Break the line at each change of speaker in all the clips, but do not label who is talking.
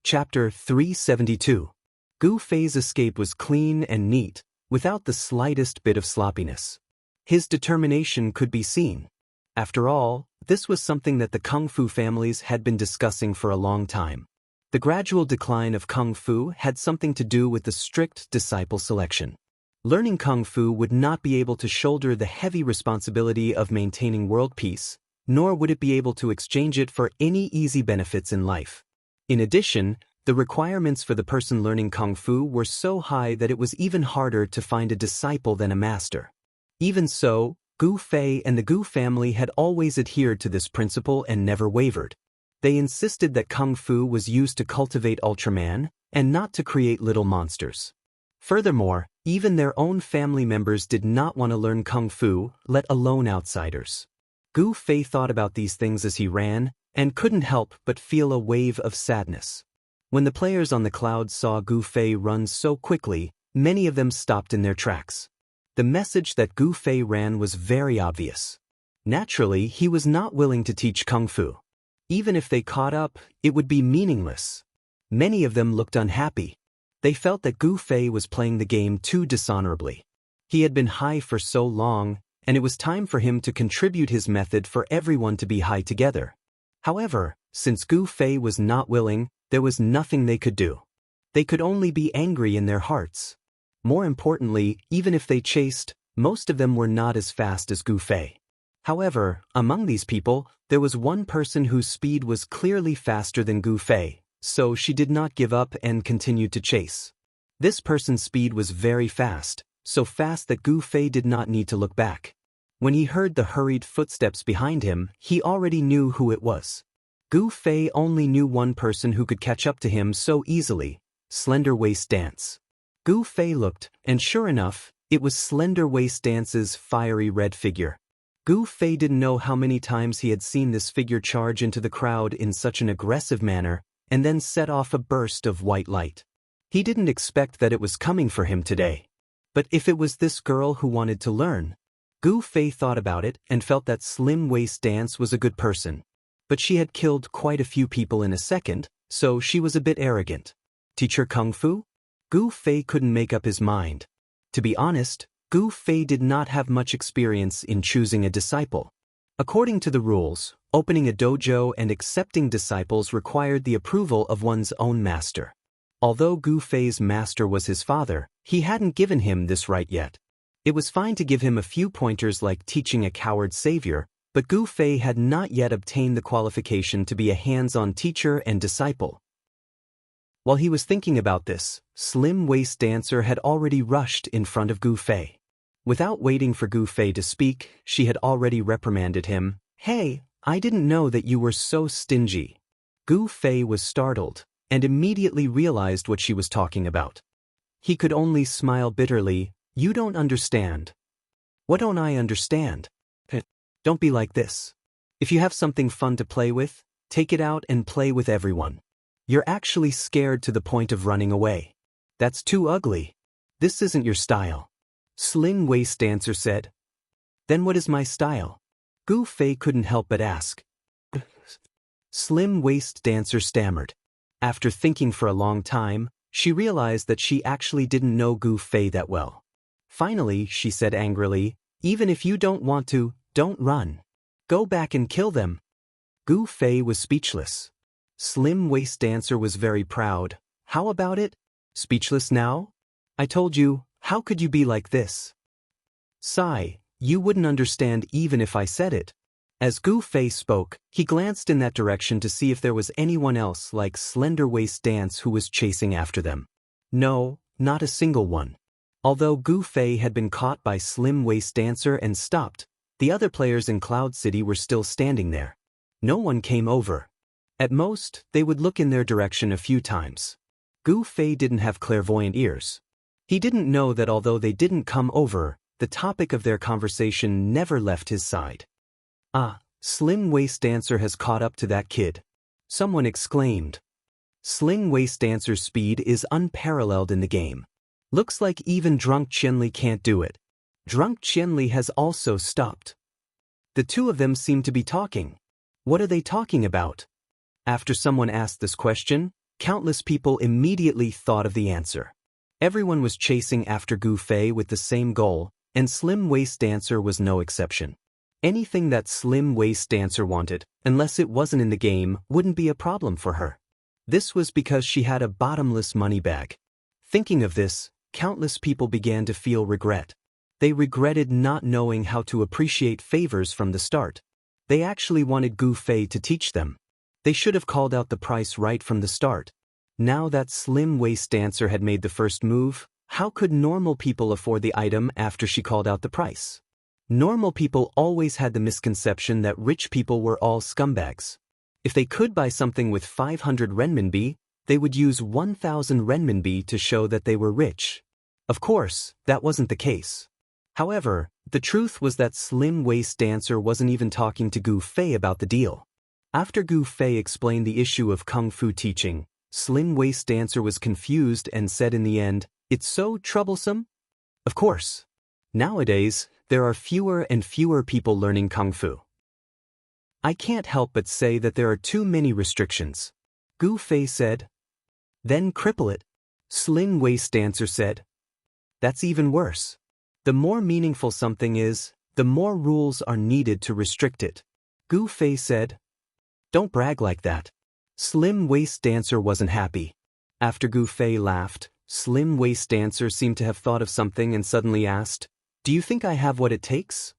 Chapter 372. Gu Fei's escape was clean and neat, without the slightest bit of sloppiness. His determination could be seen. After all, this was something that the Kung Fu families had been discussing for a long time. The gradual decline of Kung Fu had something to do with the strict disciple selection. Learning Kung Fu would not be able to shoulder the heavy responsibility of maintaining world peace, nor would it be able to exchange it for any easy benefits in life. In addition, the requirements for the person learning Kung Fu were so high that it was even harder to find a disciple than a master. Even so, Gu Fei and the Gu family had always adhered to this principle and never wavered. They insisted that Kung Fu was used to cultivate Ultraman, and not to create little monsters. Furthermore, even their own family members did not want to learn Kung Fu, let alone outsiders. Gu Fei thought about these things as he ran, and couldn't help but feel a wave of sadness. When the players on the clouds saw Gu Fei run so quickly, many of them stopped in their tracks. The message that Gu Fei ran was very obvious. Naturally, he was not willing to teach Kung Fu. Even if they caught up, it would be meaningless. Many of them looked unhappy. They felt that Gu Fei was playing the game too dishonorably. He had been high for so long, and it was time for him to contribute his method for everyone to be high together. However, since Gu Fei was not willing, there was nothing they could do. They could only be angry in their hearts. More importantly, even if they chased, most of them were not as fast as Gu Fei. However, among these people, there was one person whose speed was clearly faster than Gu Fei, so she did not give up and continued to chase. This person's speed was very fast, so fast that Gu Fei did not need to look back. When he heard the hurried footsteps behind him, he already knew who it was. Gu Fei only knew one person who could catch up to him so easily: Slender Waist Dance. Gu Fei looked, and sure enough, it was Slender Waist Dance's fiery red figure. Gu Fei didn't know how many times he had seen this figure charge into the crowd in such an aggressive manner, and then set off a burst of white light. He didn't expect that it was coming for him today. But if it was this girl who wanted to learn? Gu Fei thought about it and felt that Slim Waist Dance was a good person. But she had killed quite a few people in a second, so she was a bit arrogant. Teach her Kung Fu? Gu Fei couldn't make up his mind. To be honest, Gu Fei did not have much experience in choosing a disciple. According to the rules, opening a dojo and accepting disciples required the approval of one's own master. Although Gu Fei's master was his father, he hadn't given him this right yet. It was fine to give him a few pointers like teaching a coward savior, but Gu Fei had not yet obtained the qualification to be a hands-on teacher and disciple. While he was thinking about this, Slim Waist Dancer had already rushed in front of Gu Fei. Without waiting for Gu Fei to speak, she had already reprimanded him. "Hey, I didn't know that you were so stingy." Gu Fei was startled, and immediately realized what she was talking about. He could only smile bitterly. "You don't understand." "What don't I understand?" "Don't be like this. If you have something fun to play with, take it out and play with everyone. You're actually scared to the point of running away. That's too ugly. This isn't your style." Slim Waist Dancer said. "Then what is my style?" Gu Fei couldn't help but ask. Slim Waist Dancer stammered. After thinking for a long time, she realized that she actually didn't know Gu Fei that well. Finally, she said angrily, "Even if you don't want to, don't run. Go back and kill them." Gu Fei was speechless. Slim Waist Dancer was very proud. "How about it? Speechless now? I told you, how could you be like this?" "Sigh, you wouldn't understand even if I said it." As Gu Fei spoke, he glanced in that direction to see if there was anyone else like Slender Waist Dance who was chasing after them. No, not a single one. Although Gu Fei had been caught by Slim Waist Dancer and stopped, the other players in Cloud City were still standing there. No one came over. At most, they would look in their direction a few times. Gu Fei didn't have clairvoyant ears. He didn't know that although they didn't come over, the topic of their conversation never left his side. "Ah, Slim Waist Dancer has caught up to that kid," someone exclaimed. Slim Waist Dancer's speed is unparalleled in the game. Looks like even Drunk Qianli can't do it. Drunk Qianli has also stopped. The two of them seem to be talking. What are they talking about? After someone asked this question, Countless people immediately thought of the answer. Everyone was chasing after Gu Fei with the same goal, and Slim Waist Dancer was no exception. Anything that Slim Waist Dancer wanted, unless it wasn't in the game, wouldn't be a problem for her. This was because she had a bottomless money bag. Thinking of this, countless people began to feel regret. They regretted not knowing how to appreciate favors from the start. They actually wanted Gu Fei to teach them. They should have called out the price right from the start. Now that Slim Waist Dancer had made the first move, how could normal people afford the item after she called out the price? Normal people always had the misconception that rich people were all scumbags. If they could buy something with 500 renminbi, they would use 1,000 renminbi to show that they were rich. Of course, that wasn't the case. However, the truth was that Slim Waist Dancer wasn't even talking to Gu Fei about the deal. After Gu Fei explained the issue of Kung Fu teaching, Slim Waist Dancer was confused and said in the end, "It's so troublesome?" Of course. Nowadays, there are fewer and fewer people learning Kung Fu. I can't help but say that there are too many restrictions. Gu Fei said. Then cripple it. Slim Waist Dancer said. That's even worse. The more meaningful something is, the more rules are needed to restrict it. Gu Fei said. Don't brag like that. Slim Waist Dancer wasn't happy. After Gu Fei laughed, Slim Waist Dancer seemed to have thought of something and suddenly asked, "Do you think I have what it takes?"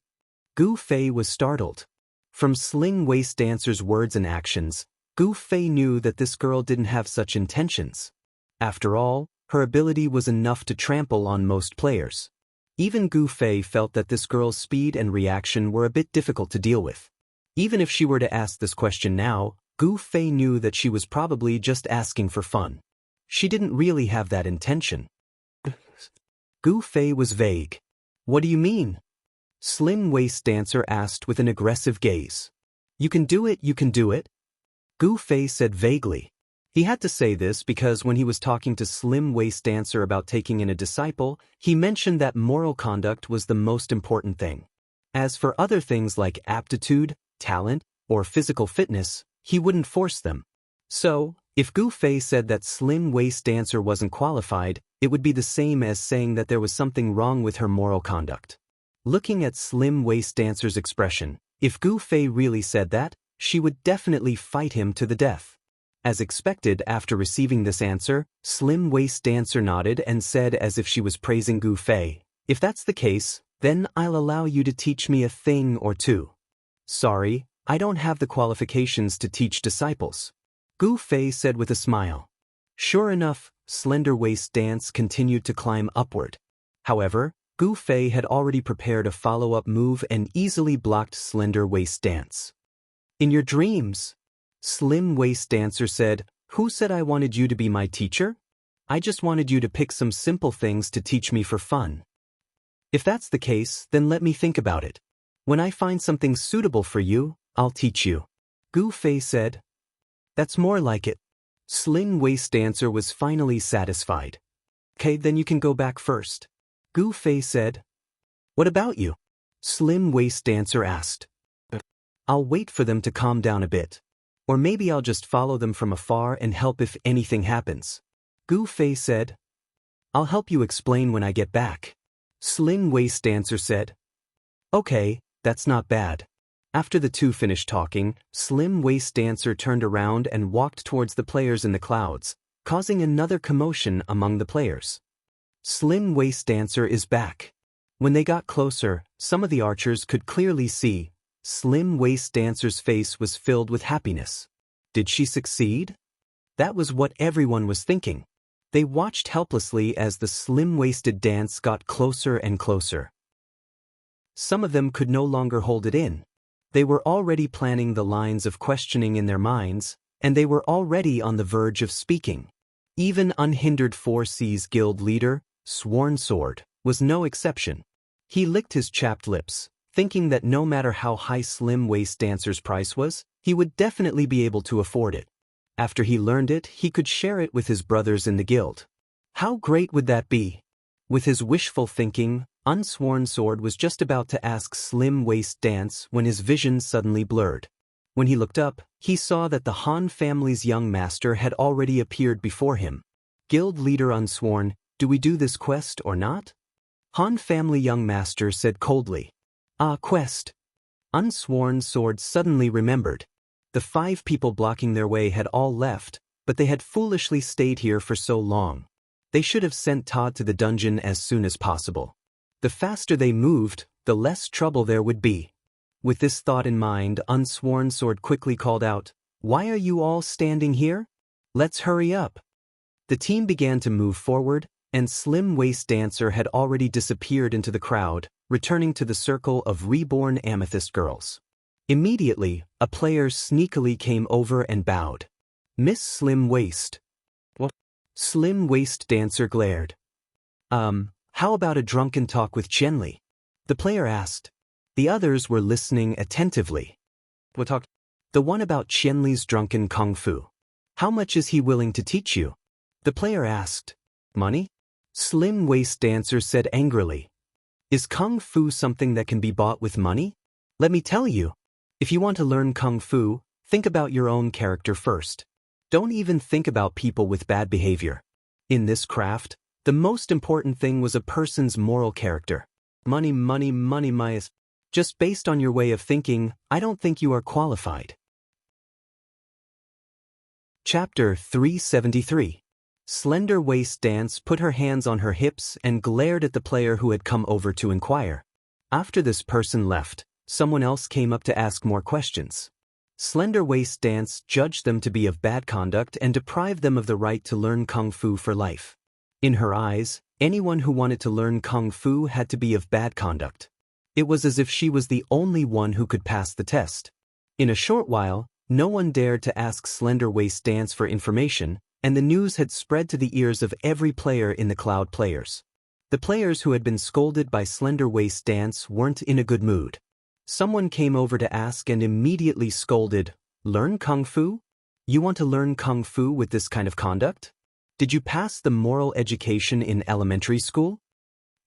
Gu Fei was startled. From Slim Waist Dancer's words and actions, Gu Fei knew that this girl didn't have such intentions. After all, her ability was enough to trample on most players. Even Gu Fei felt that this girl's speed and reaction were a bit difficult to deal with. Even if she were to ask this question now, Gu Fei knew that she was probably just asking for fun. She didn't really have that intention. Gu Fei was vague. What do you mean? Slim Waist Dancer asked with an aggressive gaze. You can do it, you can do it. Gu Fei said vaguely. He had to say this because when he was talking to Slim Waist Dancer about taking in a disciple, he mentioned that moral conduct was the most important thing. As for other things like aptitude, talent, or physical fitness, he wouldn't force them. So, if Gu Fei said that Slim Waist Dancer wasn't qualified, it would be the same as saying that there was something wrong with her moral conduct. Looking at Slim Waist Dancer's expression, if Gu Fei really said that, she would definitely fight him to the death. As expected, after receiving this answer, Slim Waist Dancer nodded and said as if she was praising Gu Fei, "If that's the case, then I'll allow you to teach me a thing or two." "Sorry, I don't have the qualifications to teach disciples," Gu Fei said with a smile. Sure enough, Slender Waist Dance continued to climb upward. However, Gu Fei had already prepared a follow-up move and easily blocked Slender Waist Dance. "In your dreams," Slim Waist Dancer said, "Who said I wanted you to be my teacher? I just wanted you to pick some simple things to teach me for fun." "If that's the case, then let me think about it. When I find something suitable for you, I'll teach you," Gu Fei said. "That's more like it." Slim Waist Dancer was finally satisfied. "Okay, then you can go back first," Gu Fei said. "What about you?" Slim Waist Dancer asked. "I'll wait for them to calm down a bit. Or maybe I'll just follow them from afar and help if anything happens," Gu Fei said. "I'll help you explain when I get back," Slim Waist Dancer said. "Okay, that's not bad." After the two finished talking, Slim Waist Dancer turned around and walked towards the players in the clouds, causing another commotion among the players. Slim Waist Dancer is back. When they got closer, some of the archers could clearly see Slim Waist Dancer's face was filled with happiness. Did she succeed? That was what everyone was thinking. They watched helplessly as the slim-waisted dance got closer and closer. Some of them could no longer hold it in. They were already planning the lines of questioning in their minds, and they were already on the verge of speaking. Even unhindered 4C's guild leader, Sworn Sword, was no exception. He licked his chapped lips, thinking that no matter how high Slim Waist Dancer's price was, he would definitely be able to afford it. After he learned it, he could share it with his brothers in the guild. How great would that be? With his wishful thinking, Unsworn Sword was just about to ask Slim Waist Dance when his vision suddenly blurred. When he looked up, he saw that the Han family's young master had already appeared before him. Guild leader Unsworn, do we do this quest or not? Han family young master said coldly. Quest. Unsworn Sword suddenly remembered. The 5 people blocking their way had all left, but they had foolishly stayed here for so long. They should have sent Todd to the dungeon as soon as possible. The faster they moved, the less trouble there would be. With this thought in mind, Unsworn Sword quickly called out, "Why are you all standing here? Let's hurry up." The team began to move forward, and Slim Waist Dancer had already disappeared into the crowd, returning to the circle of reborn amethyst girls. Immediately, a player sneakily came over and bowed. "Miss Slim Waist." "What?" Slim Waist Dancer glared. How about a drunken talk with Chenli?" the player asked. The others were listening attentively. "What talk?" "The one about Chenli's drunken kung fu. How much is he willing to teach you?" the player asked. "Money?" Slim Waist Dancer said angrily. "Is kung fu something that can be bought with money? Let me tell you. If you want to learn kung fu, think about your own character first. Don't even think about people with bad behavior. In this craft, the most important thing was a person's moral character. Money, money, money, money. Just based on your way of thinking, I don't think you are qualified." Chapter 373. Slender Waist Dance put her hands on her hips and glared at the player who had come over to inquire. After this person left, someone else came up to ask more questions. Slender Waist Dance judged them to be of bad conduct and deprived them of the right to learn kung fu for life. In her eyes, anyone who wanted to learn kung fu had to be of bad conduct. It was as if she was the only one who could pass the test. In a short while, no one dared to ask Slender Waist Dance for information, and the news had spread to the ears of every player in the Cloud Players. The players who had been scolded by Slender Waist Dance weren't in a good mood. Someone came over to ask and immediately scolded, "Learn kung fu? You want to learn kung fu with this kind of conduct? Did you pass the moral education in elementary school?"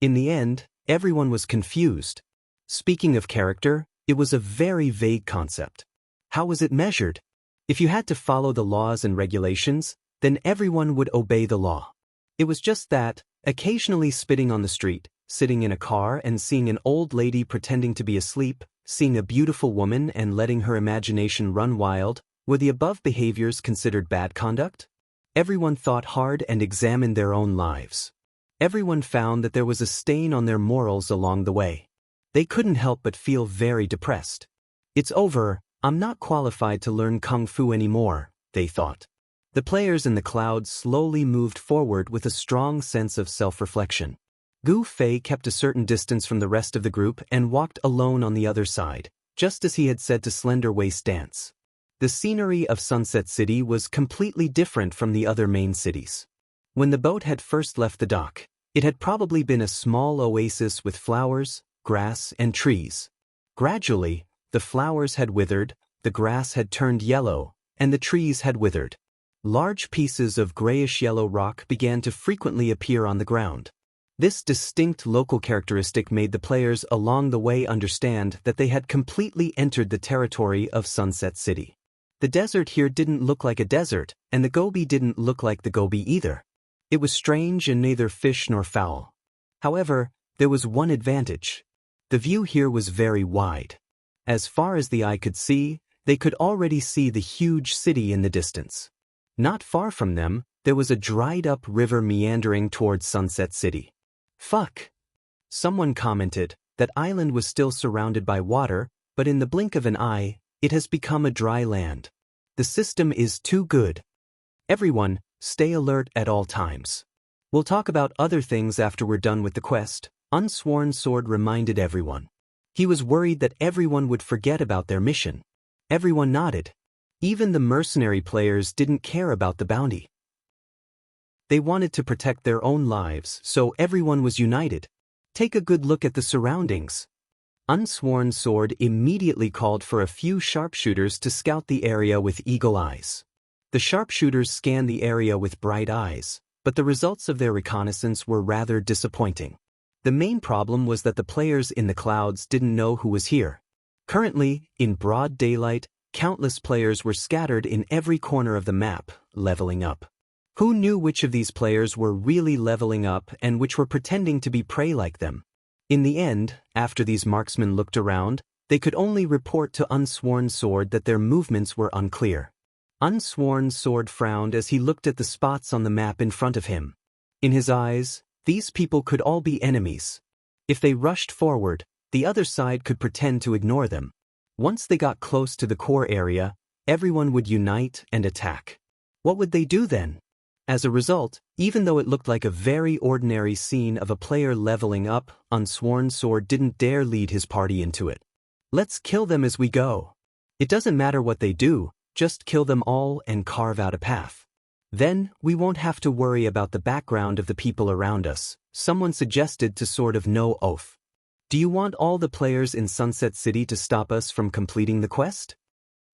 In the end, everyone was confused. Speaking of character, it was a very vague concept. How was it measured? If you had to follow the laws and regulations, then everyone would obey the law. It was just that, occasionally spitting on the street, sitting in a car and seeing an old lady pretending to be asleep, seeing a beautiful woman and letting her imagination run wild, were the above behaviors considered bad conduct? Everyone thought hard and examined their own lives. Everyone found that there was a stain on their morals along the way. They couldn't help but feel very depressed. "It's over, I'm not qualified to learn kung fu anymore," they thought. The players in the clouds slowly moved forward with a strong sense of self-reflection. Gu Fei kept a certain distance from the rest of the group and walked alone on the other side, just as he had said to Slender Waist Dance. The scenery of Sunset City was completely different from the other main cities. When the boat had first left the dock, it had probably been a small oasis with flowers, grass, and trees. Gradually, the flowers had withered, the grass had turned yellow, and the trees had withered. Large pieces of grayish-yellow rock began to frequently appear on the ground. This distinct local characteristic made the players along the way understand that they had completely entered the territory of Sunset City. The desert here didn't look like a desert, and the Gobi didn't look like the Gobi either. It was strange and neither fish nor fowl. However, there was one advantage. The view here was very wide. As far as the eye could see, they could already see the huge city in the distance. Not far from them, there was a dried-up river meandering towards Sunset City. "Fuck!" Someone commented. That island was still surrounded by water, but in the blink of an eye, it has become a dry land. The system is too good. Everyone, stay alert at all times. We'll talk about other things after we're done with the quest, Unsworn Sword reminded everyone. He was worried that everyone would forget about their mission. Everyone nodded. Even the mercenary players didn't care about the bounty. They wanted to protect their own lives, so everyone was united. Take a good look at the surroundings. Unsworn Sword immediately called for a few sharpshooters to scout the area with eagle eyes. The sharpshooters scanned the area with bright eyes, but the results of their reconnaissance were rather disappointing. The main problem was that the players in the clouds didn't know who was here. Currently, in broad daylight, Countless players were scattered in every corner of the map, leveling up. Who knew which of these players were really leveling up and which were pretending to be prey like them? In the end, after these marksmen looked around, they could only report to Unsworn Sword that their movements were unclear. Unsworn Sword frowned as he looked at the spots on the map in front of him. In his eyes, these people could all be enemies. If they rushed forward, the other side could pretend to ignore them. Once they got close to the core area, everyone would unite and attack. What would they do then? As a result, even though it looked like a very ordinary scene of a player leveling up, Unsworn Sword didn't dare lead his party into it. Let's kill them as we go. It doesn't matter what they do, just kill them all and carve out a path. Then, we won't have to worry about the background of the people around us, someone suggested to sort of no oath. Do you want all the players in Sunset City to stop us from completing the quest?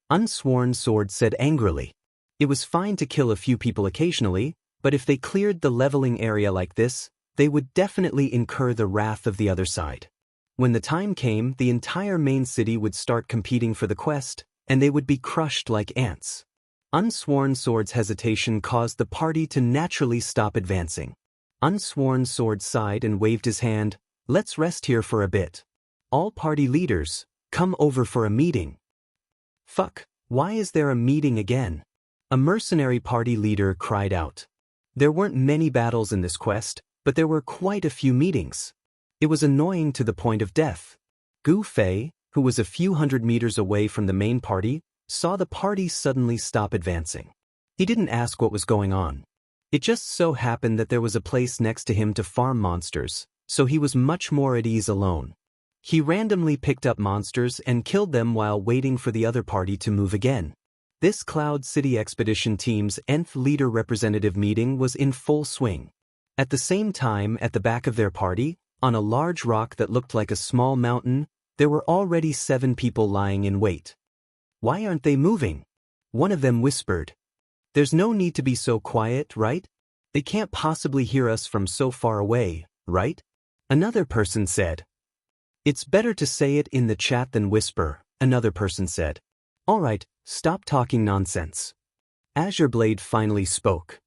Unsworn Sword said angrily. It was fine to kill a few people occasionally, but if they cleared the leveling area like this, they would definitely incur the wrath of the other side. When the time came, the entire main city would start competing for the quest, and they would be crushed like ants. Unsworn Sword's hesitation caused the party to naturally stop advancing. Unsworn Sword sighed and waved his hand. Let's rest here for a bit. All party leaders, come over for a meeting. Fuck, why is there a meeting again? A mercenary party leader cried out. There weren't many battles in this quest, but there were quite a few meetings. It was annoying to the point of death. Gu Fei, who was a few hundred meters away from the main party, saw the party suddenly stop advancing. He didn't ask what was going on. It just so happened that there was a place next to him to farm monsters, so he was much more at ease alone. He randomly picked up monsters and killed them while waiting for the other party to move again. This Cloud City Expedition team's nth leader representative meeting was in full swing. At the same time, at the back of their party, on a large rock that looked like a small mountain, there were already 7 people lying in wait. Why aren't they moving? One of them whispered. There's no need to be so quiet, right? They can't possibly hear us from so far away, right? Another person said. It's better to say it in the chat than whisper, another person said. All right, stop talking nonsense. Azure Blade finally spoke.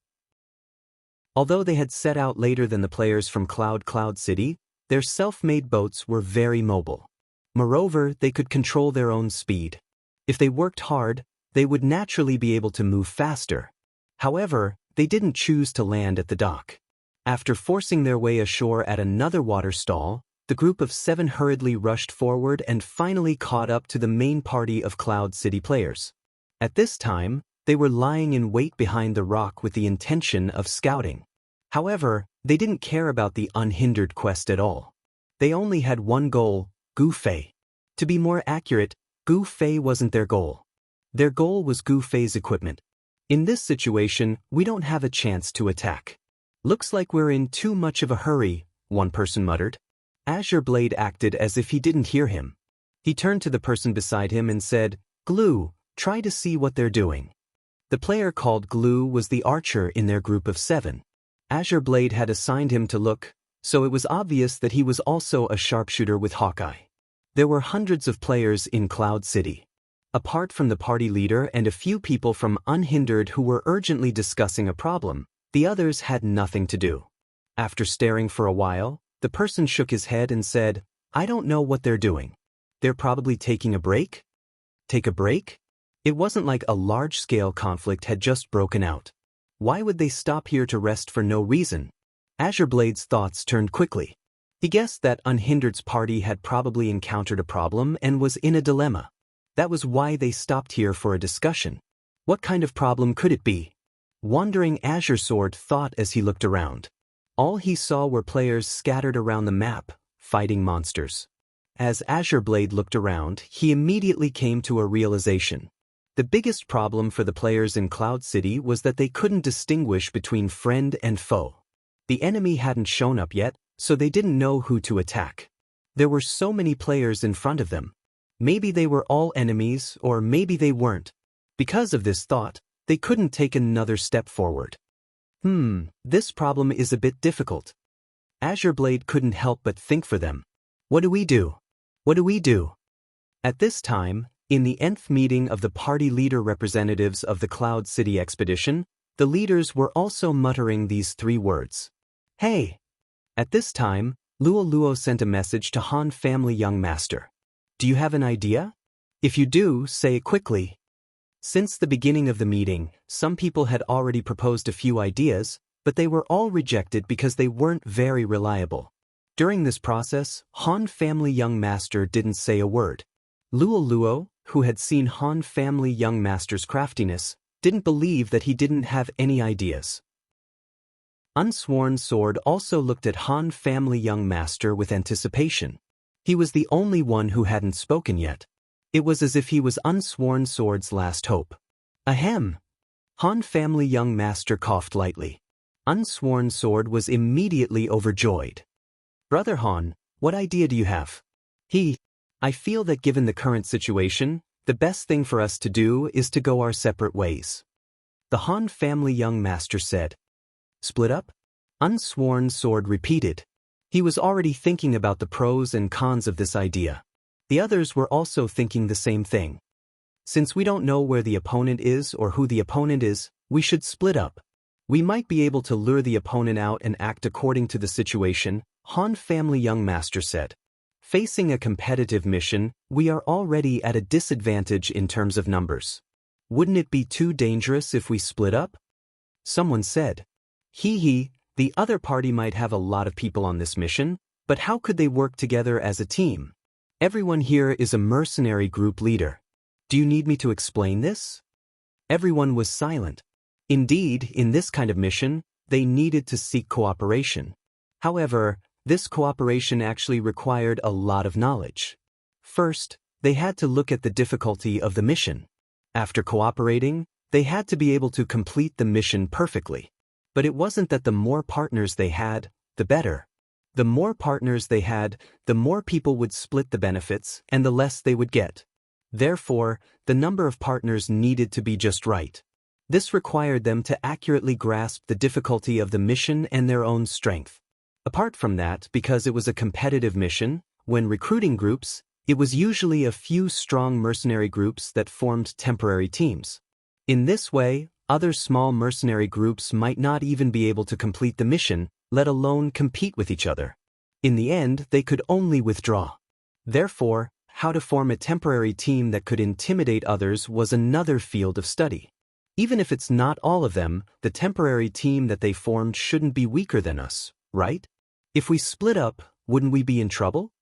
Although they had set out later than the players from Cloud City, their self-made boats were very mobile. Moreover, they could control their own speed. If they worked hard, they would naturally be able to move faster. However, they didn't choose to land at the dock. After forcing their way ashore at another water stall, the group of 7 hurriedly rushed forward and finally caught up to the main party of Cloud City players. At this time, they were lying in wait behind the rock with the intention of scouting. However, they didn't care about the unhindered quest at all. They only had one goal, Gu Fei. To be more accurate, Gu Fei wasn't their goal. Their goal was Gu Fei's equipment. In this situation, we don't have a chance to attack. Looks like we're in too much of a hurry, one person muttered. Azure Blade acted as if he didn't hear him. He turned to the person beside him and said, Glue, try to see what they're doing. The player called Glue was the archer in their group of 7. Azure Blade had assigned him to look, so it was obvious that he was also a sharpshooter with Hawkeye. There were hundreds of players in Cloud City. Apart from the party leader and a few people from Unhindered who were urgently discussing a problem, the others had nothing to do. After staring for a while, the person shook his head and said, I don't know what they're doing. They're probably taking a break? Take a break? It wasn't like a large-scale conflict had just broken out. Why would they stop here to rest for no reason? Azure Blade's thoughts turned quickly. He guessed that Unhindered's party had probably encountered a problem and was in a dilemma. That was why they stopped here for a discussion. What kind of problem could it be? Wandering Azure Sword thought as he looked around. All he saw were players scattered around the map, fighting monsters. As Azure Blade looked around, he immediately came to a realization. The biggest problem for the players in Cloud City was that they couldn't distinguish between friend and foe. The enemy hadn't shown up yet, so they didn't know who to attack. There were so many players in front of them. Maybe they were all enemies, or maybe they weren't. Because of this thought, they couldn't take another step forward. This problem is a bit difficult. Azure Blade couldn't help but think for them. What do we do? What do we do? At this time, In the nth meeting of the party leader representatives of the Cloud City expedition, the leaders were also muttering these 3 words. Hey! At this time, Luo Luo sent a message to Han family young master. Do you have an idea? If you do, say it quickly. Since the beginning of the meeting, some people had already proposed a few ideas, but they were all rejected because they weren't very reliable. During this process, Han family young master didn't say a word. Luo Luo, who had seen Han family young master's craftiness, didn't believe that he didn't have any ideas. Unsworn Sword also looked at Han family young master with anticipation. He was the only one who hadn't spoken yet. It was as if he was Unsworn Sword's last hope. Ahem! Han family young master coughed lightly. Unsworn Sword was immediately overjoyed. Brother Han, what idea do you have? I feel that given the current situation, the best thing for us to do is to go our separate ways. The Han family young master said. Split up? Unsworn Sword repeated. He was already thinking about the pros and cons of this idea. The others were also thinking the same thing. Since we don't know where the opponent is or who the opponent is, we should split up. We might be able to lure the opponent out and act according to the situation, Han family young master said. Facing a competitive mission, we are already at a disadvantage in terms of numbers. Wouldn't it be too dangerous if we split up? Someone said. The other party might have a lot of people on this mission, but how could they work together as a team? Everyone here is a mercenary group leader. Do you need me to explain this? Everyone was silent. Indeed, in this kind of mission, they needed to seek cooperation. However, this cooperation actually required a lot of knowledge. First, they had to look at the difficulty of the mission. After cooperating, they had to be able to complete the mission perfectly. But it wasn't that the more partners they had, the better. The more partners they had, the more people would split the benefits and the less they would get. Therefore, the number of partners needed to be just right. This required them to accurately grasp the difficulty of the mission and their own strength. Apart from that, because it was a competitive mission, when recruiting groups, it was usually a few strong mercenary groups that formed temporary teams. In this way, other small mercenary groups might not even be able to complete the mission, let alone compete with each other. In the end, they could only withdraw. Therefore, how to form a temporary team that could intimidate others was another field of study. Even if it's not all of them, the temporary team that they formed shouldn't be weaker than us, right? If we split up, wouldn't we be in trouble?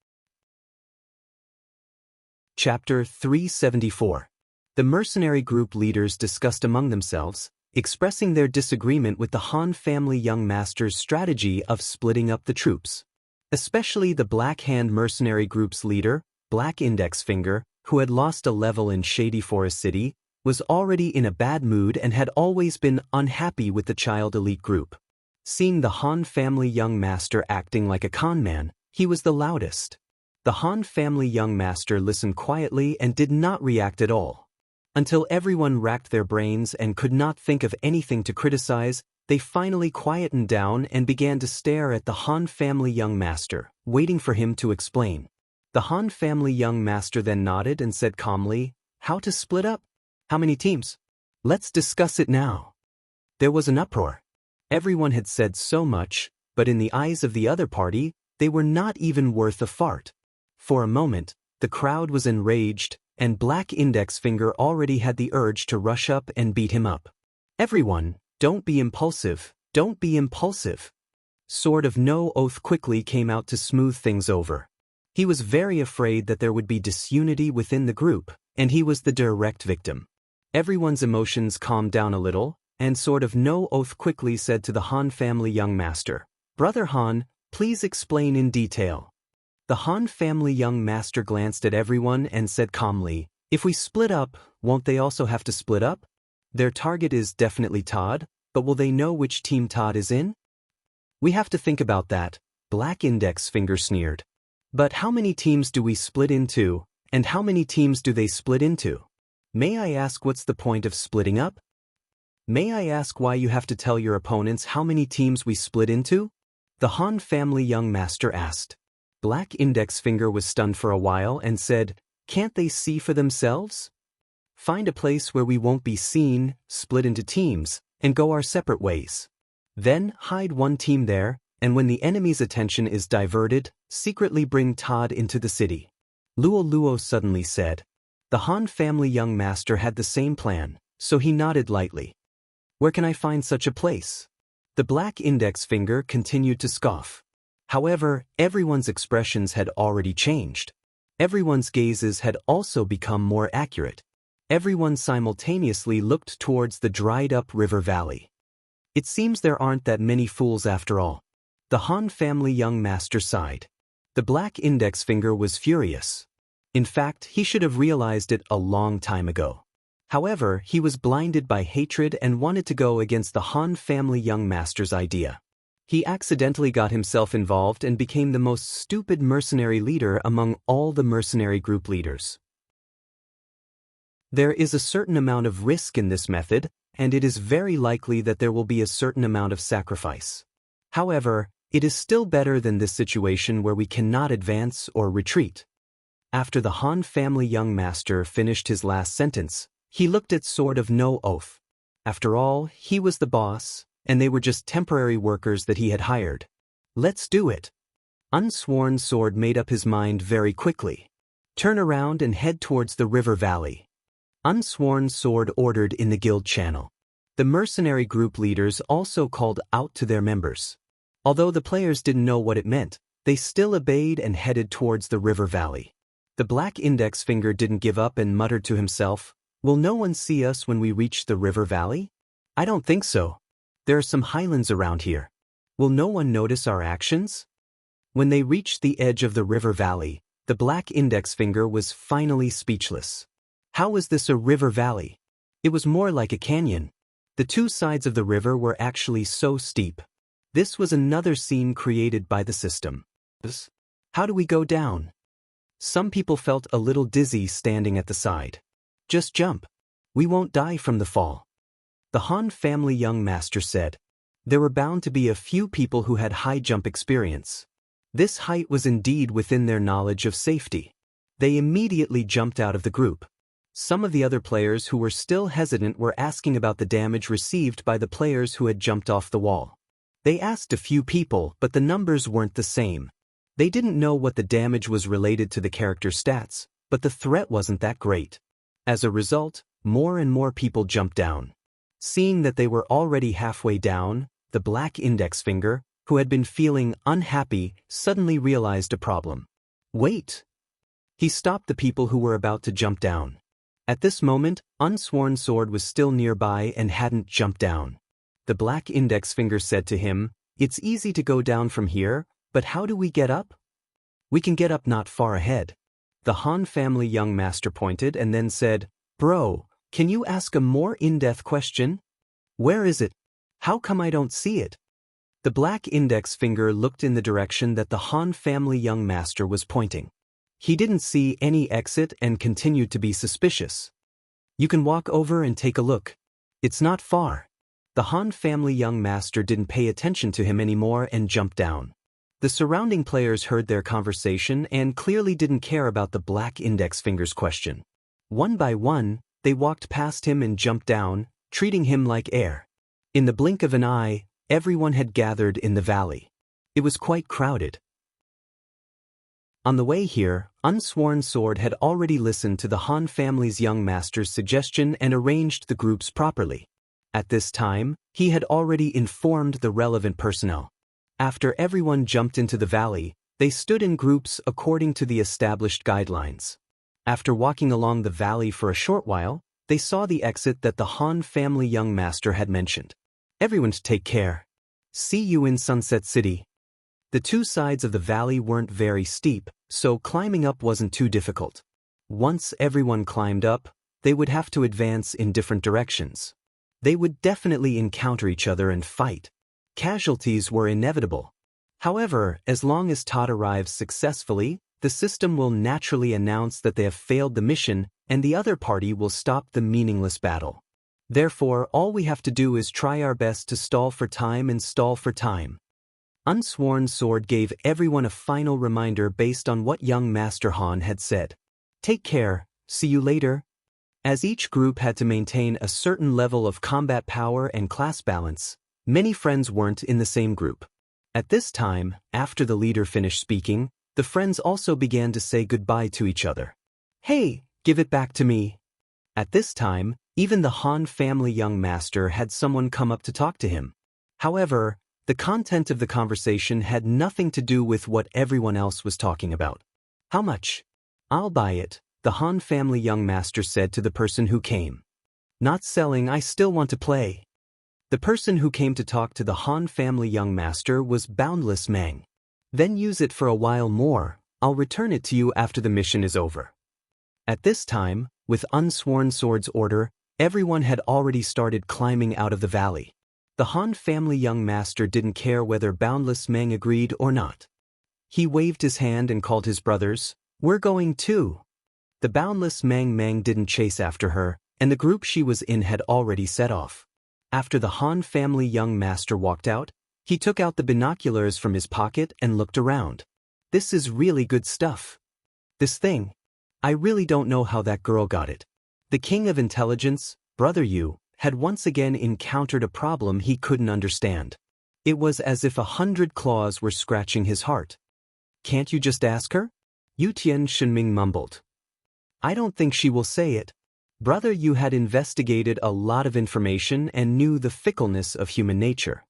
Chapter 374. The mercenary group leaders discussed among themselves, expressing their disagreement with the Han family young master's strategy of splitting up the troops. Especially the Black Hand mercenary group's leader, Black Index Finger, who had lost a level in Shady Forest City, was already in a bad mood and had always been unhappy with the child elite group. Seeing the Han family young master acting like a con man, he was the loudest. The Han family young master listened quietly and did not react at all. Until everyone racked their brains and could not think of anything to criticize, they finally quietened down and began to stare at the Han family young master, waiting for him to explain. The Han family young master then nodded and said calmly, "How to split up? How many teams? Let's discuss it now." There was an uproar. Everyone had said so much, but in the eyes of the other party, they were not even worth a fart. For a moment, the crowd was enraged, and Black Index Finger already had the urge to rush up and beat him up. "Everyone, don't be impulsive, don't be impulsive." Sword of No Oath quickly came out to smooth things over. He was very afraid that there would be disunity within the group, and he was the direct victim. Everyone's emotions calmed down a little, and Sword of No Oath quickly said to the Han family young master, "Brother Han, please explain in detail." The Han family young master glanced at everyone and said calmly, "If we split up, won't they also have to split up? Their target is definitely Todd, but will they know which team Todd is in?" "We have to think about that," Black Index Finger sneered. "But how many teams do we split into, and how many teams do they split into? May I ask what's the point of splitting up? May I ask why you have to tell your opponents how many teams we split into?" The Han family young master asked. Black Index Finger was stunned for a while and said, Can't they see for themselves? Find a place where we won't be seen, split into teams, and go our separate ways. Then hide one team there, and when the enemy's attention is diverted, secretly bring Todd into the city. Luo suddenly said. The Han family young master had the same plan, so he nodded lightly. Where can I find such a place? The black index finger continued to scoff. However, everyone's expressions had already changed. Everyone's gazes had also become more accurate. Everyone simultaneously looked towards the dried-up river valley. It seems there aren't that many fools after all. The Han family young master sighed. The black index finger was furious. In fact, he should have realized it a long time ago. However, he was blinded by hatred and wanted to go against the Han family young master's idea. He accidentally got himself involved and became the most stupid mercenary leader among all the mercenary group leaders. There is a certain amount of risk in this method, and it is very likely that there will be a certain amount of sacrifice. However, it is still better than this situation where we cannot advance or retreat. After the Han family young master finished his last sentence, he looked at Sword of No Oath. After all, he was the boss, and they were just temporary workers that he had hired. Let's do it. Unsworn Sword made up his mind very quickly. Turn around and head towards the river valley. Unsworn Sword ordered in the guild channel. The mercenary group leaders also called out to their members. Although the players didn't know what it meant, they still obeyed and headed towards the river valley. The black index finger didn't give up and muttered to himself, "Will no one see us when we reach the river valley? I don't think so. There are some highlands around here. Will no one notice our actions?" When they reached the edge of the river valley, the black index finger was finally speechless. How was this a river valley? It was more like a canyon. The two sides of the river were actually so steep. This was another scene created by the system. How do we go down? Some people felt a little dizzy standing at the side. Just jump. We won't die from the fall. The Han family young master said. There were bound to be a few people who had high jump experience. This height was indeed within their knowledge of safety. They immediately jumped out of the group. Some of the other players who were still hesitant were asking about the damage received by the players who had jumped off the wall. They asked a few people, but the numbers weren't the same. They didn't know what the damage was related to the character stats, but the threat wasn't that great. As a result, more and more people jumped down. Seeing that they were already halfway down, the black index finger, who had been feeling unhappy, suddenly realized a problem. Wait! He stopped the people who were about to jump down. At this moment, Unsworn Sword was still nearby and hadn't jumped down. The black index finger said to him, "It's easy to go down from here, but how do we get up?" "We can get up not far ahead." The Han family young master pointed and then said, "Bro, can you ask a more in-depth question? Where is it? How come I don't see it?" The black index finger looked in the direction that the Han family young master was pointing. He didn't see any exit and continued to be suspicious. "You can walk over and take a look. It's not far." The Han family young master didn't pay attention to him anymore and jumped down. The surrounding players heard their conversation and clearly didn't care about the black index finger's question. One by one, they walked past him and jumped down, treating him like air. In the blink of an eye, everyone had gathered in the valley. It was quite crowded. On the way here, Unsworn Sword had already listened to the Han family's young master's suggestion and arranged the groups properly. At this time, he had already informed the relevant personnel. After everyone jumped into the valley, they stood in groups according to the established guidelines. After walking along the valley for a short while, they saw the exit that the Han family young master had mentioned. Everyone take care. See you in Sunset City. The two sides of the valley weren't very steep, so climbing up wasn't too difficult. Once everyone climbed up, they would have to advance in different directions. They would definitely encounter each other and fight. Casualties were inevitable. However, as long as Todd arrives successfully, the system will naturally announce that they have failed the mission and the other party will stop the meaningless battle. Therefore, all we have to do is try our best to stall for time and stall for time. Unsworn Sword gave everyone a final reminder based on what young Master Han had said. Take care, see you later. As each group had to maintain a certain level of combat power and class balance, many friends weren't in the same group. At this time, after the leader finished speaking, the friends also began to say goodbye to each other. Hey, give it back to me. At this time, even the Han family young master had someone come up to talk to him. However, the content of the conversation had nothing to do with what everyone else was talking about. How much? I'll buy it, the Han family young master said to the person who came. Not selling, I still want to play. The person who came to talk to the Han family young master was Boundless Mang. Then use it for a while more, I'll return it to you after the mission is over. At this time, with unsworn sword's order, everyone had already started climbing out of the valley. The Han family young master didn't care whether Boundless Mang agreed or not. He waved his hand and called his brothers. We're going too. The Boundless Mang didn't chase after her, and the group she was in had already set off. After the Han family young master walked out, he took out the binoculars from his pocket and looked around. This is really good stuff. This thing. I really don't know how that girl got it. The king of intelligence, Brother Yu, had once again encountered a problem he couldn't understand. It was as if 100 claws were scratching his heart. Can't you just ask her? Yu Tianxinming mumbled. I don't think she will say it. Brother Yu had investigated a lot of information and knew the fickleness of human nature.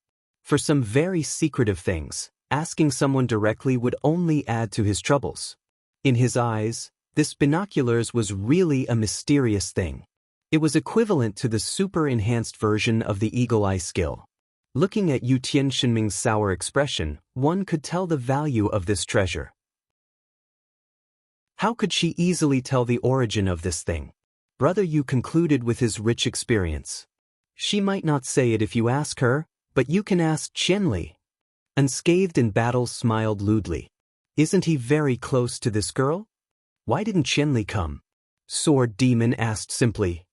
For some very secretive things, asking someone directly would only add to his troubles. In his eyes, this binoculars was really a mysterious thing. It was equivalent to the super-enhanced version of the eagle eye skill. Looking at Yu Tianxinming's sour expression, one could tell the value of this treasure. How could she easily tell the origin of this thing? Brother Yu concluded with his rich experience. She might not say it if you ask her, but you can ask Qianli. Unscathed in battle smiled lewdly. Isn't he very close to this girl? Why didn't Qianli come? Sword Demon asked simply.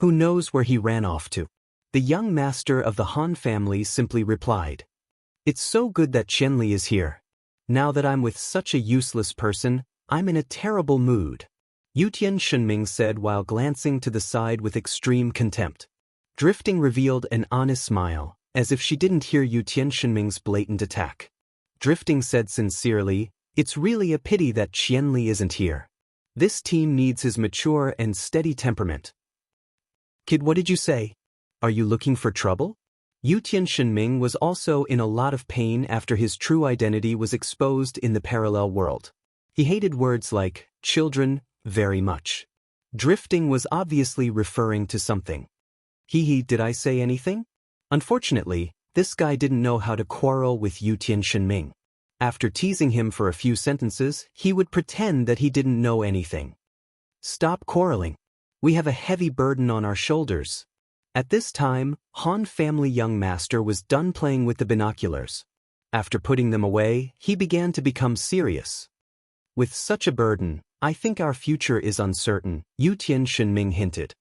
Who knows where he ran off to? The young master of the Han family simply replied. It's so good that Qianli is here. Now that I'm with such a useless person, I'm in a terrible mood. Yu Tianxinming said while glancing to the side with extreme contempt. Drifting revealed an honest smile, as if she didn't hear Yu Tianxinming's blatant attack. Drifting said sincerely, it's really a pity that Qianli isn't here. This team needs his mature and steady temperament. Kid, what did you say? Are you looking for trouble? Yu Tianxinming was also in a lot of pain after his true identity was exposed in the parallel world. He hated words like children very much. Drifting was obviously referring to something. Did I say anything? Unfortunately, this guy didn't know how to quarrel with Yu Tianxinming. After teasing him for a few sentences, he would pretend that he didn't know anything. Stop quarreling. We have a heavy burden on our shoulders. At this time, Han family young master was done playing with the binoculars. After putting them away, he began to become serious. With such a burden, I think our future is uncertain, Yu Tianxinming hinted.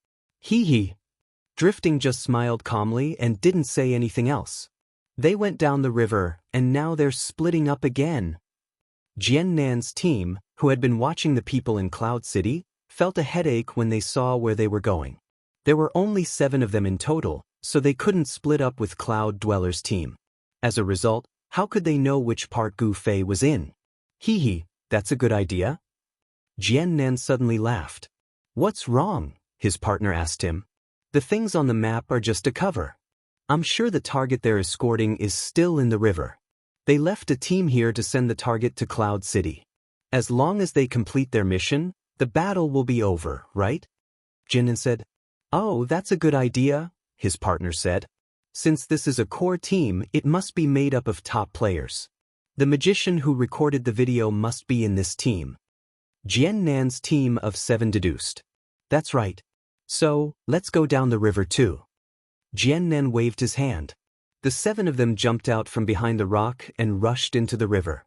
Drifting just smiled calmly and didn't say anything else. They went down the river, and now they're splitting up again. Jiannan's team, who had been watching the people in Cloud City, felt a headache when they saw where they were going. There were only 7 of them in total, so they couldn't split up with Cloud Dweller's team. As a result, how could they know which part Gu Fei was in? That's a good idea. Jiannan suddenly laughed. What's wrong? His partner asked him. The things on the map are just a cover. I'm sure the target they're escorting is still in the river. They left a team here to send the target to Cloud City. As long as they complete their mission, the battle will be over, right? Jiannan said. Oh, that's a good idea, his partner said. Since this is a core team, it must be made up of top players. The magician who recorded the video must be in this team. Jiannan's team of 7 deduced. That's right. So, let's go down the river too. Jiannan waved his hand. The 7 of them jumped out from behind the rock and rushed into the river.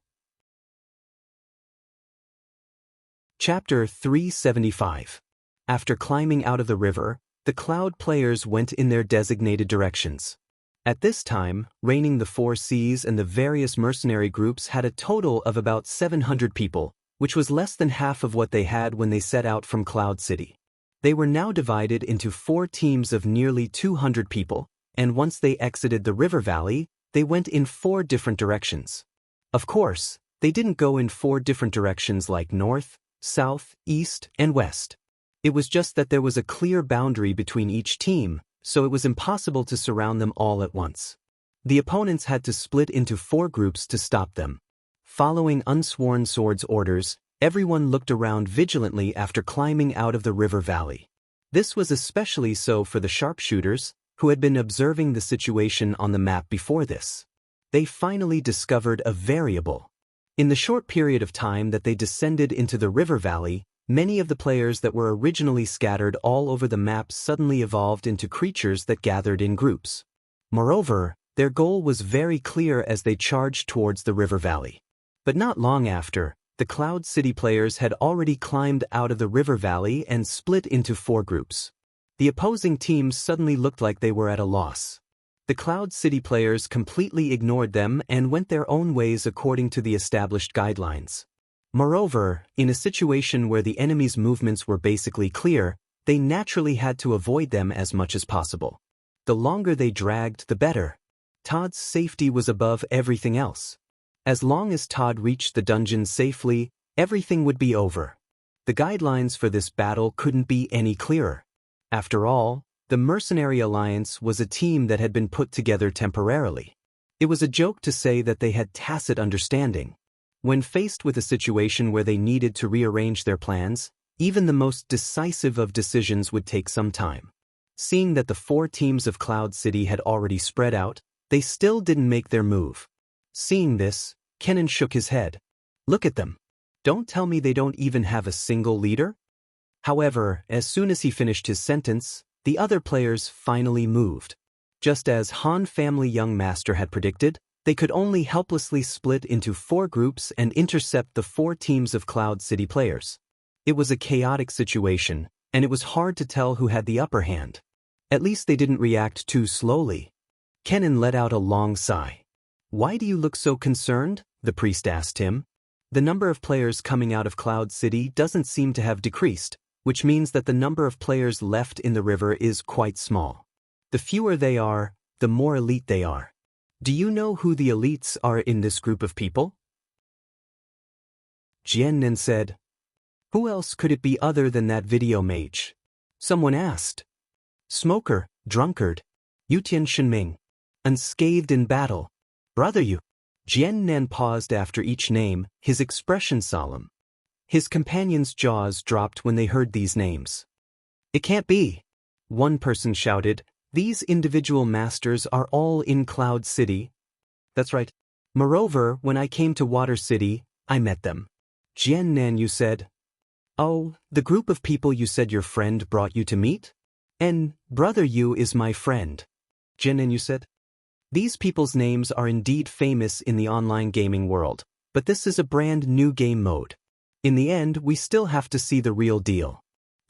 Chapter 375. After climbing out of the river, the Cloud players went in their designated directions. At this time, reigning the 4 seas and the various mercenary groups had a total of about 700 people, which was less than half of what they had when they set out from Cloud City. They were now divided into 4 teams of nearly 200 people, and once they exited the river valley, they went in 4 different directions. Of course, they didn't go in 4 different directions like north, south, east, and west. It was just that there was a clear boundary between each team, so it was impossible to surround them all at once. The opponents had to split into 4 groups to stop them. Following unsworn swords orders, everyone looked around vigilantly after climbing out of the river valley. This was especially so for the sharpshooters, who had been observing the situation on the map before this. They finally discovered a variable. In the short period of time that they descended into the river valley, many of the players that were originally scattered all over the map suddenly evolved into creatures that gathered in groups. Moreover, their goal was very clear as they charged towards the river valley. But not long after, the Cloud City players had already climbed out of the river valley and split into 4 groups. The opposing teams suddenly looked like they were at a loss. The Cloud City players completely ignored them and went their own ways according to the established guidelines. Moreover, in a situation where the enemy's movements were basically clear, they naturally had to avoid them as much as possible. The longer they dragged, the better. Todd's safety was above everything else. As long as Todd reached the dungeon safely, everything would be over. The guidelines for this battle couldn't be any clearer. After all, the Mercenary Alliance was a team that had been put together temporarily. It was a joke to say that they had tacit understanding. When faced with a situation where they needed to rearrange their plans, even the most decisive of decisions would take some time. Seeing that the 4 teams of Cloud City had already spread out, they still didn't make their move. Seeing this, Kenan shook his head. Look at them. Don't tell me they don't even have a single leader? However, as soon as he finished his sentence, the other players finally moved. Just as Han Family Young Master had predicted, they could only helplessly split into 4 groups and intercept the 4 teams of Cloud City players. It was a chaotic situation, and it was hard to tell who had the upper hand. At least they didn't react too slowly. Kenan let out a long sigh. Why do you look so concerned? The priest asked him. The number of players coming out of Cloud City doesn't seem to have decreased, which means that the number of players left in the river is quite small. The fewer they are, the more elite they are. Do you know who the elites are in this group of people? Jian said. Who else could it be other than that video mage? Someone asked. Smoker, drunkard, Yutian Shenming. Unscathed in battle. Brother Yu. Jian paused after each name, his expression solemn. His companions' jaws dropped when they heard these names. It can't be. One person shouted, these individual masters are all in Cloud City. That's right. Moreover, when I came to Water City, I met them. Jian you said. Oh, the group of people you said your friend brought you to meet? And Brother Yu is my friend. Jian you said. These people's names are indeed famous in the online gaming world, but this is a brand new game mode. In the end, we still have to see the real deal.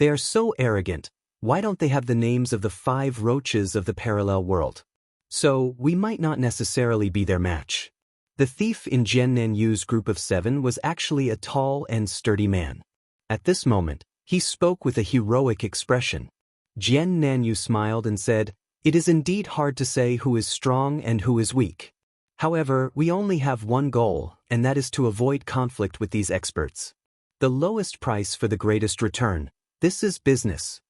They are so arrogant, why don't they have the names of the 5 roaches of the parallel world? So, we might not necessarily be their match. The thief in Jian Yu's group of 7 was actually a tall and sturdy man. At this moment, he spoke with a heroic expression. Jian Yu smiled and said, it is indeed hard to say who is strong and who is weak. However, we only have one goal, and that is to avoid conflict with these experts. The lowest price for the greatest return. This is business.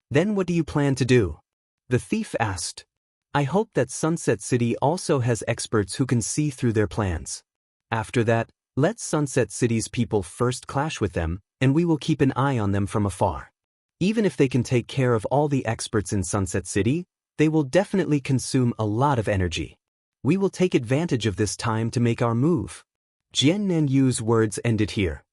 Then what do you plan to do? The thief asked. I hope that Sunset City also has experts who can see through their plans. After that, let Sunset City's people first clash with them, and we will keep an eye on them from afar. Even if they can take care of all the experts in Sunset City, they will definitely consume a lot of energy. We will take advantage of this time to make our move. Jian Yu's words ended here.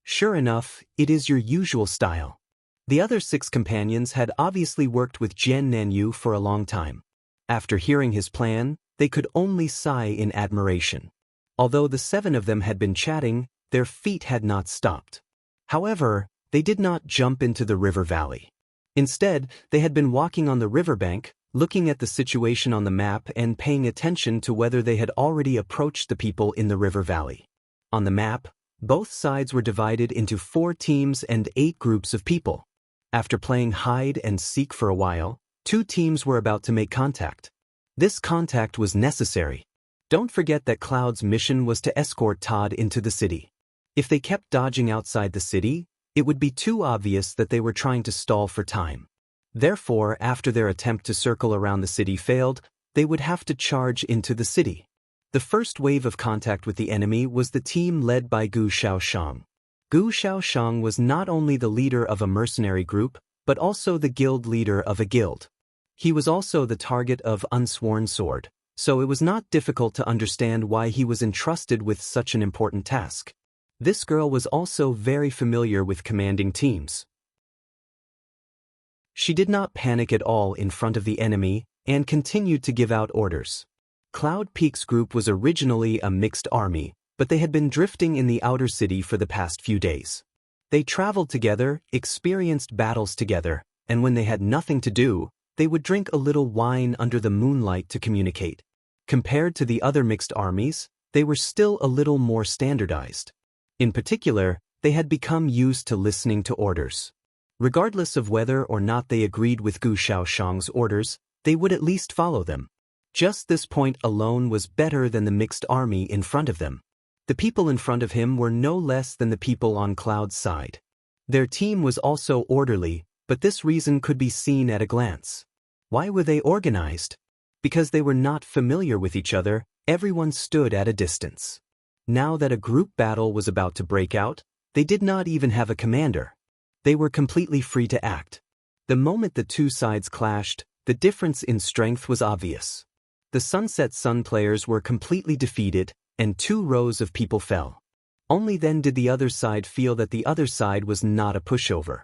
Sure enough, it is your usual style. The other 6 companions had obviously worked with Jian Yu for a long time. After hearing his plan, they could only sigh in admiration. Although the 7 of them had been chatting, their feet had not stopped. However, they did not jump into the river valley. Instead, they had been walking on the riverbank, looking at the situation on the map and paying attention to whether they had already approached the people in the river valley. On the map, Both sides were divided into 4 teams and 8 groups of people. After playing hide and seek for a while, 2 teams were about to make contact. This contact was necessary. Don't forget that Cloud's mission was to escort Todd into the city. If they kept dodging outside the city, it would be too obvious that they were trying to stall for time. Therefore, after their attempt to circle around the city failed, they would have to charge into the city. The first wave of contact with the enemy was the team led by Gu Xiaoshang. Gu Xiaoshang was not only the leader of a mercenary group, but also the guild leader of a guild. He was also the target of Unsworn Sword, so it was not difficult to understand why he was entrusted with such an important task. This girl was also very familiar with commanding teams. She did not panic at all in front of the enemy and continued to give out orders. Cloud Peak's group was originally a mixed army, but they had been drifting in the outer city for the past few days. They traveled together, experienced battles together, and when they had nothing to do, they would drink a little wine under the moonlight to communicate. Compared to the other mixed armies, they were still a little more standardized. In particular, they had become used to listening to orders. Regardless of whether or not they agreed with Gu Xiaoshang's orders, they would at least follow them. Just this point alone was better than the mixed army in front of them. The people in front of him were no less than the people on Cloud's side. Their team was also orderly, but this reason could be seen at a glance. Why were they organized? Because they were not familiar with each other, everyone stood at a distance. Now that a group battle was about to break out, they did not even have a commander. They were completely free to act. The moment the 2 sides clashed, the difference in strength was obvious. The Sunset Sun players were completely defeated, and 2 rows of people fell. Only then did the other side feel that the other side was not a pushover.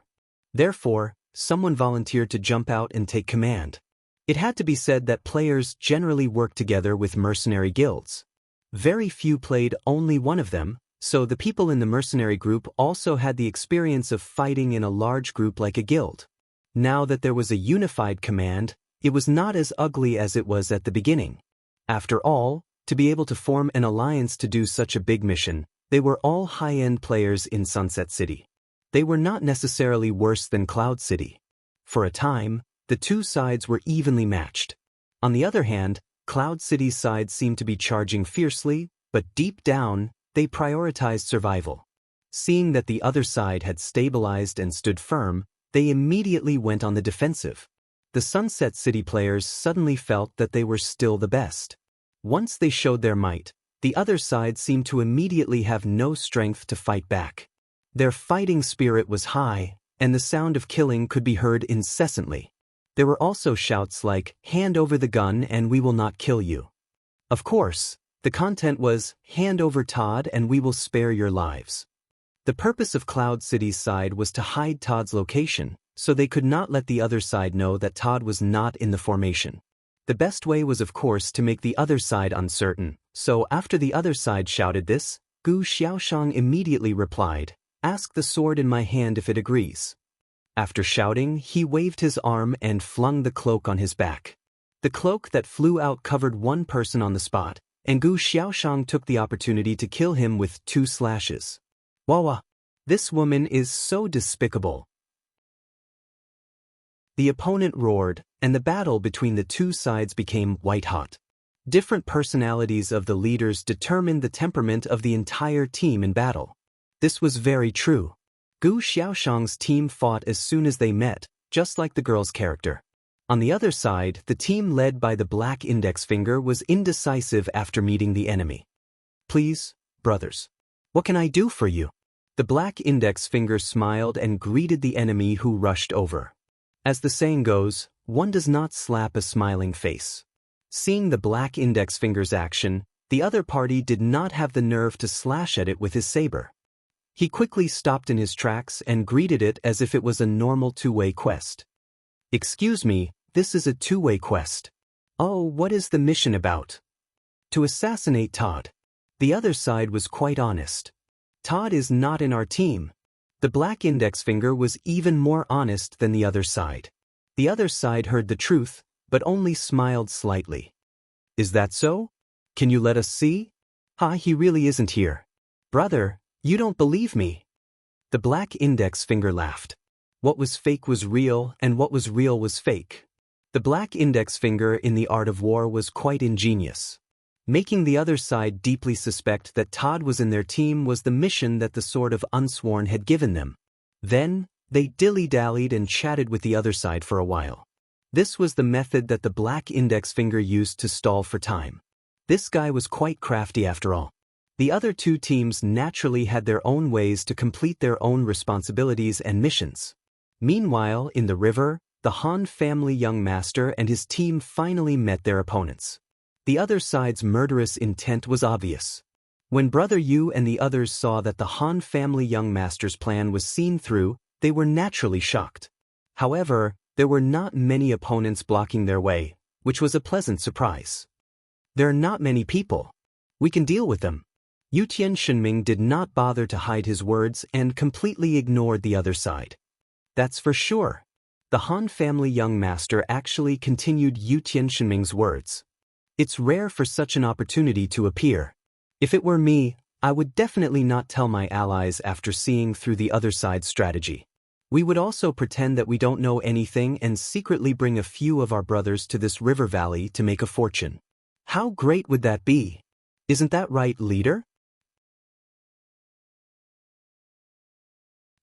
Therefore, someone volunteered to jump out and take command. It had to be said that players generally work together with mercenary guilds. Very few played only one of them, so the people in the mercenary group also had the experience of fighting in a large group like a guild. Now that there was a unified command, it was not as ugly as it was at the beginning. After all, to be able to form an alliance to do such a big mission, they were all high-end players in Sunset City. They were not necessarily worse than Cloud City. For a time, the 2 sides were evenly matched. On the other hand, Cloud City's side seemed to be charging fiercely, but deep down, they prioritized survival. Seeing that the other side had stabilized and stood firm, they immediately went on the defensive. The Sunset City players suddenly felt that they were still the best. Once they showed their might, the other side seemed to immediately have no strength to fight back. Their fighting spirit was high, and the sound of killing could be heard incessantly. There were also shouts like, "Hand over the gun and we will not kill you." Of course, the content was, "Hand over Todd and we will spare your lives." The purpose of Cloud City's side was to hide Todd's location, so they could not let the other side know that Todd was not in the formation. The best way was of course to make the other side uncertain, so after the other side shouted this, Gu Xiaoshang immediately replied, "Ask the sword in my hand if it agrees." After shouting, he waved his arm and flung the cloak on his back. The cloak that flew out covered 1 person on the spot, and Gu Xiaoshang took the opportunity to kill him with 2 slashes. Wawa! This woman is so despicable. The opponent roared, and the battle between the 2 sides became white-hot. Different personalities of the leaders determined the temperament of the entire team in battle. This was very true. Gu Xiaoshang's team fought as soon as they met, just like the girl's character. On the other side, the team led by the Black Index Finger was indecisive after meeting the enemy. "Please, brothers. What can I do for you?" The Black Index Finger smiled and greeted the enemy who rushed over. As the saying goes, one does not slap a smiling face. Seeing the Black Index Finger's action, the other party did not have the nerve to slash at it with his saber. He quickly stopped in his tracks and greeted it as if it was a normal 2-way quest. "Excuse me, this is a 2-way quest." "Oh, what is the mission about?" "To assassinate Todd." The other side was quite honest. "Todd is not in our team." The Black Index Finger was even more honest than the other side. The other side heard the truth, but only smiled slightly. "Is that so? Can you let us see?" "He really isn't here." "Brother, You don't believe me. The black index finger laughed. What was fake was real, and what was real was fake. The black index finger in the art of war was quite ingenious. Making the other side deeply suspect that Todd was in their team was the mission that the Sword of Unsworn had given them. Then, they dilly-dallied and chatted with the other side for a while. This was the method that the black index finger used to stall for time. This guy was quite crafty after all. The other two teams naturally had their own ways to complete their own responsibilities and missions. Meanwhile, in the river, the Han family young master and his team finally met their opponents. The other side's murderous intent was obvious. When Brother Yu and the others saw that the Han family young master's plan was seen through, they were naturally shocked. However, there were not many opponents blocking their way, which was a pleasant surprise. There are not many people. We can deal with them. Yutian Shenming did not bother to hide his words and completely ignored the other side. That's for sure. The Han family young master actually continued Yutian Shenming's words. It's rare for such an opportunity to appear. If it were me, I would definitely not tell my allies after seeing through the other side's strategy. We would also pretend that we don't know anything and secretly bring a few of our brothers to this river valley to make a fortune. How great would that be? Isn't that right, leader?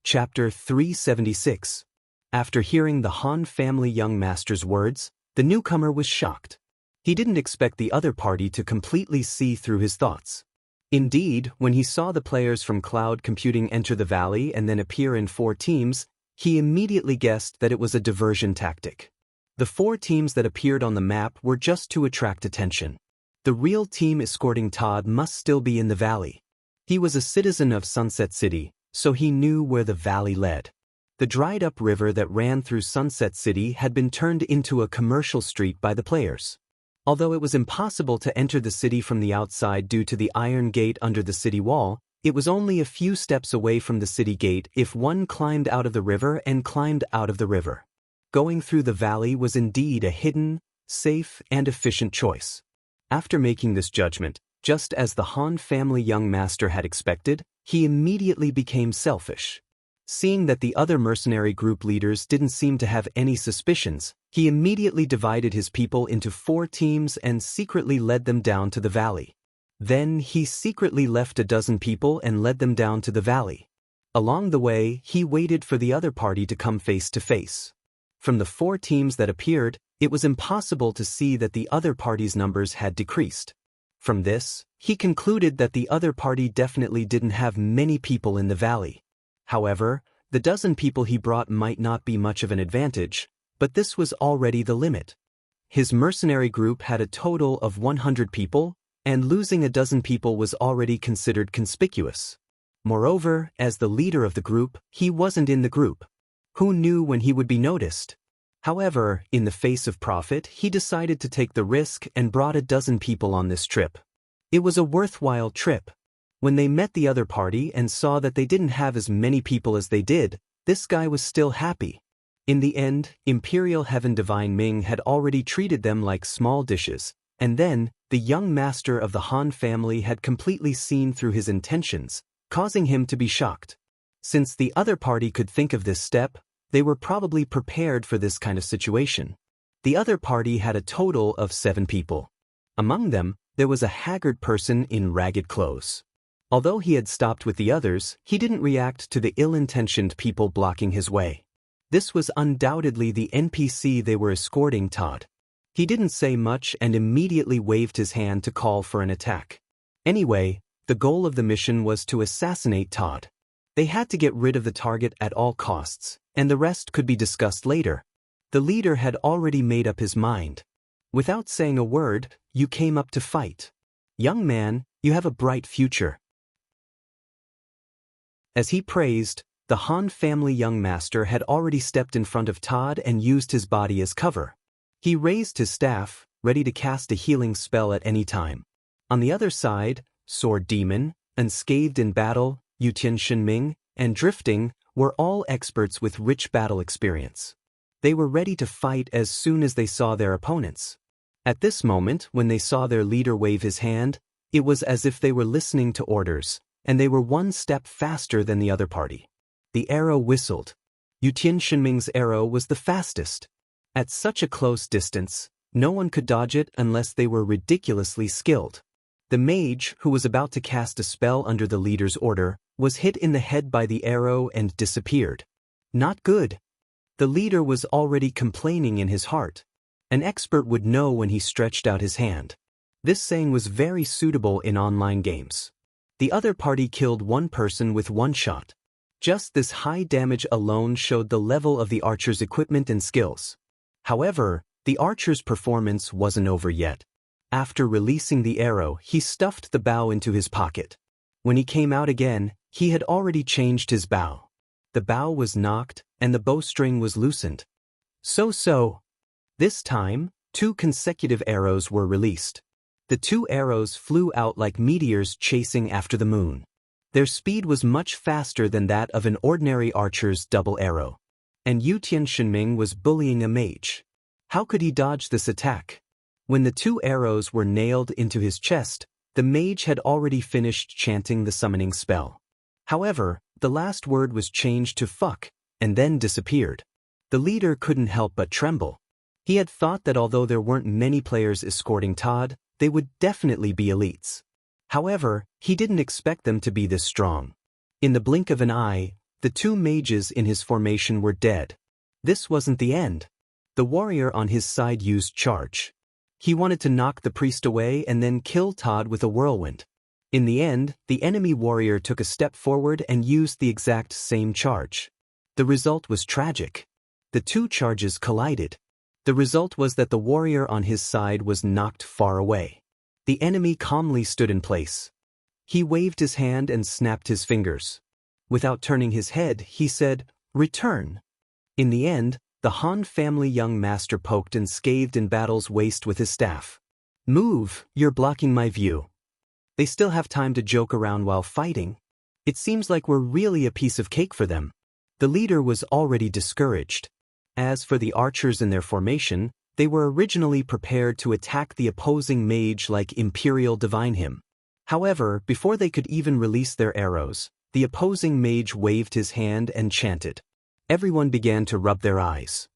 Chapter 376. After hearing the Han family young master's words, the newcomer was shocked. He didn't expect the other party to completely see through his thoughts. Indeed, when he saw the players from cloud computing enter the valley and then appear in 4 teams, he immediately guessed that it was a diversion tactic. The 4 teams that appeared on the map were just to attract attention. The real team escorting Todd must still be in the valley. He was a citizen of Sunset City, so he knew where the valley led. The dried-up river that ran through Sunset City had been turned into a commercial street by the players. Although it was impossible to enter the city from the outside due to the iron gate under the city wall, it was only a few steps away from the city gate if one climbed out of the river and climbed out of the river. Going through the valley was indeed a hidden, safe, and efficient choice. After making this judgment, just as the Han family young master had expected, he immediately became selfish. Seeing that the other mercenary group leaders didn't seem to have any suspicions, he immediately divided his people into 4 teams and secretly led them down to the valley. Then he secretly left a dozen people and led them down to the valley. Along the way, he waited for the other party to come face to face. From the 4 teams that appeared, it was impossible to see that the other party's numbers had decreased. From this, he concluded that the other party definitely didn't have many people in the valley. However, the dozen people he brought might not be much of an advantage, but this was already the limit. His mercenary group had a total of 100 people, and losing a dozen people was already considered conspicuous. Moreover, as the leader of the group, he wasn't in the group. Who knew when he would be noticed? However, in the face of profit, he decided to take the risk and brought a dozen people on this trip. It was a worthwhile trip. When they met the other party and saw that they didn't have as many people as they did, this guy was still happy. In the end, Imperial Heaven Divine Ming had already treated them like small dishes, and then, the young master of the Han family had completely seen through his intentions, causing him to be shocked. Since the other party could think of this step, they were probably prepared for this kind of situation. The other party had a total of 7 people. Among them, there was a haggard person in ragged clothes. Although he had stopped with the others, he didn't react to the ill-intentioned people blocking his way. This was undoubtedly the NPC they were escorting Todd. He didn't say much and immediately waved his hand to call for an attack. Anyway, the goal of the mission was to assassinate Todd. They had to get rid of the target at all costs, and the rest could be discussed later. The leader had already made up his mind. Without saying a word, you came up to fight. Young man, you have a bright future. As he praised, the Han family young master had already stepped in front of Todd and used his body as cover. He raised his staff, ready to cast a healing spell at any time. On the other side, Sword Demon, Unscathed in Battle, Yutian Shenming, and Drifting were all experts with rich battle experience. They were ready to fight as soon as they saw their opponents. At this moment, when they saw their leader wave his hand, it was as if they were listening to orders, and they were one step faster than the other party. The arrow whistled. Yutian Shenming's arrow was the fastest. At such a close distance, no one could dodge it unless they were ridiculously skilled. The mage, who was about to cast a spell under the leader's order, was hit in the head by the arrow and disappeared. Not good. The leader was already complaining in his heart. An expert would know when he stretched out his hand. This saying was very suitable in online games. The other party killed one person with one shot. Just this high damage alone showed the level of the archer's equipment and skills. However, the archer's performance wasn't over yet. After releasing the arrow, he stuffed the bow into his pocket. When he came out again, he had already changed his bow. The bow was knocked, and the bowstring was loosened. So. This time, 2 consecutive arrows were released. The 2 arrows flew out like meteors chasing after the moon. Their speed was much faster than that of an ordinary archer's double arrow. And Yutian Shenming was bullying a mage. How could he dodge this attack? When the 2 arrows were nailed into his chest, the mage had already finished chanting the summoning spell. However, the last word was changed to fuck, and then disappeared. The leader couldn't help but tremble. He had thought that although there weren't many players escorting Todd, they would definitely be elites. However, he didn't expect them to be this strong. In the blink of an eye, the 2 mages in his formation were dead. This wasn't the end. The warrior on his side used charge. He wanted to knock the priest away and then kill Todd with a whirlwind. In the end, the enemy warrior took a step forward and used the exact same charge. The result was tragic. The 2 charges collided. The result was that the warrior on his side was knocked far away. The enemy calmly stood in place. He waved his hand and snapped his fingers. Without turning his head, he said, "Return." In the end, the Han family young master poked and scathed in battle's waist with his staff. "Move, you're blocking my view." They still have time to joke around while fighting. It seems like we're really a piece of cake for them. The leader was already discouraged. As for the archers in their formation, they were originally prepared to attack the opposing mage like Imperial Divine him. However, before they could even release their arrows, the opposing mage waved his hand and chanted. Everyone began to rub their eyes.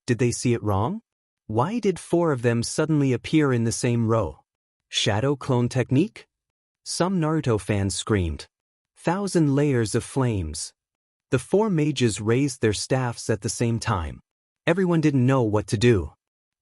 Did they see it wrong? Why did 4 of them suddenly appear in the same row? Shadow clone technique? Some Naruto fans screamed. 1,000 layers of flames. The 4 mages raised their staffs at the same time. Everyone didn't know what to do.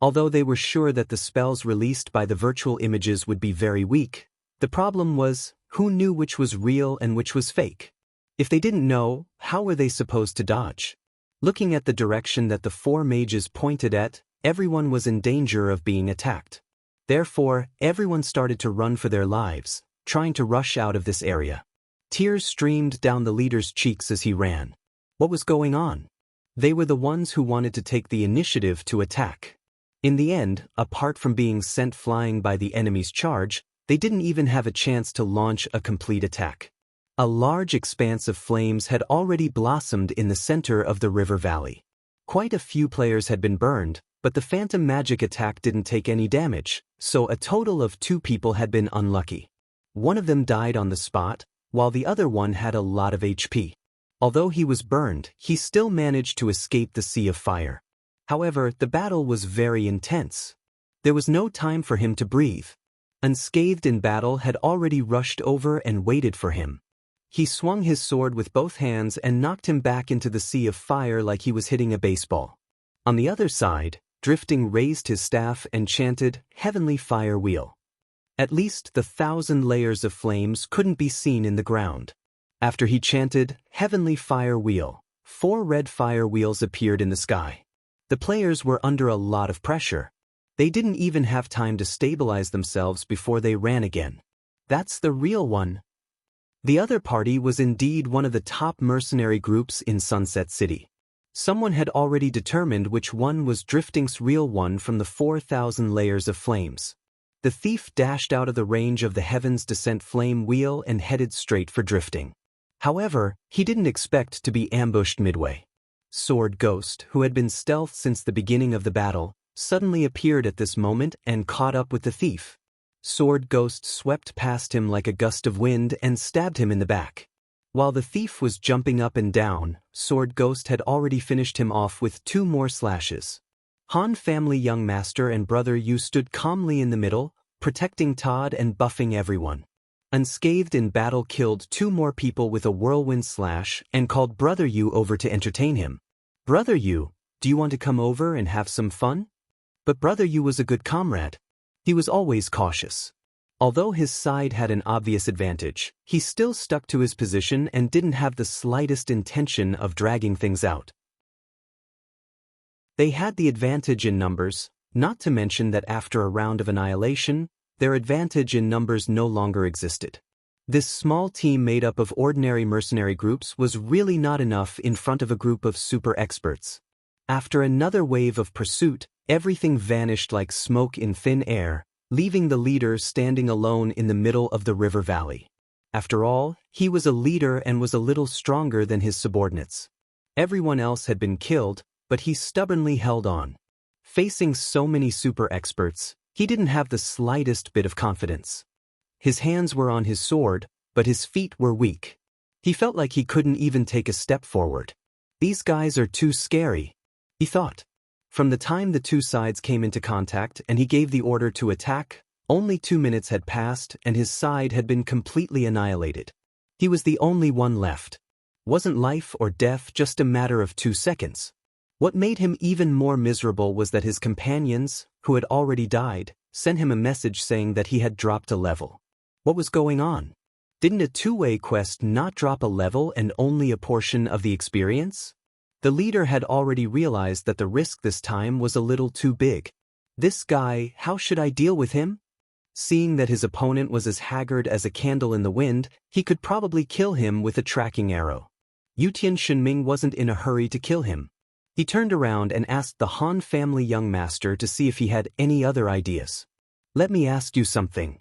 Although they were sure that the spells released by the virtual images would be very weak, the problem was, who knew which was real and which was fake? If they didn't know, how were they supposed to dodge? Looking at the direction that the 4 mages pointed at, everyone was in danger of being attacked. Therefore, everyone started to run for their lives, trying to rush out of this area. Tears streamed down the leader's cheeks as he ran. What was going on? They were the ones who wanted to take the initiative to attack. In the end, apart from being sent flying by the enemy's charge, they didn't even have a chance to launch a complete attack. A large expanse of flames had already blossomed in the center of the river valley. Quite a few players had been burned, but the phantom magic attack didn't take any damage, so a total of 2 people had been unlucky. One of them died on the spot, while the other one had a lot of HP. Although he was burned, he still managed to escape the sea of fire. However, the battle was very intense. There was no time for him to breathe. Unscathed in battle had already rushed over and waited for him. He swung his sword with both hands and knocked him back into the sea of fire like he was hitting a baseball. On the other side, Drifting raised his staff and chanted, "Heavenly Fire Wheel." At least the 1,000 layers of flames couldn't be seen in the ground. After he chanted, "Heavenly Fire Wheel," 4 red fire wheels appeared in the sky. The players were under a lot of pressure. They didn't even have time to stabilize themselves before they ran again. That's the real one. The other party was indeed one of the top mercenary groups in Sunset City. Someone had already determined which one was Drifting's real one from the 4,000 layers of flames. The thief dashed out of the range of the Heaven's Descent flame wheel and headed straight for Drifting. However, he didn't expect to be ambushed midway. Sword Ghost, who had been stealth since the beginning of the battle, suddenly appeared at this moment and caught up with the thief. Sword Ghost swept past him like a gust of wind and stabbed him in the back. While the thief was jumping up and down, Sword Ghost had already finished him off with 2 more slashes. Han family young master and Brother Yu stood calmly in the middle, protecting Todd and buffing everyone. Unscathed in battle killed 2 more people with a whirlwind slash and called Brother Yu over to entertain him. Brother Yu, do you want to come over and have some fun? But Brother Yu was a good comrade. He was always cautious. Although his side had an obvious advantage, he still stuck to his position and didn't have the slightest intention of dragging things out. They had the advantage in numbers, not to mention that after a round of annihilation, their advantage in numbers no longer existed. This small team made up of ordinary mercenary groups was really not enough in front of a group of super experts. After another wave of pursuit, everything vanished like smoke in thin air, leaving the leader standing alone in the middle of the river valley. After all, he was a leader and was a little stronger than his subordinates. Everyone else had been killed, but he stubbornly held on. Facing so many super experts, he didn't have the slightest bit of confidence. His hands were on his sword, but his feet were weak. He felt like he couldn't even take a step forward. These guys are too scary, he thought. From the time the 2 sides came into contact and he gave the order to attack, only 2 minutes had passed and his side had been completely annihilated. He was the only one left. Wasn't life or death just a matter of 2 seconds? What made him even more miserable was that his companions, who had already died, sent him a message saying that he had dropped a level. What was going on? Didn't a 2-way quest not drop a level and only a portion of the experience? The leader had already realized that the risk this time was a little too big. This guy, how should I deal with him? Seeing that his opponent was as haggard as a candle in the wind, he could probably kill him with a tracking arrow. Yutian Shenming wasn't in a hurry to kill him. He turned around and asked the Han family young master to see if he had any other ideas. Let me ask you something.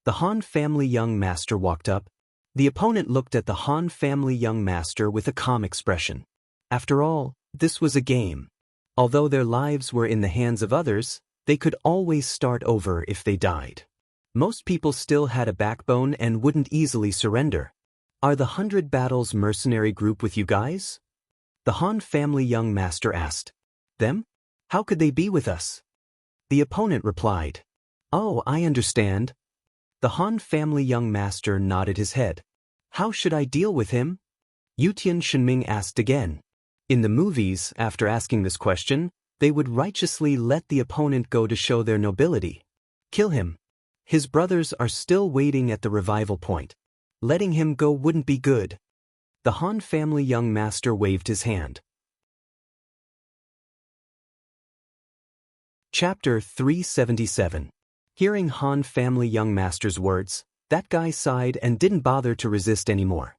The Han family young master walked up. The opponent looked at the Han family young master with a calm expression. After all, this was a game. Although their lives were in the hands of others, they could always start over if they died. Most people still had a backbone and wouldn't easily surrender. Are the 100 Battles mercenary group with you guys? The Han family young master asked. Them? How could they be with us? The opponent replied. Oh, I understand. The Han family young master nodded his head. How should I deal with him? Yutian Shenming asked again. In the movies, after asking this question, they would righteously let the opponent go to show their nobility. Kill him. His brothers are still waiting at the revival point. Letting him go wouldn't be good. The Han family young master waved his hand. Chapter 377. Hearing Han family young master's words, that guy sighed and didn't bother to resist anymore.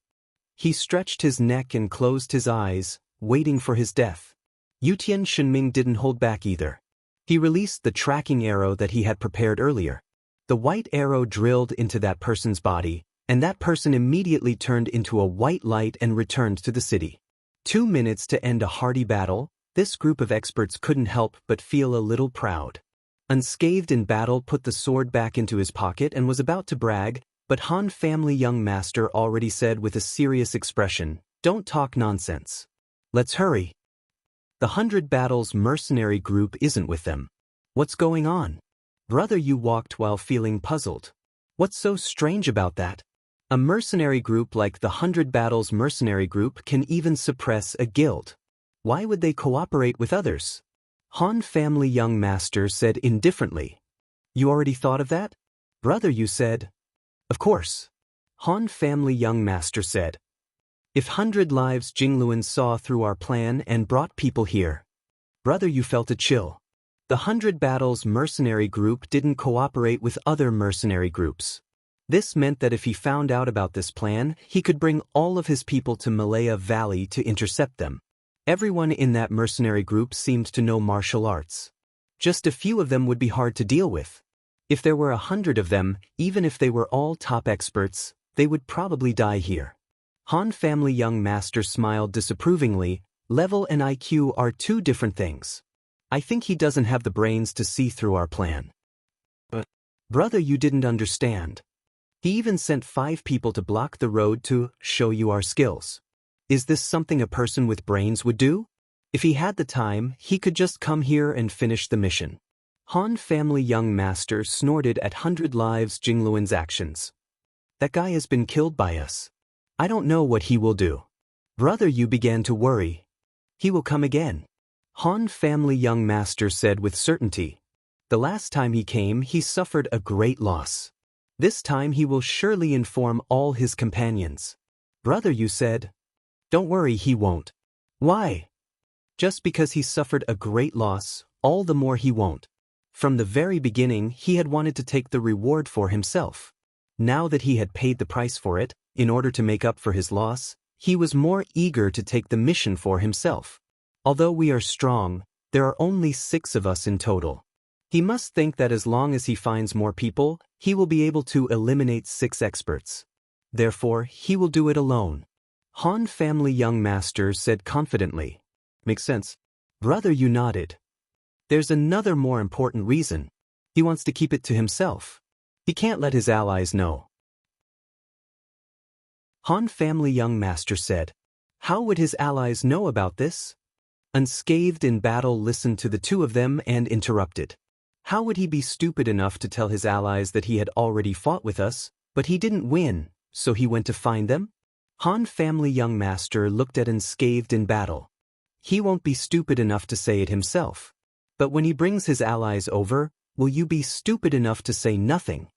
He stretched his neck and closed his eyes, waiting for his death. Yutian Shenming didn't hold back either. He released the tracking arrow that he had prepared earlier. The white arrow drilled into that person's body, and that person immediately turned into a white light and returned to the city. 2 minutes to end a hardy battle, this group of experts couldn't help but feel a little proud. Unscathed in battle put the sword back into his pocket and was about to brag, but Han family young master already said with a serious expression, "Don't talk nonsense. Let's hurry." The 100 Battles mercenary group isn't with them. What's going on? Brother Yu walked while feeling puzzled. What's so strange about that? A mercenary group like the 100 Battles mercenary group can even suppress a guild. Why would they cooperate with others? Han family young master said indifferently. You already thought of that? Brother Yu said. Of course. Han family young master said. If 100 lives Jingluan saw through our plan and brought people here. Brother Yu felt a chill. The 100 Battles mercenary group didn't cooperate with other mercenary groups. This meant that if he found out about this plan, he could bring all of his people to Malaya Valley to intercept them. Everyone in that mercenary group seemed to know martial arts. Just a few of them would be hard to deal with. If there were 100 of them, even if they were all top experts, they would probably die here. Han family young master smiled disapprovingly. Level and IQ are 2 different things. I think he doesn't have the brains to see through our plan. Brother, you didn't understand. He even sent 5 people to block the road to show you our skills. Is this something a person with brains would do? If he had the time, he could just come here and finish the mission. Han family young master snorted at 100 lives Jingluan's actions. That guy has been killed by us. I don't know what he will do. Brother, you began to worry. He will come again. Han family young master said with certainty. The last time he came, he suffered a great loss. This time he will surely inform all his companions. Brother, you said. Don't worry, he won't. Why? Just because he suffered a great loss, all the more he won't. From the very beginning, he had wanted to take the reward for himself. Now that he had paid the price for it, in order to make up for his loss, he was more eager to take the mission for himself. Although we are strong, there are only 6 of us in total. He must think that as long as he finds more people, he will be able to eliminate 6 experts. Therefore, he will do it alone. Han family young master said confidently. Makes sense. Brother, you nodded. There's another more important reason. He wants to keep it to himself. He can't let his allies know. Han family young master said. How would his allies know about this? Unscathed in battle listened to the 2 of them and interrupted. How would he be stupid enough to tell his allies that he had already fought with us, but he didn't win, so he went to find them? Han family young master looked at Unscathed in battle. He won't be stupid enough to say it himself. But when he brings his allies over, will you be stupid enough to say nothing?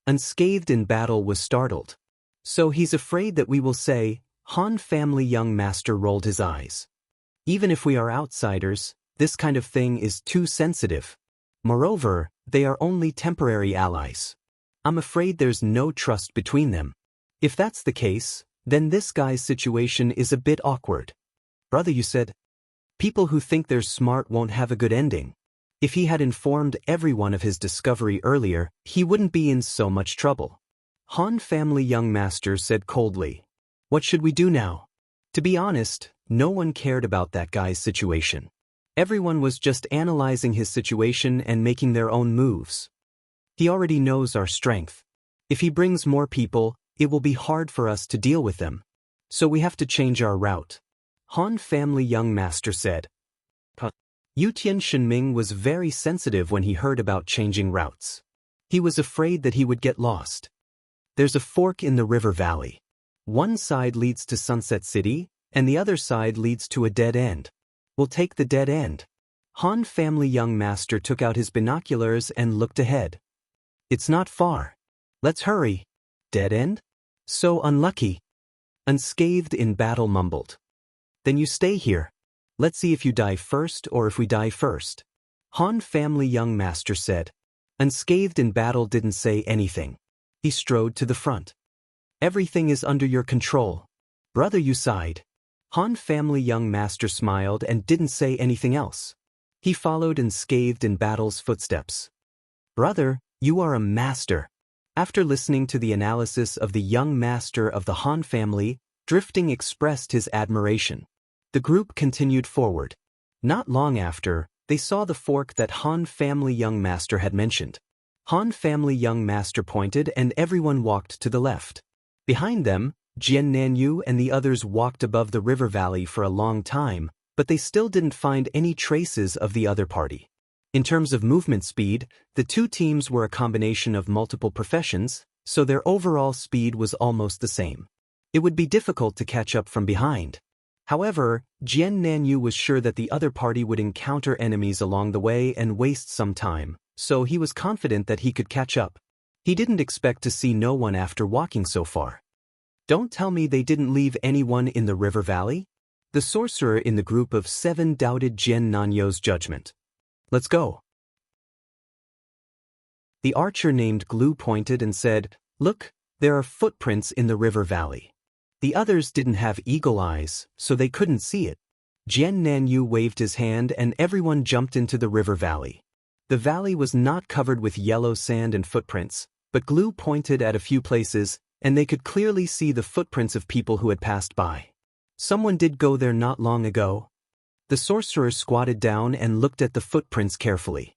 Unscathed in battle was startled. So he's afraid that we will say, Han family young master rolled his eyes. Even if we are outsiders, this kind of thing is too sensitive. Moreover, they are only temporary allies. I'm afraid there's no trust between them. If that's the case, then this guy's situation is a bit awkward. Brother, you said, people who think they're smart won't have a good ending. If he had informed everyone of his discovery earlier, he wouldn't be in so much trouble. Han family young master said coldly. What should we do now? To be honest, no one cared about that guy's situation. Everyone was just analyzing his situation and making their own moves. He already knows our strength. If he brings more people, it will be hard for us to deal with them. So we have to change our route. Han family young master said. Yutian Shenming was very sensitive when he heard about changing routes. He was afraid that he would get lost. There's a fork in the river valley. One side leads to Sunset City, and the other side leads to a dead end. We'll take the dead end. Han family young master took out his binoculars and looked ahead. It's not far. Let's hurry. Dead end? So unlucky. Unscathed in battle mumbled. Then you stay here. Let's see if you die first or if we die first. Han family young master said. Unscathed in battle didn't say anything. He strode to the front. Everything is under your control. Brother, you sighed. Han family young master smiled and didn't say anything else. He followed Unscathed in battle's footsteps. Brother, you are a master. After listening to the analysis of the young master of the Han family, Drifting expressed his admiration. The group continued forward. Not long after, they saw the fork that Han family young master had mentioned. Han family young master pointed and everyone walked to the left. Behind them, Jian Nanyu and the others walked above the river valley for a long time, but they still didn't find any traces of the other party. In terms of movement speed, the 2 teams were a combination of multiple professions, so their overall speed was almost the same. It would be difficult to catch up from behind. However, Jian Nanyu was sure that the other party would encounter enemies along the way and waste some time, so he was confident that he could catch up. He didn't expect to see no one after walking so far. Don't tell me they didn't leave anyone in the river valley? The sorcerer in the group of 7 doubted Jian Nanyu's judgment. Let's go. The archer named Glue pointed and said, Look, there are footprints in the river valley. The others didn't have eagle eyes, so they couldn't see it. Jian Nanyu waved his hand and everyone jumped into the river valley. The valley was not covered with yellow sand and footprints, but Glue pointed at a few places, and they could clearly see the footprints of people who had passed by. Someone did go there not long ago. The sorcerer squatted down and looked at the footprints carefully.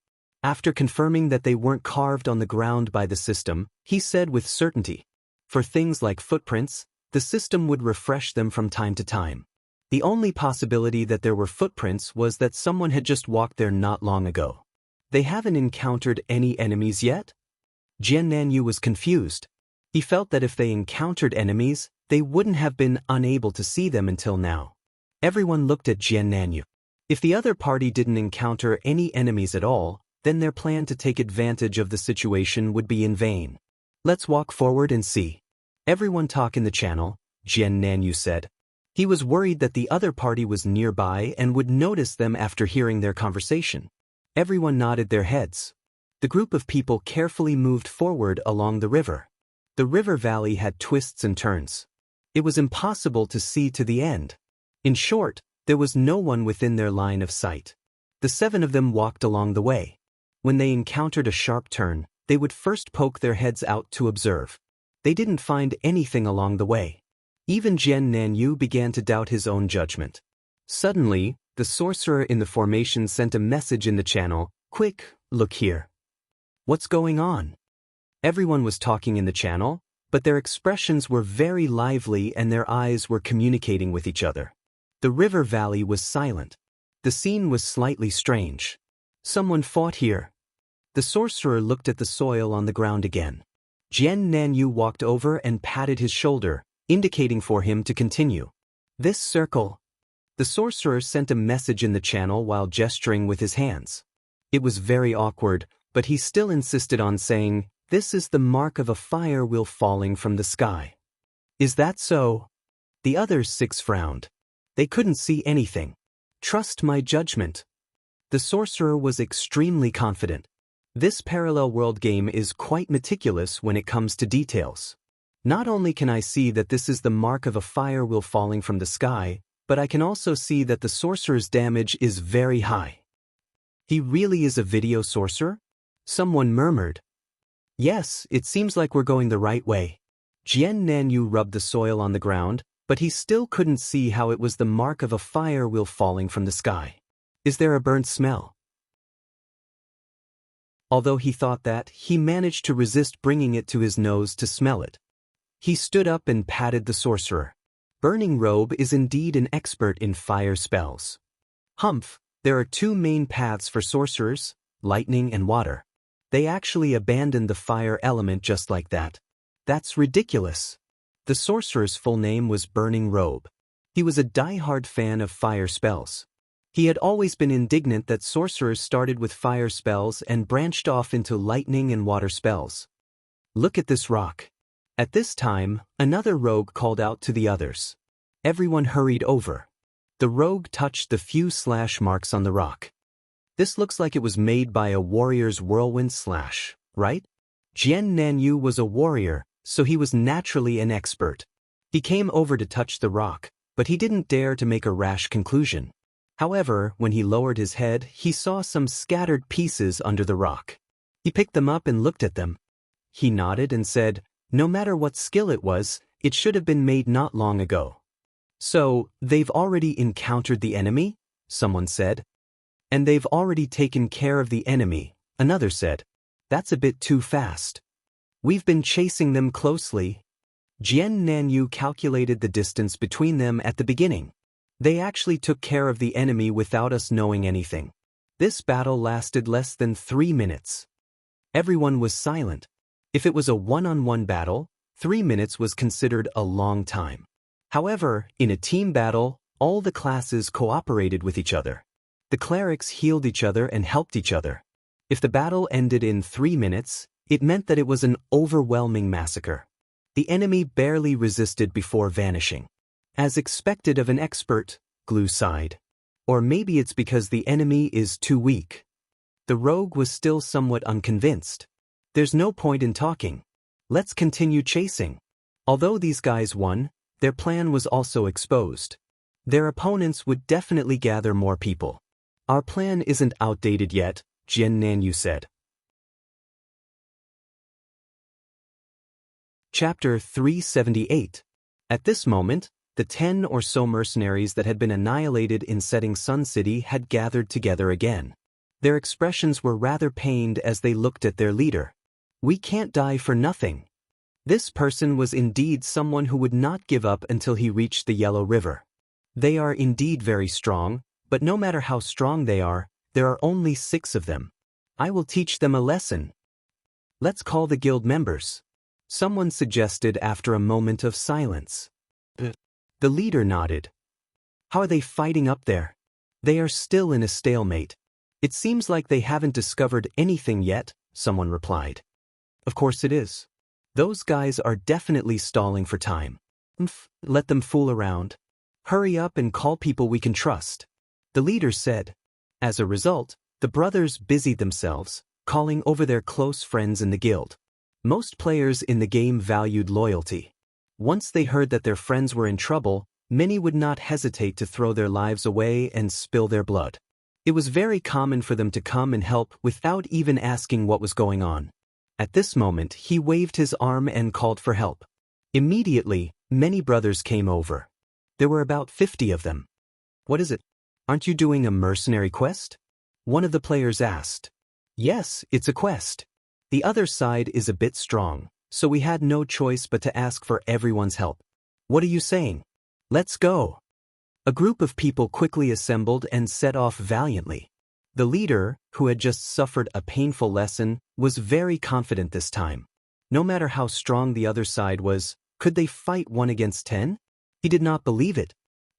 After confirming that they weren't carved on the ground by the system, he said with certainty, for things like footprints, the system would refresh them from time to time. The only possibility that there were footprints was that someone had just walked there not long ago. They haven't encountered any enemies yet? Jian Nanyu was confused. He felt that if they encountered enemies, they wouldn't have been unable to see them until now. Everyone looked at Jian Nanyu. If the other party didn't encounter any enemies at all, then their plan to take advantage of the situation would be in vain. Let's walk forward and see. Everyone talk in the channel, Jian Nanyu said. He was worried that the other party was nearby and would notice them after hearing their conversation. Everyone nodded their heads. The group of people carefully moved forward along the river. The river valley had twists and turns. It was impossible to see to the end. In short, there was no one within their line of sight. The 7 of them walked along the way. When they encountered a sharp turn, they would first poke their heads out to observe. They didn't find anything along the way. Even Jian Nanyu began to doubt his own judgment. Suddenly, the sorcerer in the formation sent a message in the channel, "Quick, look here." What's going on? Everyone was talking in the channel, but their expressions were very lively and their eyes were communicating with each other. The river valley was silent. The scene was slightly strange. Someone fought here. The sorcerer looked at the soil on the ground again. Jian Nanyu walked over and patted his shoulder, indicating for him to continue. This circle. The sorcerer sent a message in the channel while gesturing with his hands. It was very awkward, but he still insisted on saying, "This is the mark of a fire wheel falling from the sky." Is that so? The other 6 frowned. They couldn't see anything. Trust my judgment. The sorcerer was extremely confident. This parallel world game is quite meticulous when it comes to details. Not only can I see that this is the mark of a fire wheel falling from the sky, but I can also see that the sorcerer's damage is very high. He really is a video sorcerer? Someone murmured. Yes, it seems like we're going the right way. Jian Nanyu rubbed the soil on the ground, but he still couldn't see how it was the mark of a fire wheel falling from the sky. Is there a burnt smell? Although he thought that, he managed to resist bringing it to his nose to smell it. He stood up and patted the sorcerer. Burning Robe is indeed an expert in fire spells. Humph, there are 2 main paths for sorcerers, lightning and water. They actually abandoned the fire element just like that. That's ridiculous. The sorcerer's full name was Burning Robe. He was a die-hard fan of fire spells. He had always been indignant that sorcerers started with fire spells and branched off into lightning and water spells. Look at this rock. At this time, another rogue called out to the others. Everyone hurried over. The rogue touched the few slash marks on the rock. This looks like it was made by a warrior's whirlwind slash, right? Jian Nanyu was a warrior, so he was naturally an expert. He came over to touch the rock, but he didn't dare to make a rash conclusion. However, when he lowered his head, he saw some scattered pieces under the rock. He picked them up and looked at them. He nodded and said, "No matter what skill it was, it should have been made not long ago." "So, they've already encountered the enemy?" someone said. "And they've already taken care of the enemy," another said. "That's a bit too fast. We've been chasing them closely." Jian Nanyu calculated the distance between them at the beginning. They actually took care of the enemy without us knowing anything. This battle lasted less than 3 minutes. Everyone was silent. If it was a one-on-one battle, 3 minutes was considered a long time. However, in a team battle, all the classes cooperated with each other. The clerics healed each other and helped each other. If the battle ended in 3 minutes, it meant that it was an overwhelming massacre. The enemy barely resisted before vanishing. As expected of an expert, Glue sighed. Or maybe it's because the enemy is too weak. The rogue was still somewhat unconvinced. There's no point in talking. Let's continue chasing. Although these guys won, their plan was also exposed. Their opponents would definitely gather more people. Our plan isn't outdated yet, Jian Nanyu said. Chapter 378. At this moment, the 10 or so mercenaries that had been annihilated in Setting Sun City had gathered together again. Their expressions were rather pained as they looked at their leader. We can't die for nothing. This person was indeed someone who would not give up until he reached the Yellow River. They are indeed very strong, but no matter how strong they are, there are only 6 of them. I will teach them a lesson. Let's call the guild members. Someone suggested after a moment of silence. The leader nodded. How are they fighting up there? They are still in a stalemate. It seems like they haven't discovered anything yet, someone replied. Of course it is. Those guys are definitely stalling for time. Let them fool around. Hurry up and call people we can trust, the leader said. As a result, the brothers busied themselves, calling over their close friends in the guild. Most players in the game valued loyalty. Once they heard that their friends were in trouble, many would not hesitate to throw their lives away and spill their blood. It was very common for them to come and help without even asking what was going on. At this moment, he waved his arm and called for help. Immediately, many brothers came over. There were about 50 of them. What is it? Aren't you doing a mercenary quest? One of the players asked. Yes, it's a quest. The other side is a bit strong, so we had no choice but to ask for everyone's help. What are you saying? Let's go. A group of people quickly assembled and set off valiantly. The leader, who had just suffered a painful lesson, was very confident this time. No matter how strong the other side was, could they fight 1 against 10? He did not believe it.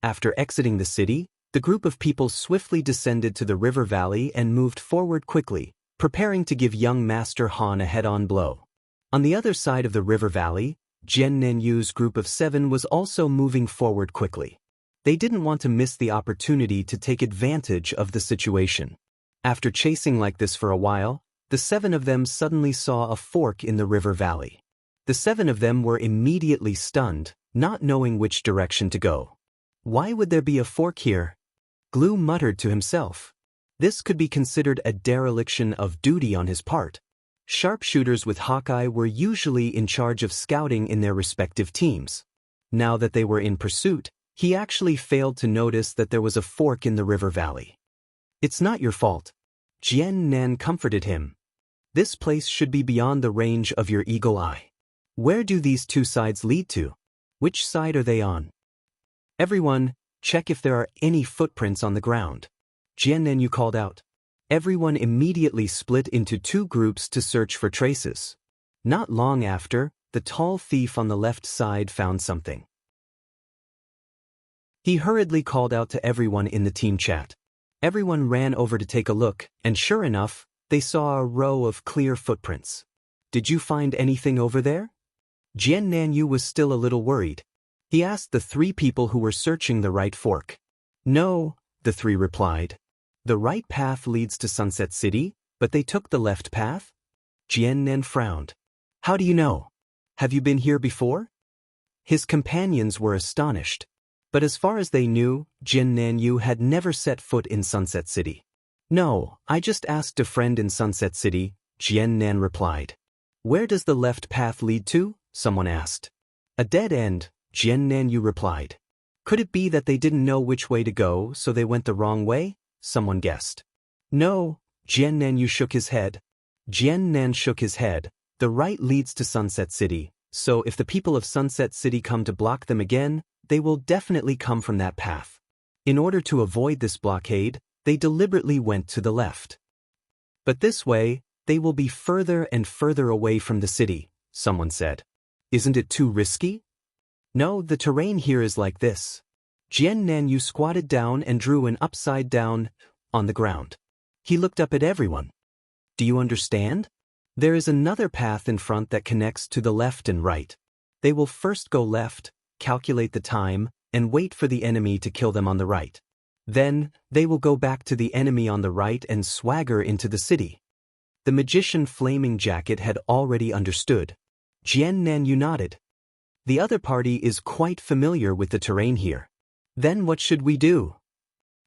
After exiting the city, the group of people swiftly descended to the river valley and moved forward quickly, preparing to give young Master Han a head-on blow. On the other side of the river valley, Jian Nenyu's group of 7 was also moving forward quickly. They didn't want to miss the opportunity to take advantage of the situation. After chasing like this for a while, the 7 of them suddenly saw a fork in the river valley. The 7 of them were immediately stunned, not knowing which direction to go. Why would there be a fork here? Glue muttered to himself. This could be considered a dereliction of duty on his part. Sharpshooters with Hawkeye were usually in charge of scouting in their respective teams. Now that they were in pursuit, he actually failed to notice that there was a fork in the river valley. It's not your fault. Jian Nan comforted him. This place should be beyond the range of your eagle eye. Where do these 2 sides lead to? Which side are they on? Everyone, check if there are any footprints on the ground. Jian Nenyu called out. Everyone immediately split into 2 groups to search for traces. Not long after, the tall thief on the left side found something. He hurriedly called out to everyone in the team chat. Everyone ran over to take a look, and sure enough, they saw a row of clear footprints. Did you find anything over there? Jian Nanyu was still a little worried. He asked the 3 people who were searching the right fork. No, the 3 replied. The right path leads to Sunset City, but they took the left path? Jian Nan frowned. How do you know? Have you been here before? His companions were astonished. But as far as they knew, Jian Nanyu had never set foot in Sunset City. No, I just asked a friend in Sunset City, Jian Nan replied. Where does the left path lead to? Someone asked. A dead end, Jian Nanyu replied. Could it be that they didn't know which way to go, so they went the wrong way? Someone guessed. No, Jian Nanyu shook his head. Jian Nan shook his head. The right leads to Sunset City, so if the people of Sunset City come to block them again, they will definitely come from that path. In order to avoid this blockade, they deliberately went to the left. But this way, they will be further and further away from the city, someone said. Isn't it too risky? No, the terrain here is like this. Jian Nanyu squatted down and drew an upside down on the ground. He looked up at everyone. Do you understand? There is another path in front that connects to the left and right. They will first go left, calculate the time, and wait for the enemy to kill them on the right. Then, they will go back to the enemy on the right and swagger into the city. The magician Flaming Jacket had already understood. Jian Nanyu nodded. The other party is quite familiar with the terrain here. Then what should we do?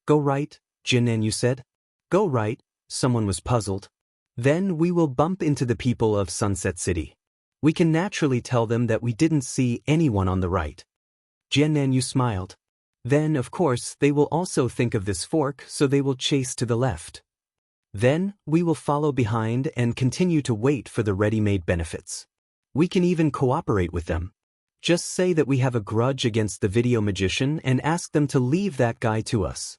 Go right, Jian Nanyu said. Go right, someone was puzzled. Then we will bump into the people of Sunset City. We can naturally tell them that we didn't see anyone on the right. Jian Nanyu smiled. Then, of course, they will also think of this fork, so they will chase to the left. Then, we will follow behind and continue to wait for the ready-made benefits. We can even cooperate with them. Just say that we have a grudge against the video magician and ask them to leave that guy to us.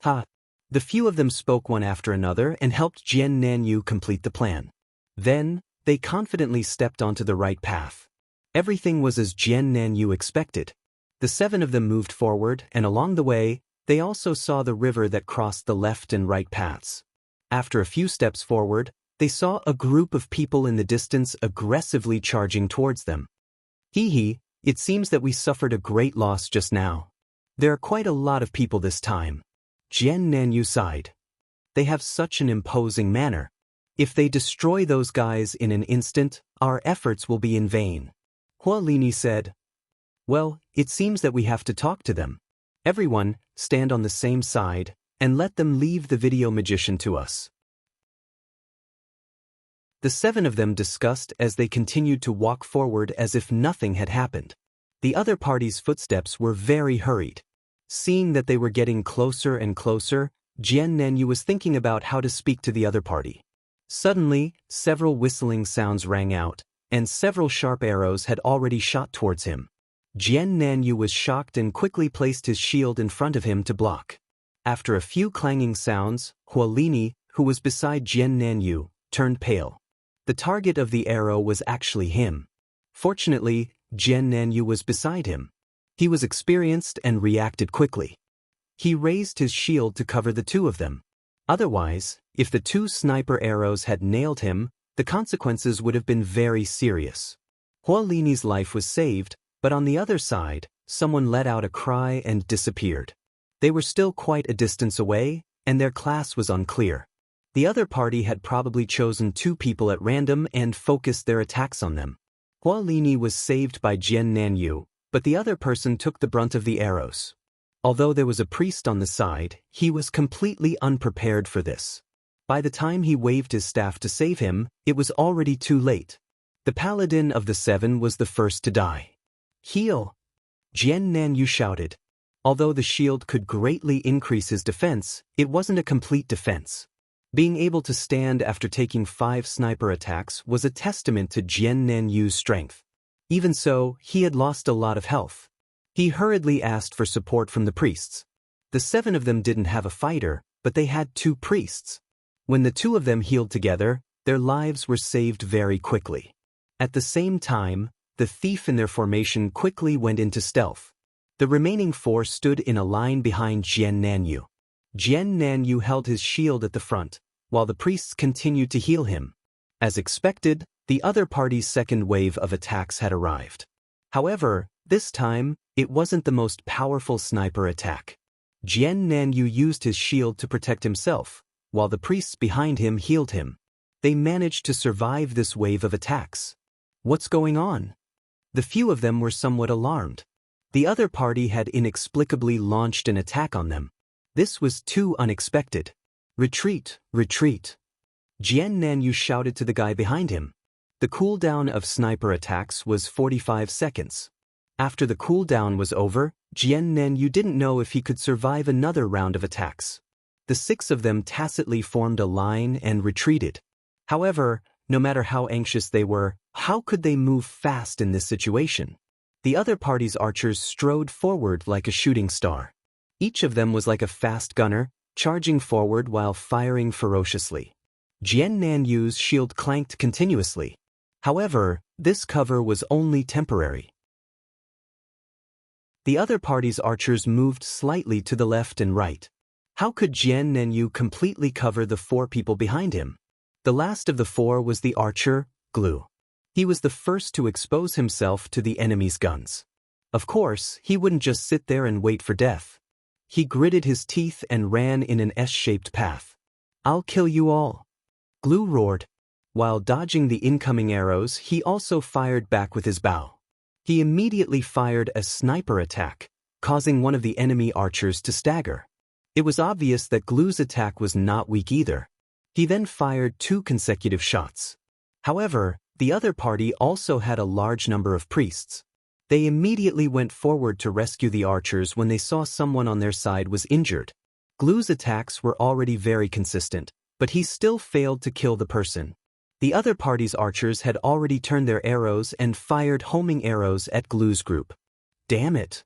Ha! The few of them spoke one after another and helped Jian Nanyu complete the plan. Then, they confidently stepped onto the right path. Everything was as Jian Nanyu expected. The 7 of them moved forward, and along the way, they also saw the river that crossed the left and right paths. After a few steps forward, they saw a group of people in the distance aggressively charging towards them. Hee, it seems that we suffered a great loss just now. There are quite a lot of people this time. Jian Nanyu sighed. They have such an imposing manner. If they destroy those guys in an instant, our efforts will be in vain. Hualini said. Well, it seems that we have to talk to them. Everyone, stand on the same side, and let them leave the video magician to us. The 7 of them discussed as they continued to walk forward as if nothing had happened. The other party's footsteps were very hurried. Seeing that they were getting closer and closer, Jian Nanyu was thinking about how to speak to the other party. Suddenly, several whistling sounds rang out, and several sharp arrows had already shot towards him. Jian Nanyu was shocked and quickly placed his shield in front of him to block. After a few clanging sounds, Hualini, who was beside Jian Nanyu, turned pale. The target of the arrow was actually him. Fortunately, Jian Nanyu was beside him. He was experienced and reacted quickly. He raised his shield to cover the 2 of them. Otherwise, if the 2 sniper arrows had nailed him, the consequences would have been very serious. Hualini's life was saved, but on the other side, someone let out a cry and disappeared. They were still quite a distance away, and their class was unclear. The other party had probably chosen 2 people at random and focused their attacks on them. Hualini was saved by Jian Nanyu, but the other person took the brunt of the arrows. Although there was a priest on the side, he was completely unprepared for this. By the time he waved his staff to save him, it was already too late. The paladin of the 7 was the first to die. Heal! Jian Nanyu shouted. Although the shield could greatly increase his defense, it wasn't a complete defense. Being able to stand after taking 5 sniper attacks was a testament to Jian Nanyu's strength. Even so, he had lost a lot of health. He hurriedly asked for support from the priests. The 7 of them didn't have a fighter, but they had 2 priests. When the 2 of them healed together, their lives were saved very quickly. At the same time, the thief in their formation quickly went into stealth. The remaining 4 stood in a line behind Jian Nanyu. Jian Nanyu held his shield at the front, while the priests continued to heal him. As expected, the other party's second wave of attacks had arrived. However, this time, it wasn't the most powerful sniper attack. Jian Nanyu used his shield to protect himself, while the priests behind him healed him. They managed to survive this wave of attacks. What's going on? The few of them were somewhat alarmed. The other party had inexplicably launched an attack on them. This was too unexpected. Retreat, retreat. Jian Nanyu shouted to the guy behind him. The cooldown of sniper attacks was 45 seconds. After the cooldown was over, Jian Nanyu didn't know if he could survive another round of attacks. The 6 of them tacitly formed a line and retreated. However, no matter how anxious they were, how could they move fast in this situation? The other party's archers strode forward like a shooting star. Each of them was like a fast gunner, charging forward while firing ferociously. Jian Nanyu's shield clanked continuously. However, this cover was only temporary. The other party's archers moved slightly to the left and right. How could Jian Nanyu completely cover the 4 people behind him? The last of the 4 was the archer, Glue. He was the first to expose himself to the enemy's guns. Of course, he wouldn't just sit there and wait for death. He gritted his teeth and ran in an S-shaped path. "I'll kill you all," Glue roared. While dodging the incoming arrows, he also fired back with his bow. He immediately fired a sniper attack, causing one of the enemy archers to stagger. It was obvious that Glue's attack was not weak either. He then fired 2 consecutive shots. However, the other party also had a large number of priests. They immediately went forward to rescue the archers when they saw someone on their side was injured. Glue's attacks were already very consistent, but he still failed to kill the person. The other party's archers had already turned their arrows and fired homing arrows at Glue's group. Damn it!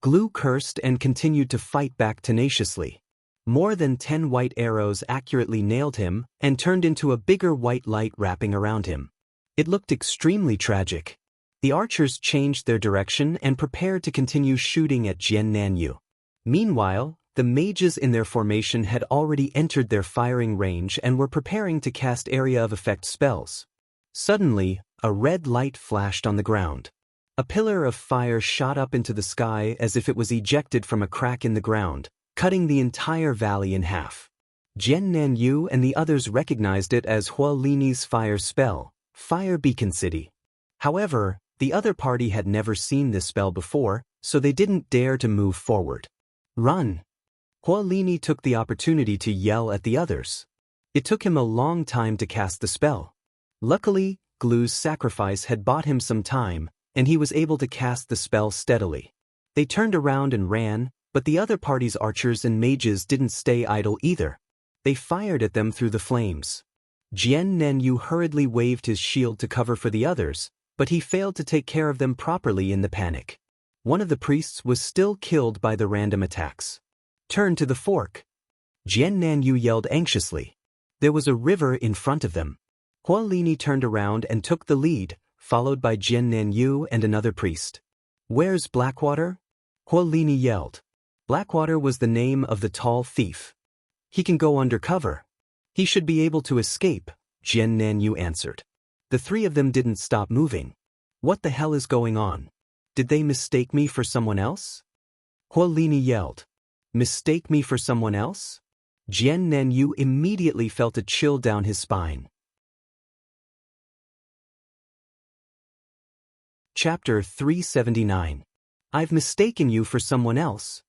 Glue cursed and continued to fight back tenaciously. More than 10 white arrows accurately nailed him and turned into a bigger white light wrapping around him. It looked extremely tragic. The archers changed their direction and prepared to continue shooting at Jian Nanyu. Meanwhile, the mages in their formation had already entered their firing range and were preparing to cast area of effect spells. Suddenly, a red light flashed on the ground. A pillar of fire shot up into the sky as if it was ejected from a crack in the ground, cutting the entire valley in half. Jian Nanyu and the others recognized it as Hualini's fire spell, Fire Beacon City. However, the other party had never seen this spell before, so they didn't dare to move forward. Run! Hualini took the opportunity to yell at the others. It took him a long time to cast the spell. Luckily, Glue's sacrifice had bought him some time, and he was able to cast the spell steadily. They turned around and ran, but the other party's archers and mages didn't stay idle either. They fired at them through the flames. Jian Nanyu hurriedly waved his shield to cover for the others, but he failed to take care of them properly in the panic. One of the priests was still killed by the random attacks. Turn to the fork! Jian Nanyu yelled anxiously. There was a river in front of them. Hualini turned around and took the lead, followed by Jian Nanyu and another priest. Where's Blackwater? Hualini yelled. Blackwater was the name of the tall thief. He can go undercover. He should be able to escape, Jian Nanyu answered. The three of them didn't stop moving. What the hell is going on? Did they mistake me for someone else? Hualini yelled. Mistake me for someone else? Jian Nanyu immediately felt a chill down his spine. Chapter 379. I've mistaken you for someone else.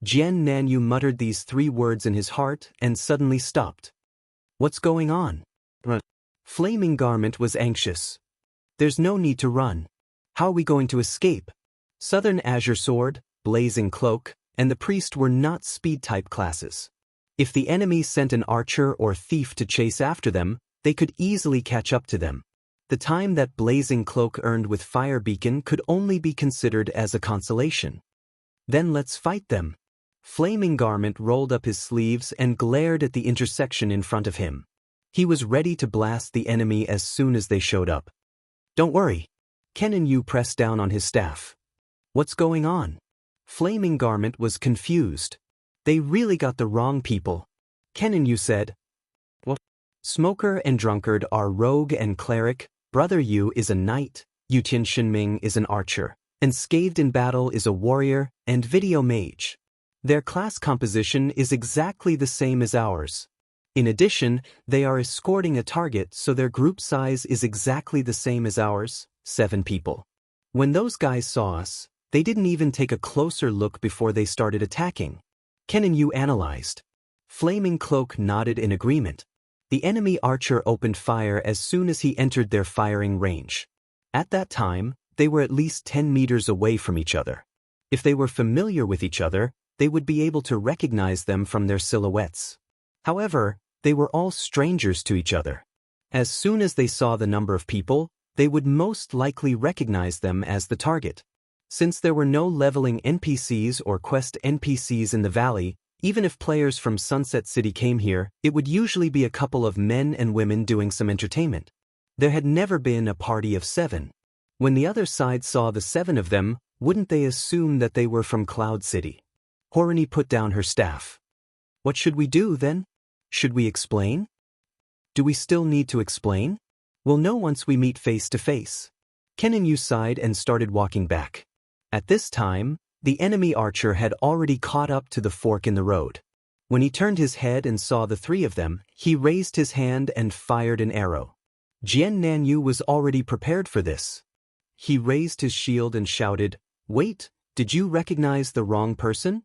Jian Nanyu muttered these 3 words in his heart and suddenly stopped. What's going on? Flaming Garment was anxious. There's no need to run. How are we going to escape? Southern Azure Sword, Blazing Cloak, and the Priest were not speed-type classes. If the enemy sent an archer or thief to chase after them, they could easily catch up to them. The time that Blazing Cloak earned with Fire Beacon could only be considered as a consolation. Then let's fight them. Flaming Garment rolled up his sleeves and glared at the intersection in front of him. He was ready to blast the enemy as soon as they showed up. Don't worry. Ken and Yu pressed down on his staff. What's going on? Flaming Garment was confused. They really got the wrong people. Ken and Yu said, What? Smoker and Drunkard are rogue and cleric, Brother Yu is a knight, Yutian Shinming is an archer, and Scathed in Battle is a warrior and video mage. Their class composition is exactly the same as ours. In addition, they are escorting a target, so their group size is exactly the same as ours, 7 people. When those guys saw us, they didn't even take a closer look before they started attacking. Ken and Yu analyzed. Flaming Cloak nodded in agreement. The enemy archer opened fire as soon as he entered their firing range. At that time, they were at least 10 meters away from each other. If they were familiar with each other, they would be able to recognize them from their silhouettes. However, they were all strangers to each other. As soon as they saw the number of people, they would most likely recognize them as the target. Since there were no leveling NPCs or quest NPCs in the valley, even if players from Sunset City came here, it would usually be a couple of men and women doing some entertainment. There had never been a party of 7. When the other side saw the 7 of them, wouldn't they assume that they were from Cloud City? Horini put down her staff. What should we do then? Should we explain? Do we still need to explain? We'll know once we meet face to face. Ken and Yu sighed and started walking back. At this time, the enemy archer had already caught up to the fork in the road. When he turned his head and saw the 3 of them, he raised his hand and fired an arrow. Jian Nanyu was already prepared for this. He raised his shield and shouted, "Wait, did you recognize the wrong person?"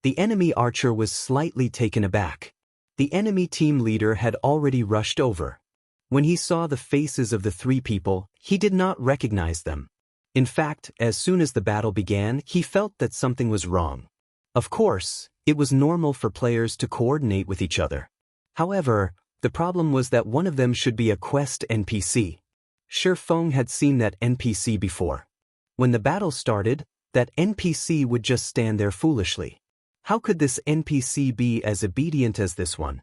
The enemy archer was slightly taken aback. The enemy team leader had already rushed over. When he saw the faces of the 3 people, he did not recognize them. In fact, as soon as the battle began, he felt that something was wrong. Of course, it was normal for players to coordinate with each other. However, The problem was that one of them should be a quest NPC. Shi Feng had seen that NPC before. When the battle started, that NPC would just stand there foolishly. How could this NPC be as obedient as this one?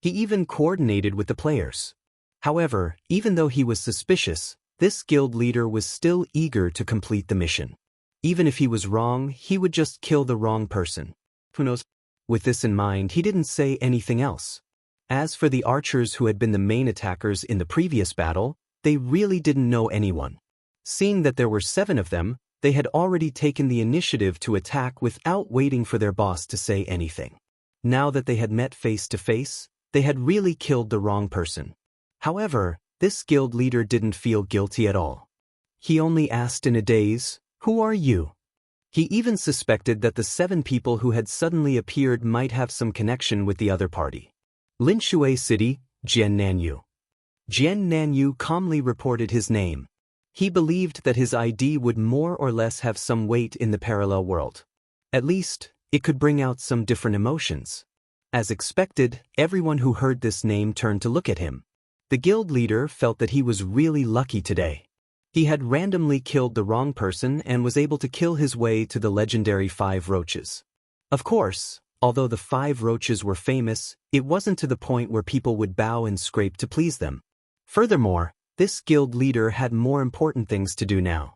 He even coordinated with the players. However, even though he was suspicious, this guild leader was still eager to complete the mission. Even if he was wrong, he would just kill the wrong person. Who knows? With this in mind, he didn't say anything else. As for the archers who had been the main attackers in the previous battle, they really didn't know anyone. Seeing that there were 7 of them, they had already taken the initiative to attack without waiting for their boss to say anything. Now that they had met face to face, they had really killed the wrong person. However, this guild leader didn't feel guilty at all. He only asked in a daze, "Who are you?" He even suspected that the 7 people who had suddenly appeared might have some connection with the other party. Linshui City, Jian Nanyu. Jian Nanyu calmly reported his name. He believed that his ID would more or less have some weight in the parallel world. At least, it could bring out some different emotions. As expected, everyone who heard this name turned to look at him. The guild leader felt that he was really lucky today. He had randomly killed the wrong person and was able to kill his way to the legendary 5 roaches. Of course, although the 5 roaches were famous, it wasn't to the point where people would bow and scrape to please them. Furthermore, this guild leader had more important things to do now.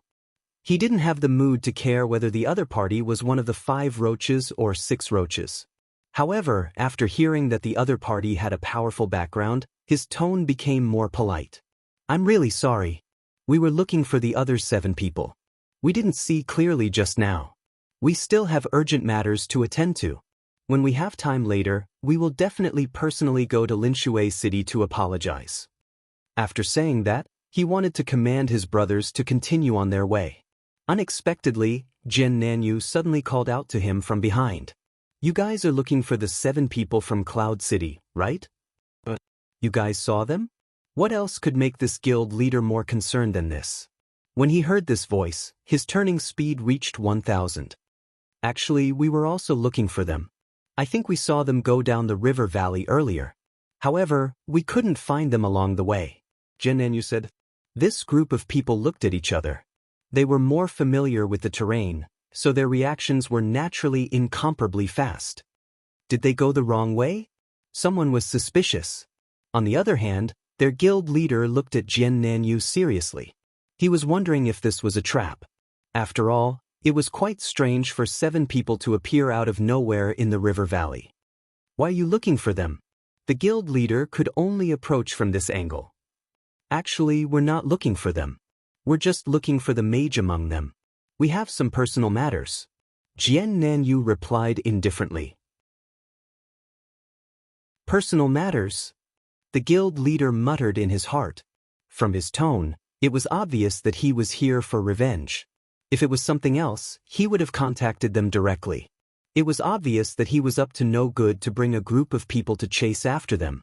He didn't have the mood to care whether the other party was one of the 5 roaches or 6 roaches. However, after hearing that the other party had a powerful background, his tone became more polite. "I'm really sorry. We were looking for the other 7 people. We didn't see clearly just now. We still have urgent matters to attend to. When we have time later, we will definitely personally go to Linshui City to apologize." After saying that, he wanted to command his brothers to continue on their way. Unexpectedly, Jian Nanyu suddenly called out to him from behind. "You guys are looking for the 7 people from Cloud City, right? But you guys saw them? What else could make this guild leader more concerned than this?" When he heard this voice, his turning speed reached 1000. "Actually, we were also looking for them. I think we saw them go down the river valley earlier. However, we couldn't find them along the way," Jian Nanyu said. This group of people looked at each other. They were more familiar with the terrain, so their reactions were naturally incomparably fast. Did they go the wrong way? Someone was suspicious. On the other hand, their guild leader looked at Jian Nanyu seriously. He was wondering if this was a trap. After all, it was quite strange for 7 people to appear out of nowhere in the river valley. "Why are you looking for them?" The guild leader could only approach from this angle. "Actually, we're not looking for them. We're just looking for the mage among them. We have some personal matters," Jian Nanyu replied indifferently. "Personal matters?" The guild leader muttered in his heart. From his tone, it was obvious that he was here for revenge. If it was something else, he would have contacted them directly. It was obvious that he was up to no good to bring a group of people to chase after them.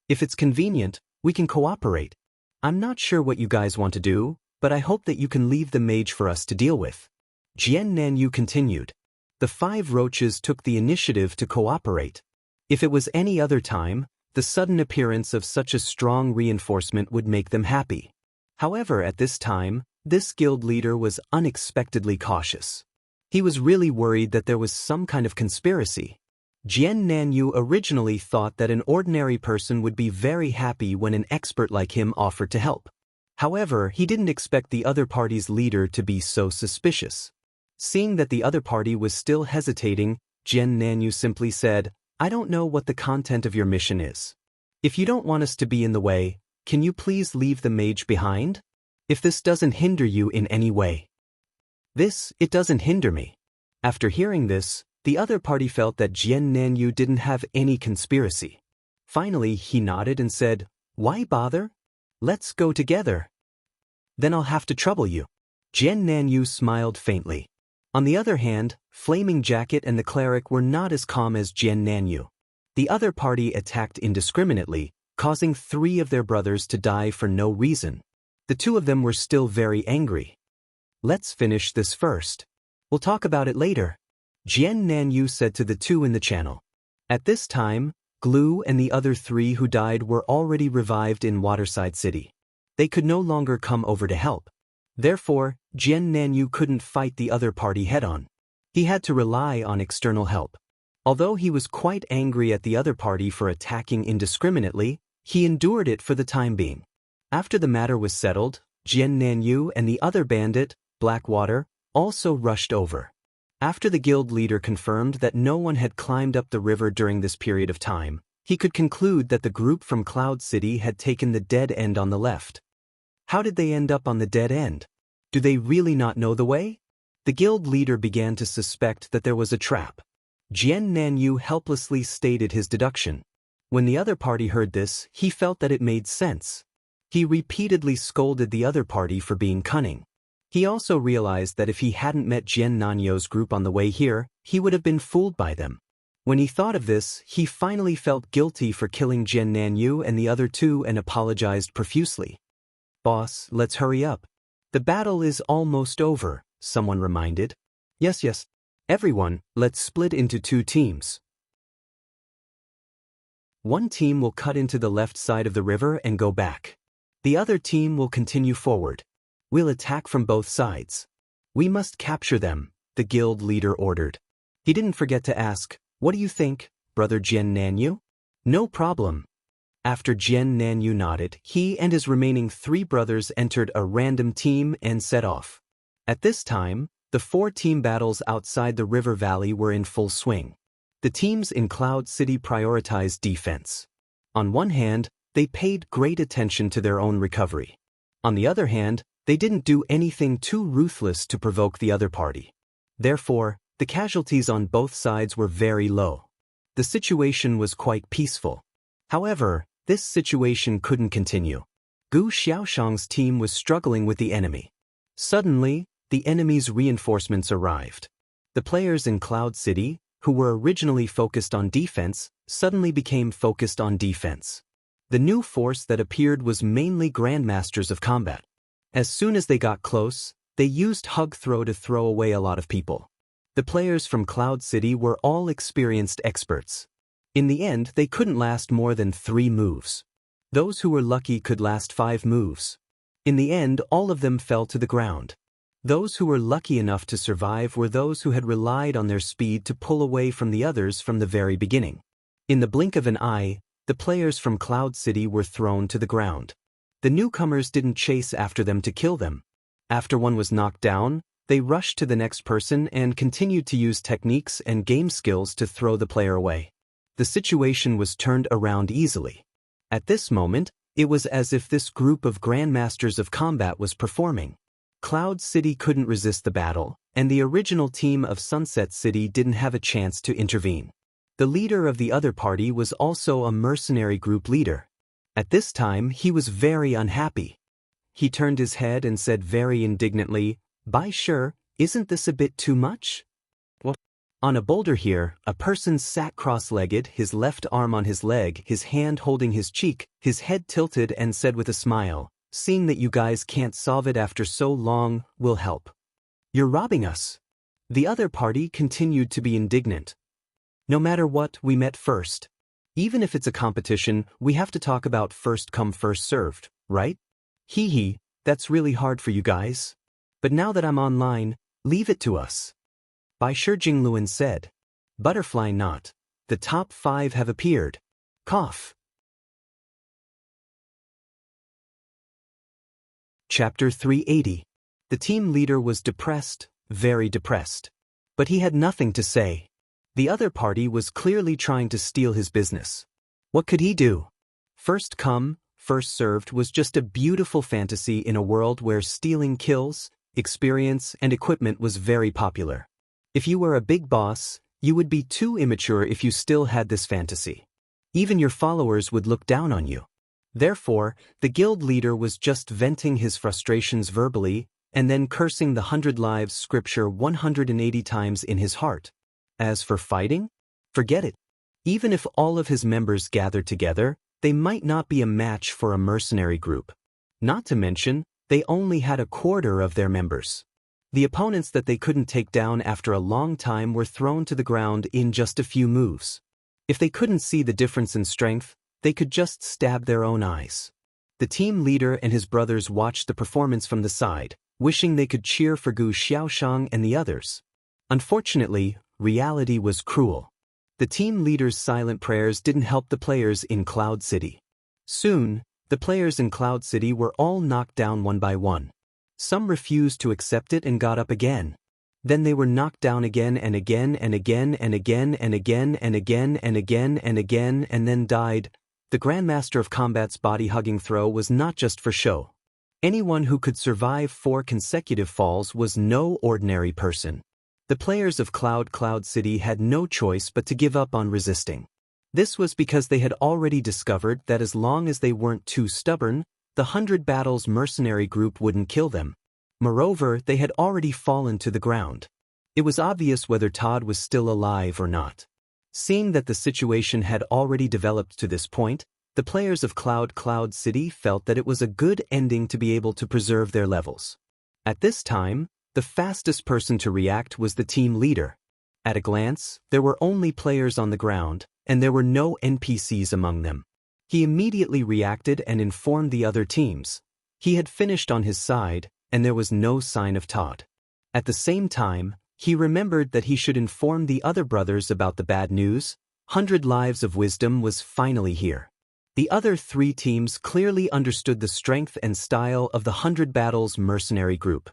"If it's convenient, we can cooperate. I'm not sure what you guys want to do, but I hope that you can leave the mage for us to deal with," Jian Nanyu continued. The 5 roaches took the initiative to cooperate. If it was any other time, the sudden appearance of such a strong reinforcement would make them happy. However, at this time, this guild leader was unexpectedly cautious. He was really worried that there was some kind of conspiracy. Jian Nanyu originally thought that an ordinary person would be very happy when an expert like him offered to help. However, he didn't expect the other party's leader to be so suspicious. Seeing that the other party was still hesitating, Jian Nanyu simply said, "I don't know what the content of your mission is. If you don't want us to be in the way, can you please leave the mage behind? If this doesn't hinder you in any way." It doesn't hinder me." After hearing this, the other party felt that Jian Nanyu didn't have any conspiracy. Finally, he nodded and said, "Why bother? Let's go together. Then I'll have to trouble you." Jian Nanyu smiled faintly. On the other hand, Flaming Jacket and the cleric were not as calm as Jian Nanyu. The other party attacked indiscriminately, causing 3 of their brothers to die for no reason. The 2 of them were still very angry. "Let's finish this first. We'll talk about it later," Jian Nanyu said to the 2 in the channel. At this time, Glue and the other 3 who died were already revived in Waterside City. They could no longer come over to help. Therefore, Jian Nanyu couldn't fight the other party head-on. He had to rely on external help. Although he was quite angry at the other party for attacking indiscriminately, he endured it for the time being. After the matter was settled, Jian Nanyu and the other bandit, Blackwater, also rushed over. After the guild leader confirmed that no one had climbed up the river during this period of time, he could conclude that the group from Cloud City had taken the dead end on the left. How did they end up on the dead end? Do they really not know the way? The guild leader began to suspect that there was a trap. Jian Nanyu helplessly stated his deduction. When the other party heard this, he felt that it made sense. He repeatedly scolded the other party for being cunning. He also realized that if he hadn't met Jian Nanyu's group on the way here, he would have been fooled by them. When he thought of this, he finally felt guilty for killing Jian Nanyu and the other 2 and apologized profusely. "Boss, let's hurry up. The battle is almost over," someone reminded. Yes. Everyone, let's split into 2 teams. One team will cut into the left side of the river and go back. The other team will continue forward. We'll attack from both sides. We must capture them, the guild leader ordered. He didn't forget to ask, "What do you think, Brother Jian Nanyu?" "No problem." After Jian Nanyu nodded, he and his remaining 3 brothers entered a random team and set off. At this time, the 4 team battles outside the river valley were in full swing. The teams in Cloud City prioritized defense. On one hand, they paid great attention to their own recovery. On the other hand, they didn't do anything too ruthless to provoke the other party. Therefore, the casualties on both sides were very low. The situation was quite peaceful. However, this situation couldn't continue. Gu Xiaoshang's team was struggling with the enemy. Suddenly, the enemy's reinforcements arrived. The players in Cloud City, who were originally focused on defense, suddenly became focused on defense. The new force that appeared was mainly grandmasters of combat. As soon as they got close, they used hug throw to throw away a lot of people. The players from Cloud City were all experienced experts. In the end, they couldn't last more than 3 moves. Those who were lucky could last 5 moves. In the end, all of them fell to the ground. Those who were lucky enough to survive were those who had relied on their speed to pull away from the others from the very beginning. In the blink of an eye, the players from Cloud City were thrown to the ground. The newcomers didn't chase after them to kill them. After one was knocked down, they rushed to the next person and continued to use techniques and game skills to throw the player away. The situation was turned around easily. At this moment, it was as if this group of grandmasters of combat was performing. Cloud City couldn't resist the battle, and the original team of Sunset City didn't have a chance to intervene. The leader of the other party was also a mercenary group leader. At this time, he was very unhappy. He turned his head and said very indignantly, "Bai Shi, isn't this a bit too much?" What? On a boulder here, a person sat cross-legged, his left arm on his leg, his hand holding his cheek, his head tilted, and said with a smile, "Seeing that you guys can't solve it after so long, we'll help." "You're robbing us." The other party continued to be indignant. "No matter what, we met first. Even if it's a competition, we have to talk about first come first served, right? Hee hee, that's really hard for you guys. But now that I'm online, leave it to us." Bai Shi Jingluan said. Butterfly knot. The top 5 have appeared. Cough. Chapter 380. The team leader was depressed, very depressed. But he had nothing to say. The other party was clearly trying to steal his business. What could he do? First come, first served was just a beautiful fantasy in a world where stealing kills, experience, and equipment was very popular. If you were a big boss, you would be too immature if you still had this fantasy. Even your followers would look down on you. Therefore, the guild leader was just venting his frustrations verbally and then cursing the 100 Lives scripture 180 times in his heart. As for fighting, forget it. Even if all of his members gathered together, they might not be a match for a mercenary group. Not to mention, they only had a quarter of their members. The opponents that they couldn't take down after a long time were thrown to the ground in just a few moves. If they couldn't see the difference in strength, they could just stab their own eyes. The team leader and his brothers watched the performance from the side, wishing they could cheer for Gu Xiaoshang and the others. Unfortunately, reality was cruel. The team leader's silent prayers didn't help the players in Cloud City. Soon, the players in Cloud City were all knocked down one by one. Some refused to accept it and got up again. Then they were knocked down again and again and again and again and again and again and again and again and then died. The Grandmaster of Combat's body-hugging throw was not just for show. Anyone who could survive 4 consecutive falls was no ordinary person. The players of Cloud City had no choice but to give up on resisting. This was because they had already discovered that as long as they weren't too stubborn, the 100 Battles mercenary group wouldn't kill them. Moreover, they had already fallen to the ground. It was obvious whether Todd was still alive or not. Seeing that the situation had already developed to this point, the players of Cloud City felt that it was a good ending to be able to preserve their levels. At this time, the fastest person to react was the team leader. At a glance, there were only players on the ground, and there were no NPCs among them. He immediately reacted and informed the other teams. He had finished on his side, and there was no sign of Todd. At the same time, he remembered that he should inform the other brothers about the bad news. 100 Lives of Wisdom was finally here. The other 3 teams clearly understood the strength and style of the 100 Battles mercenary group.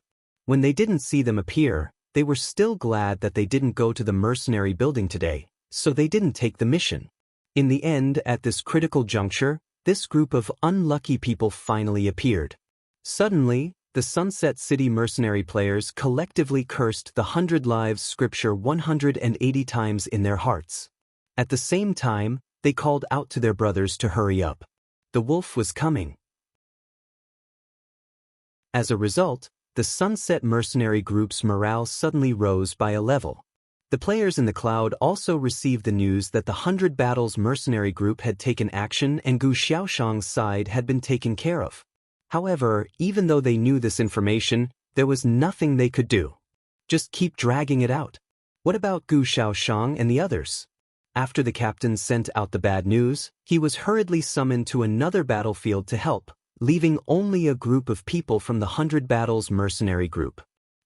When they didn't see them appear, they were still glad that they didn't go to the mercenary building today, so they didn't take the mission. In the end, at this critical juncture, this group of unlucky people finally appeared. Suddenly, the Sunset City mercenary players collectively cursed the 100 Lives scripture 180 times in their hearts. At the same time, they called out to their brothers to hurry up. The wolf was coming. As a result, the Sunset mercenary group's morale suddenly rose by a level. The players in the cloud also received the news that the 100 Battles mercenary group had taken action and Gu Xiaoshang's side had been taken care of. However, even though they knew this information, there was nothing they could do. Just keep dragging it out. What about Gu Xiaoshang and the others? After the captain sent out the bad news, he was hurriedly summoned to another battlefield to help, leaving only a group of people from the 100 Battles mercenary group.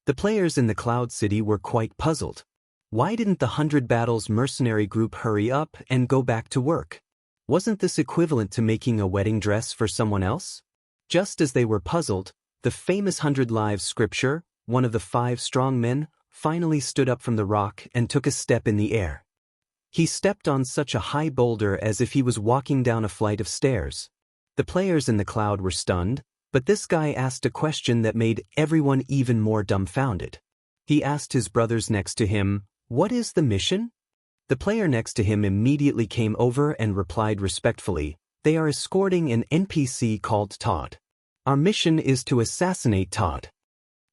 The players in the Cloud City were quite puzzled. Why didn't the 100 Battles mercenary group hurry up and go back to work? Wasn't this equivalent to making a wedding dress for someone else? Just as they were puzzled, the famous 100 Lives scripture, one of the 5 strong men, finally stood up from the rock and took a step in the air. He stepped on such a high boulder as if he was walking down a flight of stairs. The players in the cloud were stunned, but this guy asked a question that made everyone even more dumbfounded. He asked his brothers next to him, "What is the mission?" The player next to him immediately came over and replied respectfully, "They are escorting an NPC called Todd. Our mission is to assassinate Todd."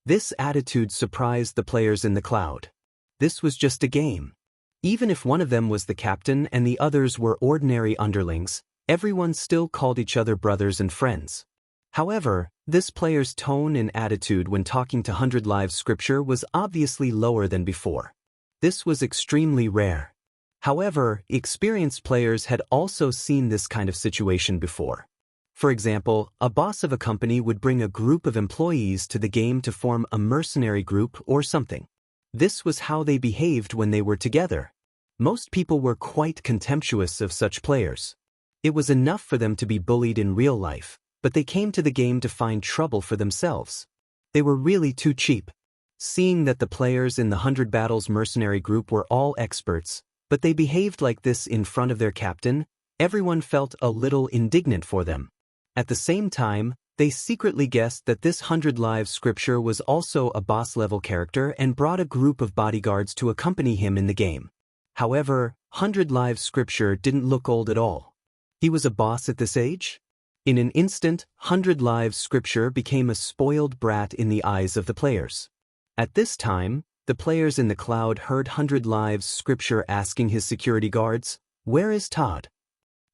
This attitude surprised the players in the cloud. This was just a game. Even if one of them was the captain and the others were ordinary underlings, everyone still called each other brothers and friends. However, this player's tone and attitude when talking to 100 Lives scripture was obviously lower than before. This was extremely rare. However, experienced players had also seen this kind of situation before. For example, a boss of a company would bring a group of employees to the game to form a mercenary group or something. This was how they behaved when they were together. Most people were quite contemptuous of such players. It was enough for them to be bullied in real life, but they came to the game to find trouble for themselves. They were really too cheap. Seeing that the players in the 100 Battles mercenary group were all experts, but they behaved like this in front of their captain, everyone felt a little indignant for them. At the same time, they secretly guessed that this 100 Lives scripture was also a boss-level character and brought a group of bodyguards to accompany him in the game. However, 100 Lives scripture didn't look old at all. He was a boss at this age? In an instant, 100 Lives scripture became a spoiled brat in the eyes of the players. At this time, the players in the cloud heard 100 Lives scripture asking his security guards, "Where is Todd?"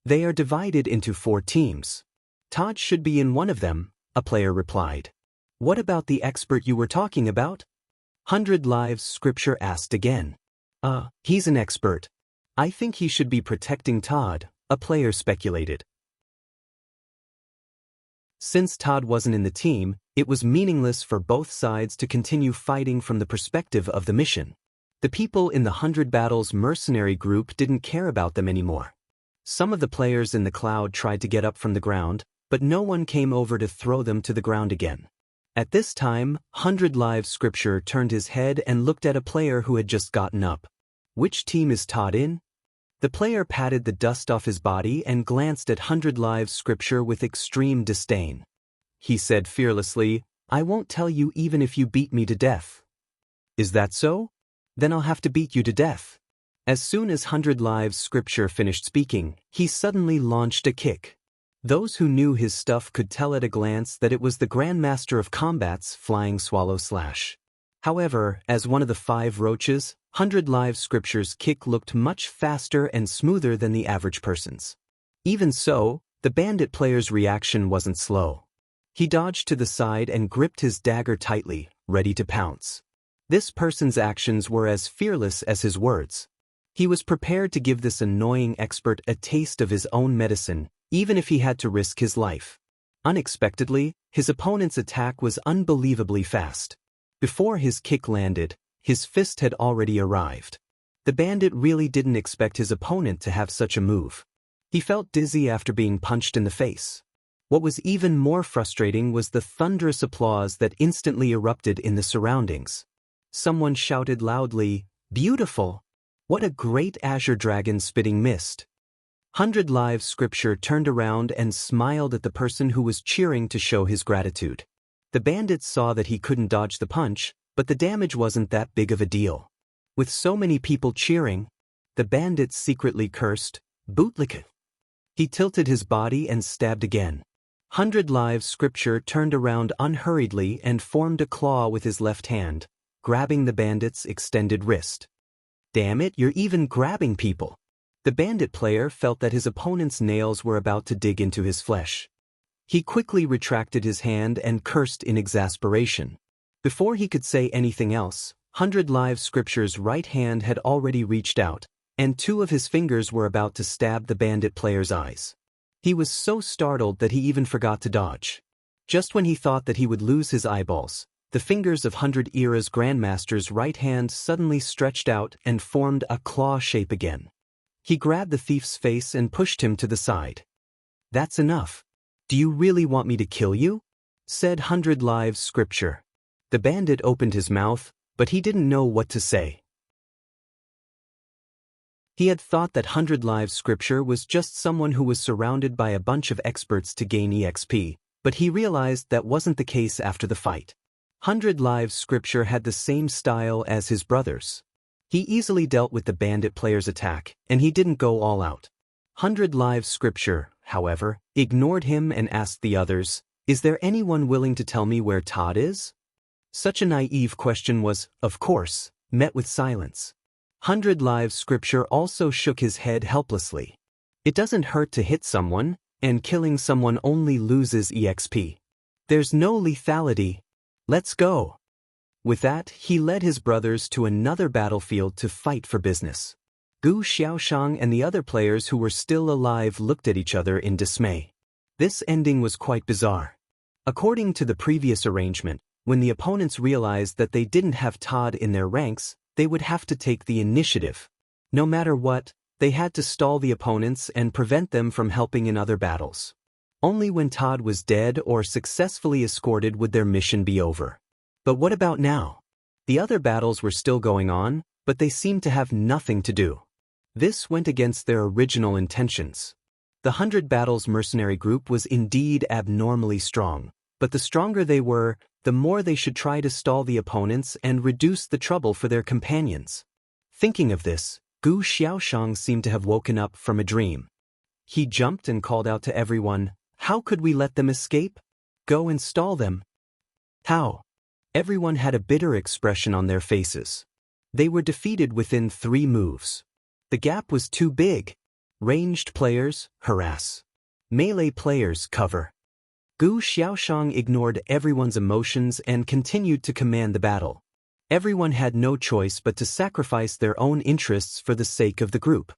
They are divided into 4 teams. "Todd should be in one of them," a player replied. "What about the expert you were talking about?" 100 Lives scripture asked again. He's an expert." I think he should be protecting Todd, a player speculated. Since Todd wasn't in the team, it was meaningless for both sides to continue fighting from the perspective of the mission. The people in the 100 Battles mercenary group didn't care about them anymore. Some of the players in the cloud tried to get up from the ground, but no one came over to throw them to the ground again. At this time, 100 Live Scripture turned his head and looked at a player who had just gotten up. Which team is Todd in? The player patted the dust off his body and glanced at 100 Live Scripture with extreme disdain. He said fearlessly, "I won't tell you even if you beat me to death." "Is that so? Then I'll have to beat you to death." As soon as 100 Live Scripture finished speaking, he suddenly launched a kick. Those who knew his stuff could tell at a glance that it was the Grandmaster of Combat's Flying Swallow Slash. However, as one of the 5 roaches, 100 Live Scripture's kick looked much faster and smoother than the average person's. Even so, the bandit player's reaction wasn't slow. He dodged to the side and gripped his dagger tightly, ready to pounce. This person's actions were as fearless as his words. He was prepared to give this annoying expert a taste of his own medicine, even if he had to risk his life. Unexpectedly, his opponent's attack was unbelievably fast. Before his kick landed, his fist had already arrived. The bandit really didn't expect his opponent to have such a move. He felt dizzy after being punched in the face. What was even more frustrating was the thunderous applause that instantly erupted in the surroundings. Someone shouted loudly, "Beautiful! What a great azure dragon spitting mist!" 100 Live Scripture turned around and smiled at the person who was cheering to show his gratitude. The bandit saw that he couldn't dodge the punch, but the damage wasn't that big of a deal. With so many people cheering, the bandit secretly cursed, "Bootlick." He tilted his body and stabbed again. 100 Live Scripture turned around unhurriedly and formed a claw with his left hand, grabbing the bandit's extended wrist. "Damn it, you're even grabbing people." The bandit player felt that his opponent's nails were about to dig into his flesh. He quickly retracted his hand and cursed in exasperation. Before he could say anything else, 100 Live Scripture's right hand had already reached out, and 2 of his fingers were about to stab the bandit player's eyes. He was so startled that he even forgot to dodge. Just when he thought that he would lose his eyeballs, the fingers of 100 Era's Grandmaster's right hand suddenly stretched out and formed a claw shape again. He grabbed the thief's face and pushed him to the side. "That's enough. Do you really want me to kill you?" said 100 Live Scripture. The bandit opened his mouth, but he didn't know what to say. He had thought that 100 Live Scripture was just someone who was surrounded by a bunch of experts to gain EXP, but he realized that wasn't the case after the fight. 100 Live Scripture had the same style as his brothers. He easily dealt with the bandit player's attack, and he didn't go all out. 100 Live Scripture, however, ignored him and asked the others, "Is there anyone willing to tell me where Todd is?" Such a naive question was, of course, met with silence. 100 Live Scripture also shook his head helplessly. It doesn't hurt to hit someone, and killing someone only loses EXP. There's no lethality. Let's go. With that, he led his brothers to another battlefield to fight for business. Gu Xiaoshang and the other players who were still alive looked at each other in dismay. This ending was quite bizarre. According to the previous arrangement, when the opponents realized that they didn't have Todd in their ranks, they would have to take the initiative. No matter what, they had to stall the opponents and prevent them from helping in other battles. Only when Todd was dead or successfully escorted would their mission be over. But what about now? The other battles were still going on, but they seemed to have nothing to do. This went against their original intentions. The 100 Battles mercenary group was indeed abnormally strong, but the stronger they were, the more they should try to stall the opponents and reduce the trouble for their companions. Thinking of this, Gu Xiaoshang seemed to have woken up from a dream. He jumped and called out to everyone, "How could we let them escape? Go and stall them." How? Everyone had a bitter expression on their faces. They were defeated within 3 moves. The gap was too big. Ranged players, harass. Melee players, cover. Gu Xiaoshang ignored everyone's emotions and continued to command the battle. Everyone had no choice but to sacrifice their own interests for the sake of the group.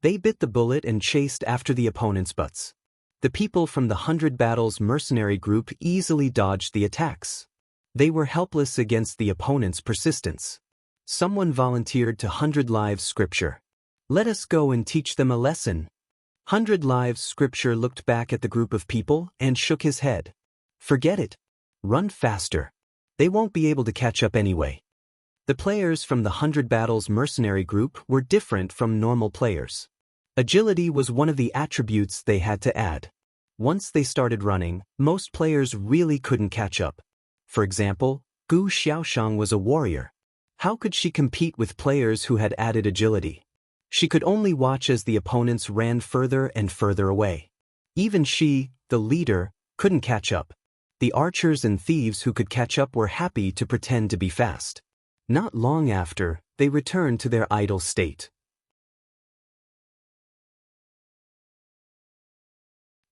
They bit the bullet and chased after the opponent's butts. The people from the 100 Battles mercenary group easily dodged the attacks. They were helpless against the opponent's persistence. Someone volunteered to 100 Lives Scripture. Let us go and teach them a lesson. 100 Lives Scripture looked back at the group of people and shook his head. Forget it. Run faster. They won't be able to catch up anyway. The players from the 100 Battles mercenary group were different from normal players. Agility was one of the attributes they had to add. Once they started running, most players really couldn't catch up. For example, Gu Xiaoshang was a warrior. How could she compete with players who had added agility? She could only watch as the opponents ran further and further away. Even she, the leader, couldn't catch up. The archers and thieves who could catch up were happy to pretend to be fast. Not long after, they returned to their idle state.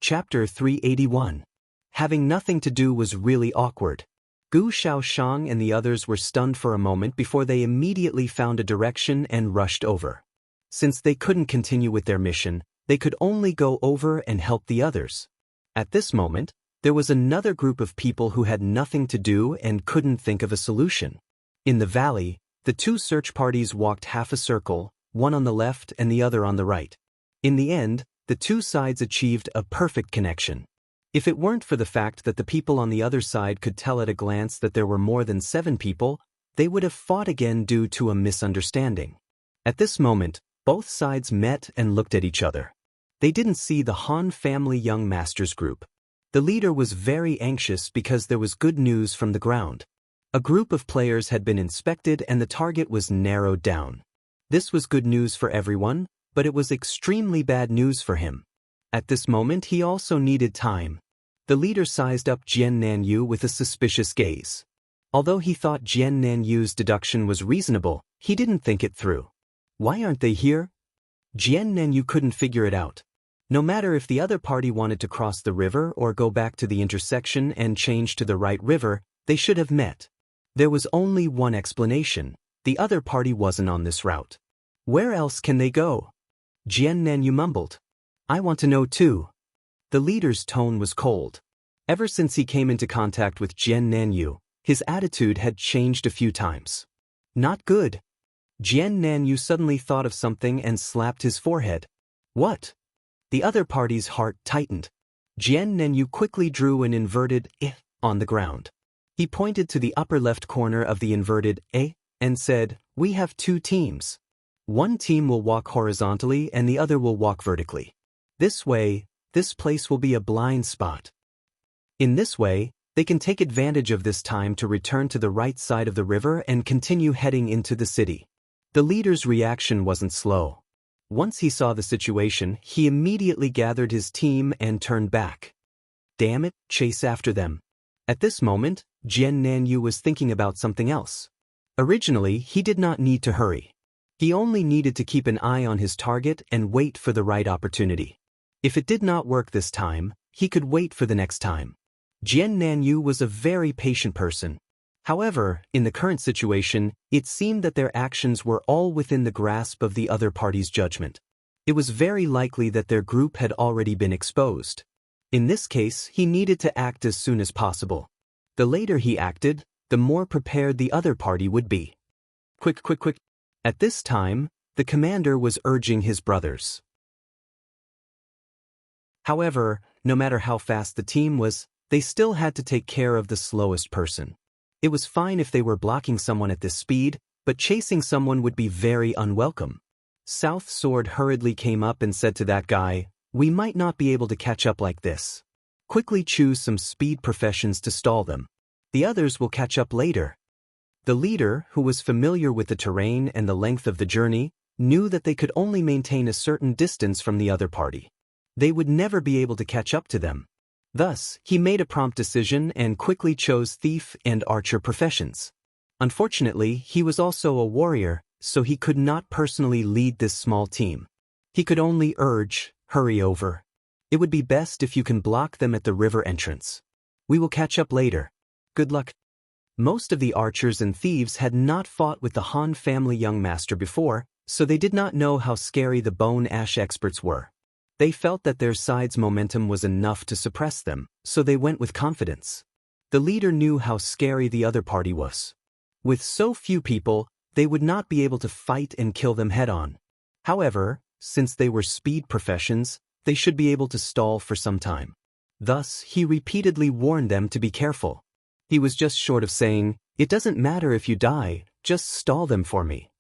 Chapter 381. Having nothing to do was really awkward. Gu Xiaoshang and the others were stunned for a moment before they immediately found a direction and rushed over. Since they couldn't continue with their mission, they could only go over and help the others. At this moment, there was another group of people who had nothing to do and couldn't think of a solution. In the valley, the two search parties walked half a circle, one on the left and the other on the right. In the end, the two sides achieved a perfect connection. If it weren't for the fact that the people on the other side could tell at a glance that there were more than 7 people, they would have fought again due to a misunderstanding. At this moment, both sides met and looked at each other. They didn't see the Han family young masters group. The leader was very anxious because there was good news from the ground. A group of players had been inspected and the target was narrowed down. This was good news for everyone, but it was extremely bad news for him. At this moment he also needed time. The leader sized up Jian Nanyu with a suspicious gaze. Although he thought Jian Nanyu's deduction was reasonable, he didn't think it through. Why aren't they here? Jian Nanyu couldn't figure it out. No matter if the other party wanted to cross the river or go back to the intersection and change to the right river, they should have met. There was only one explanation: the other party wasn't on this route. Where else can they go? Jian Nanyu mumbled. I want to know too. The leader's tone was cold. Ever since he came into contact with Jian Nanyu, his attitude had changed a few times. Not good. Jian Nanyu suddenly thought of something and slapped his forehead. What? The other party's heart tightened. Jian Nanyu quickly drew an inverted "eh" on the ground. He pointed to the upper left corner of the inverted "eh" and said, "We have 2 teams. One team will walk horizontally and the other will walk vertically. This way, this place will be a blind spot. In this way, they can take advantage of this time to return to the right side of the river and continue heading into the city." The leader's reaction wasn't slow. Once he saw the situation, he immediately gathered his team and turned back. Damn it, chase after them. At this moment, Jian Nanyu was thinking about something else. Originally, he did not need to hurry. He only needed to keep an eye on his target and wait for the right opportunity. If it did not work this time, he could wait for the next time. Jian Nanyu was a very patient person. However, in the current situation, it seemed that their actions were all within the grasp of the other party's judgment. It was very likely that their group had already been exposed. In this case, he needed to act as soon as possible. The later he acted, the more prepared the other party would be. Quick. At this time, the commander was urging his brothers. However, no matter how fast the team was, they still had to take care of the slowest person. It was fine if they were blocking someone at this speed, but chasing someone would be very unwelcome. South Sword hurriedly came up and said to that guy, "We might not be able to catch up like this. Quickly choose some speed professions to stall them. The others will catch up later." The leader, who was familiar with the terrain and the length of the journey, knew that they could only maintain a certain distance from the other party. They would never be able to catch up to them. Thus, he made a prompt decision and quickly chose thief and archer professions. Unfortunately, he was also a warrior, so he could not personally lead this small team. He could only urge, "Hurry over. It would be best if you can block them at the river entrance. We will catch up later. Good luck." Most of the archers and thieves had not fought with the Han family young master before, so they did not know how scary the bone ash experts were. They felt that their side's momentum was enough to suppress them, so they went with confidence. The leader knew how scary the other party was. With so few people, they would not be able to fight and kill them head-on. However, since they were speed professions, they should be able to stall for some time. Thus, he repeatedly warned them to be careful. He was just short of saying, "It doesn't matter if you die, just stall them for me."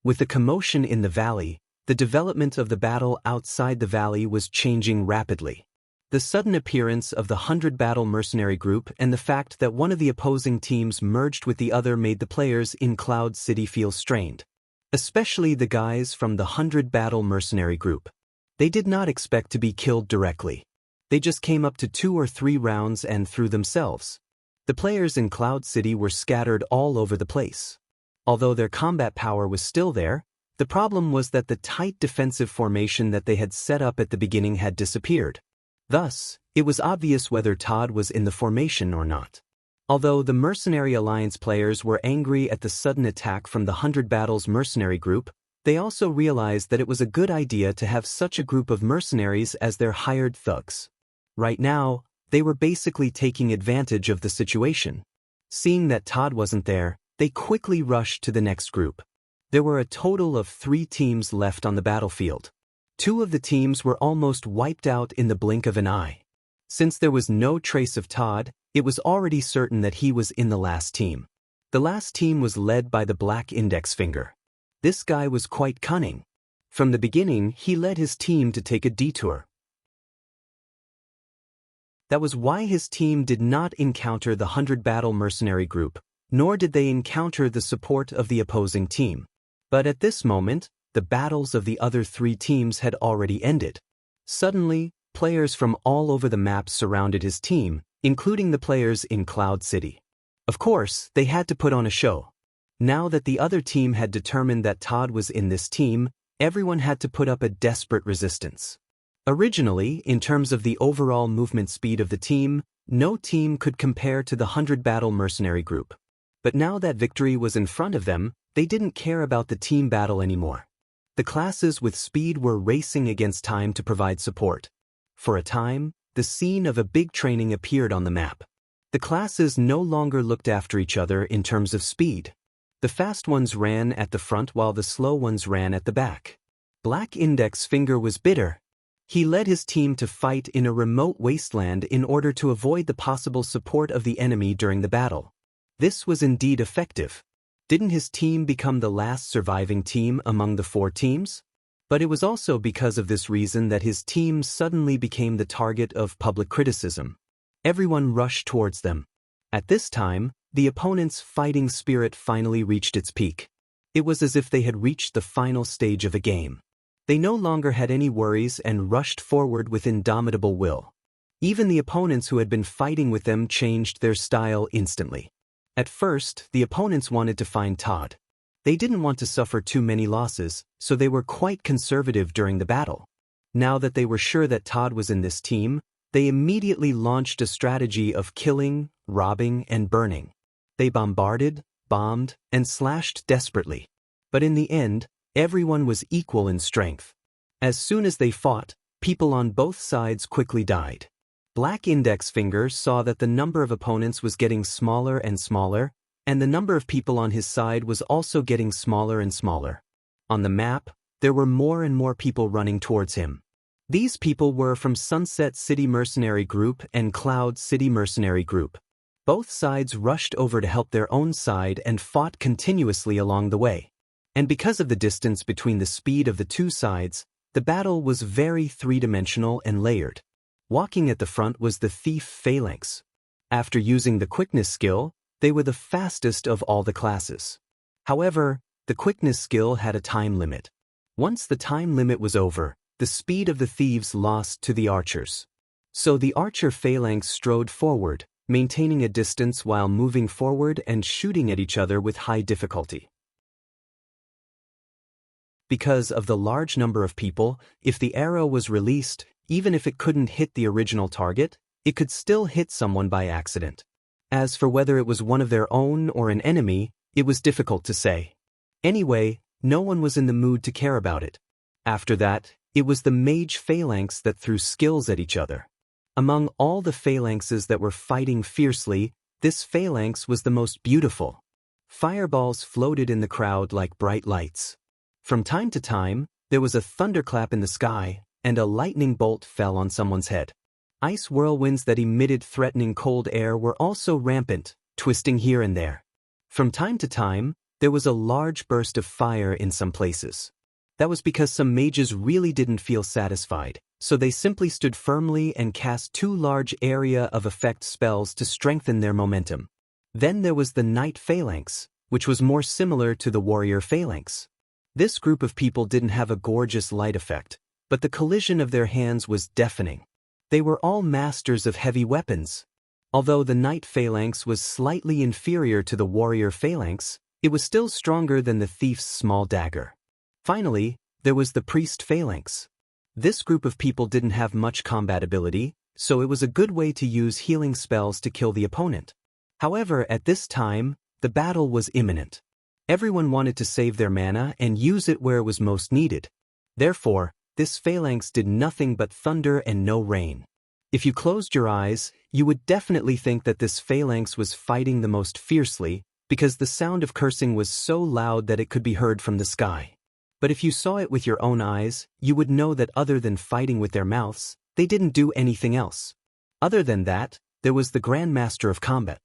With the commotion in the valley, the development of the battle outside the valley was changing rapidly. The sudden appearance of the 100 Battle Mercenary Group and the fact that one of the opposing teams merged with the other made the players in Cloud City feel strained. Especially the guys from the 100 Battle Mercenary Group. They did not expect to be killed directly. They just came up to 2 or 3 rounds and threw themselves. The players in Cloud City were scattered all over the place. Although their combat power was still there, the problem was that the tight defensive formation that they had set up at the beginning had disappeared. Thus, it was obvious whether Todd was in the formation or not. Although the Mercenary Alliance players were angry at the sudden attack from the 100 Battles Mercenary Group, they also realized that it was a good idea to have such a group of mercenaries as their hired thugs. Right now, they were basically taking advantage of the situation. Seeing that Todd wasn't there, they quickly rushed to the next group. There were a total of 3 teams left on the battlefield. 2 of the teams were almost wiped out in the blink of an eye. Since there was no trace of Todd, it was already certain that he was in the last team. The last team was led by the Black Index Finger. This guy was quite cunning. From the beginning, he led his team to take a detour. That was why his team did not encounter the 100 Battle Mercenary Group, nor did they encounter the support of the opposing team. But at this moment, the battles of the other 3 teams had already ended. Suddenly, players from all over the map surrounded his team, including the players in Cloud City. Of course, they had to put on a show. Now that the other team had determined that Todd was in this team, everyone had to put up a desperate resistance. Originally, in terms of the overall movement speed of the team, no team could compare to the 100 Battle Mercenary Group. But now that victory was in front of them, they didn't care about the team battle anymore. The classes with speed were racing against time to provide support. For a time, the scene of a big training appeared on the map. The classes no longer looked after each other in terms of speed. The fast ones ran at the front while the slow ones ran at the back. Black Index Finger was bitter. He led his team to fight in a remote wasteland in order to avoid the possible support of the enemy during the battle. This was indeed effective. Didn't his team become the last surviving team among the 4 teams? But it was also because of this reason that his team suddenly became the target of public criticism. Everyone rushed towards them. At this time, the opponent's fighting spirit finally reached its peak. It was as if they had reached the final stage of a game. They no longer had any worries and rushed forward with indomitable will. Even the opponents who had been fighting with them changed their style instantly. At first, the opponents wanted to find Todd. They didn't want to suffer too many losses, so they were quite conservative during the battle. Now that they were sure that Todd was in this team, they immediately launched a strategy of killing, robbing, and burning. They bombarded, bombed, and slashed desperately. But in the end, everyone was equal in strength. As soon as they fought, people on both sides quickly died. Black Index Finger saw that the number of opponents was getting smaller and smaller, and the number of people on his side was also getting smaller and smaller. On the map, there were more and more people running towards him. These people were from Sunset City Mercenary Group and Cloud City Mercenary Group. Both sides rushed over to help their own side and fought continuously along the way. And because of the distance between the speed of the 2 sides, the battle was very 3-dimensional and layered. Walking at the front was the thief Phalanx. After using the quickness skill, they were the fastest of all the classes. However, the quickness skill had a time limit. Once the time limit was over, the speed of the thieves lost to the archers. So the archer Phalanx strode forward, maintaining a distance while moving forward and shooting at each other with high difficulty. Because of the large number of people, if the arrow was released, even if it couldn't hit the original target, it could still hit someone by accident. As for whether it was one of their own or an enemy, it was difficult to say. Anyway, no one was in the mood to care about it. After that, it was the mage phalanx that threw skills at each other. Among all the phalanxes that were fighting fiercely, this phalanx was the most beautiful. Fireballs floated in the crowd like bright lights. From time to time, there was a thunderclap in the sky, and a lightning bolt fell on someone's head. Ice whirlwinds that emitted threatening cold air were also rampant, twisting here and there. From time to time, there was a large burst of fire in some places. That was because some mages really didn't feel satisfied, so they simply stood firmly and cast 2 large area of effect spells to strengthen their momentum. Then there was the Knight Phalanx, which was more similar to the Warrior Phalanx. This group of people didn't have a gorgeous light effect, but the collision of their hands was deafening. They were all masters of heavy weapons. Although the Knight Phalanx was slightly inferior to the Warrior Phalanx, it was still stronger than the Thief's small dagger. Finally, there was the Priest Phalanx. This group of people didn't have much combat ability, so it was a good way to use healing spells to kill the opponent. However, at this time, the battle was imminent. Everyone wanted to save their mana and use it where it was most needed. Therefore, this phalanx did nothing but thunder and no rain. If you closed your eyes, you would definitely think that this phalanx was fighting the most fiercely, because the sound of cursing was so loud that it could be heard from the sky. But if you saw it with your own eyes, you would know that other than fighting with their mouths, they didn't do anything else. Other than that, there was the Grandmaster of Combat.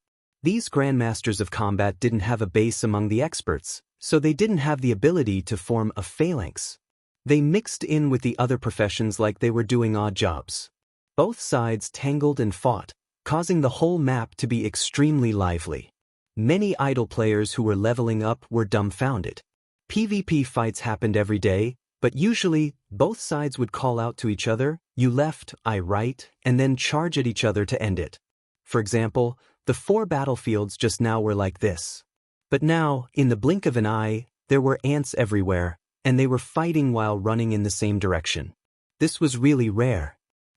These Grandmasters of Combat didn't have a base among the experts, so they didn't have the ability to form a phalanx. They mixed in with the other professions like they were doing odd jobs. Both sides tangled and fought, causing the whole map to be extremely lively. Many idle players who were leveling up were dumbfounded. PvP fights happened every day, but usually, both sides would call out to each other, "You left, I right," and then charge at each other to end it. For example, the 4 battlefields just now were like this. But now, in the blink of an eye, there were ants everywhere, and they were fighting while running in the same direction. This was really rare.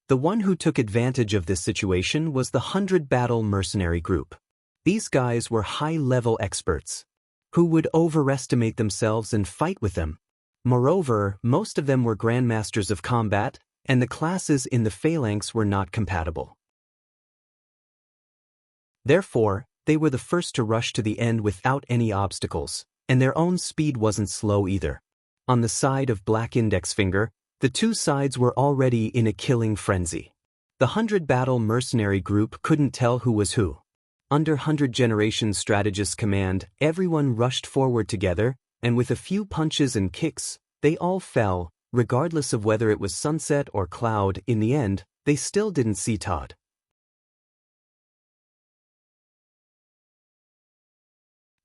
The one who took advantage of this situation was the 100-battle mercenary group. These guys were high-level experts, who would overestimate themselves and fight with them. Moreover, most of them were Grandmasters of Combat, and the classes in the phalanx were not compatible. Therefore, they were the first to rush to the end without any obstacles, and their own speed wasn't slow either. On the side of Black Index Finger, the 2 sides were already in a killing frenzy. The 100-battle mercenary group couldn't tell who was who. Under 100 Generations Strategist's command, everyone rushed forward together, and with a few punches and kicks, they all fell, regardless of whether it was Sunset or Cloud. In the end, they still didn't see Todd.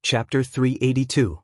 Chapter 382.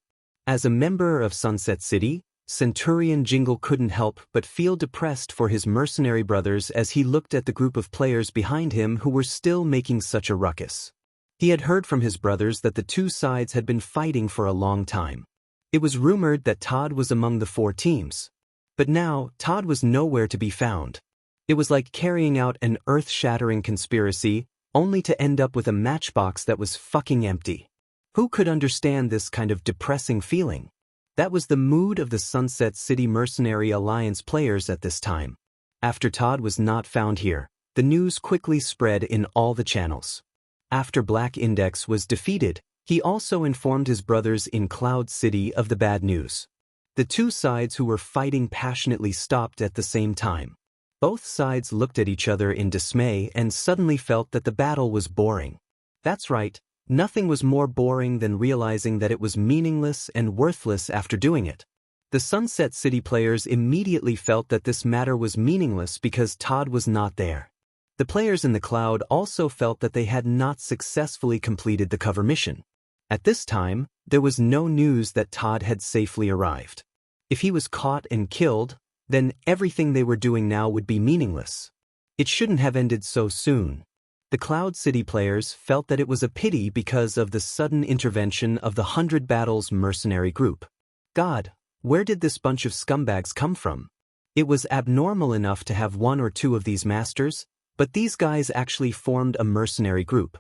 As a member of Sunset City, Centurion Jingle couldn't help but feel depressed for his mercenary brothers as he looked at the group of players behind him who were still making such a ruckus. He had heard from his brothers that the 2 sides had been fighting for a long time. It was rumored that Todd was among the 4 teams. But now, Todd was nowhere to be found. It was like carrying out an earth-shattering conspiracy, only to end up with a matchbox that was fucking empty. Who could understand this kind of depressing feeling? That was the mood of the Sunset City Mercenary Alliance players at this time. After Todd was not found here, the news quickly spread in all the channels. After Black Index was defeated, he also informed his brothers in Cloud City of the bad news. The 2 sides who were fighting passionately stopped at the same time. Both sides looked at each other in dismay and suddenly felt that the battle was boring. That's right. Nothing was more boring than realizing that it was meaningless and worthless after doing it. The Sunset City players immediately felt that this matter was meaningless because Todd was not there. The players in the Cloud also felt that they had not successfully completed the cover mission. At this time, there was no news that Todd had safely arrived. If he was caught and killed, then everything they were doing now would be meaningless. It shouldn't have ended so soon. The Cloud City players felt that it was a pity because of the sudden intervention of the 100 Battles mercenary group. God, where did this bunch of scumbags come from? It was abnormal enough to have 1 or 2 of these masters, but these guys actually formed a mercenary group.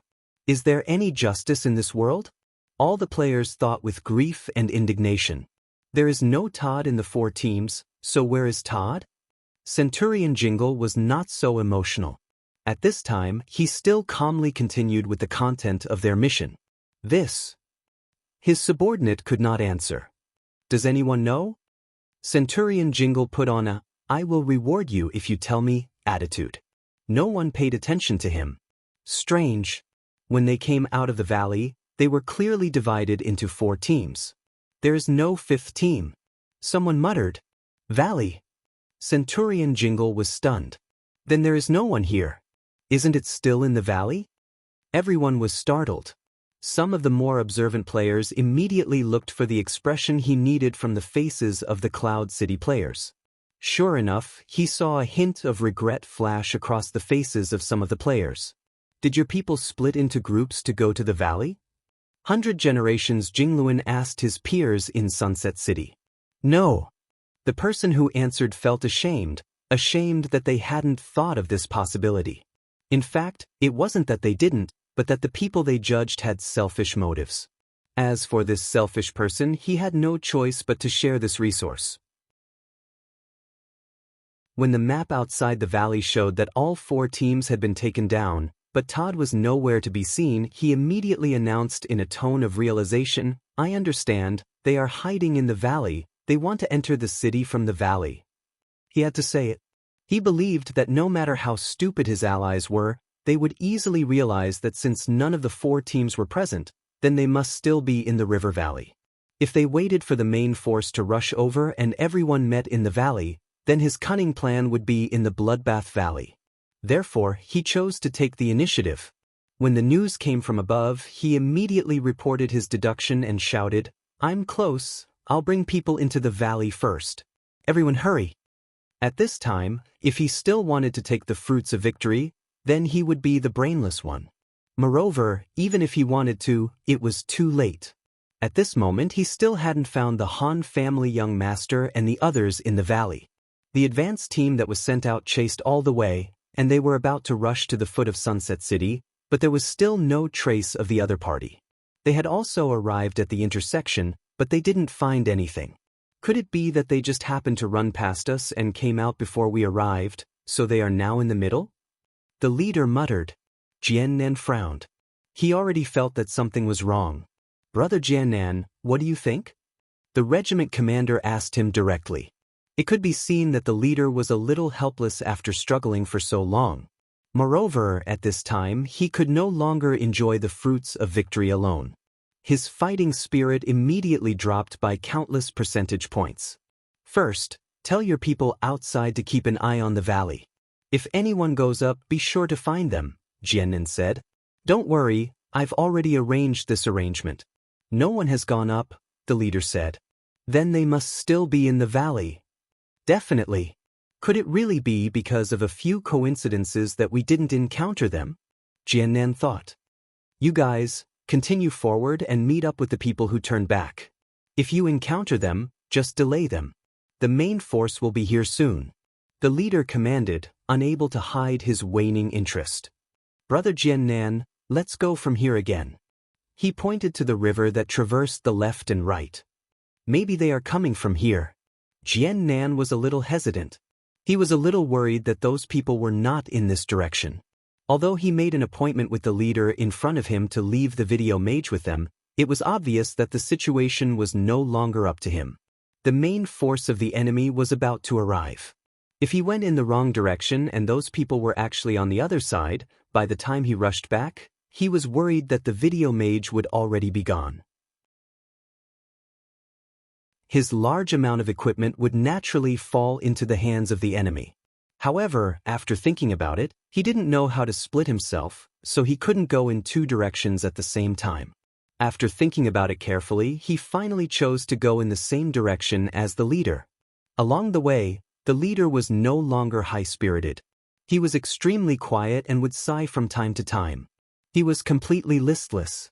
Is there any justice in this world? All the players thought with grief and indignation. There is no Todd in the 4 teams, so where is Todd? Centurion Jingle was not so emotional. At this time, he still calmly continued with the content of their mission. This. His subordinate could not answer. Does anyone know? Centurion Jingle put on a, "I will reward you if you tell me," attitude. No one paid attention to him. Strange. When they came out of the valley, they were clearly divided into 4 teams. There is no 5th team. Someone muttered, "Valley." Centurion Jingle was stunned. Then there is no one here. Isn't it still in the valley? Everyone was startled. Some of the more observant players immediately looked for the expression he needed from the faces of the Cloud City players. Sure enough, he saw a hint of regret flash across the faces of some of the players. Did your people split into groups to go to the valley? 100 Generations Jingluan asked his peers in Sunset City. No. The person who answered felt ashamed that they hadn't thought of this possibility. In fact, it wasn't that they didn't, but that the people they judged had selfish motives. As for this selfish person, he had no choice but to share this resource. When the map outside the valley showed that all 4 teams had been taken down, but Todd was nowhere to be seen, he immediately announced in a tone of realization, "I understand, they are hiding in the valley, they want to enter the city from the valley." He had to say it. He believed that no matter how stupid his allies were, they would easily realize that since none of the 4 teams were present, then they must still be in the river valley. If they waited for the main force to rush over and everyone met in the valley, then his cunning plan would be in the Bloodbath Valley. Therefore, he chose to take the initiative. When the news came from above, he immediately reported his deduction and shouted, "I'm close, I'll bring people into the valley first. Everyone hurry." At this time, if he still wanted to take the fruits of victory, then he would be the brainless one. Moreover, even if he wanted to, it was too late. At this moment he still hadn't found the Han family young master and the others in the valley. The advance team that was sent out chased all the way, and they were about to rush to the foot of Sunset City, but there was still no trace of the other party. They had also arrived at the intersection, but they didn't find anything. Could it be that they just happened to run past us and came out before we arrived, so they are now in the middle? The leader muttered. Jiannan frowned. He already felt that something was wrong. "Brother Jiannan, what do you think?" The regiment commander asked him directly. It could be seen that the leader was a little helpless after struggling for so long. Moreover, at this time, he could no longer enjoy the fruits of victory alone. His fighting spirit immediately dropped by countless percentage points. "First, tell your people outside to keep an eye on the valley. If anyone goes up, be sure to find them," Jiannan said. "Don't worry, I've already arranged this arrangement." "No one has gone up," the leader said. "Then they must still be in the valley." "Definitely. Could it really be because of a few coincidences that we didn't encounter them?" Jiannan thought. "You guys, continue forward and meet up with the people who turned back. If you encounter them, just delay them. The main force will be here soon." The leader commanded, unable to hide his waning interest. "Brother Jiannan, let's go from here again." He pointed to the river that traversed the left and right. "Maybe they are coming from here." Jiannan was a little hesitant. He was a little worried that those people were not in this direction. Although he made an appointment with the leader in front of him to leave the video mage with them, it was obvious that the situation was no longer up to him. The main force of the enemy was about to arrive. If he went in the wrong direction and those people were actually on the other side, by the time he rushed back, he was worried that the video mage would already be gone. His large amount of equipment would naturally fall into the hands of the enemy. However, after thinking about it, he didn't know how to split himself, so he couldn't go in 2 directions at the same time. After thinking about it carefully, he finally chose to go in the same direction as the leader. Along the way, the leader was no longer high-spirited. He was extremely quiet and would sigh from time to time. He was completely listless.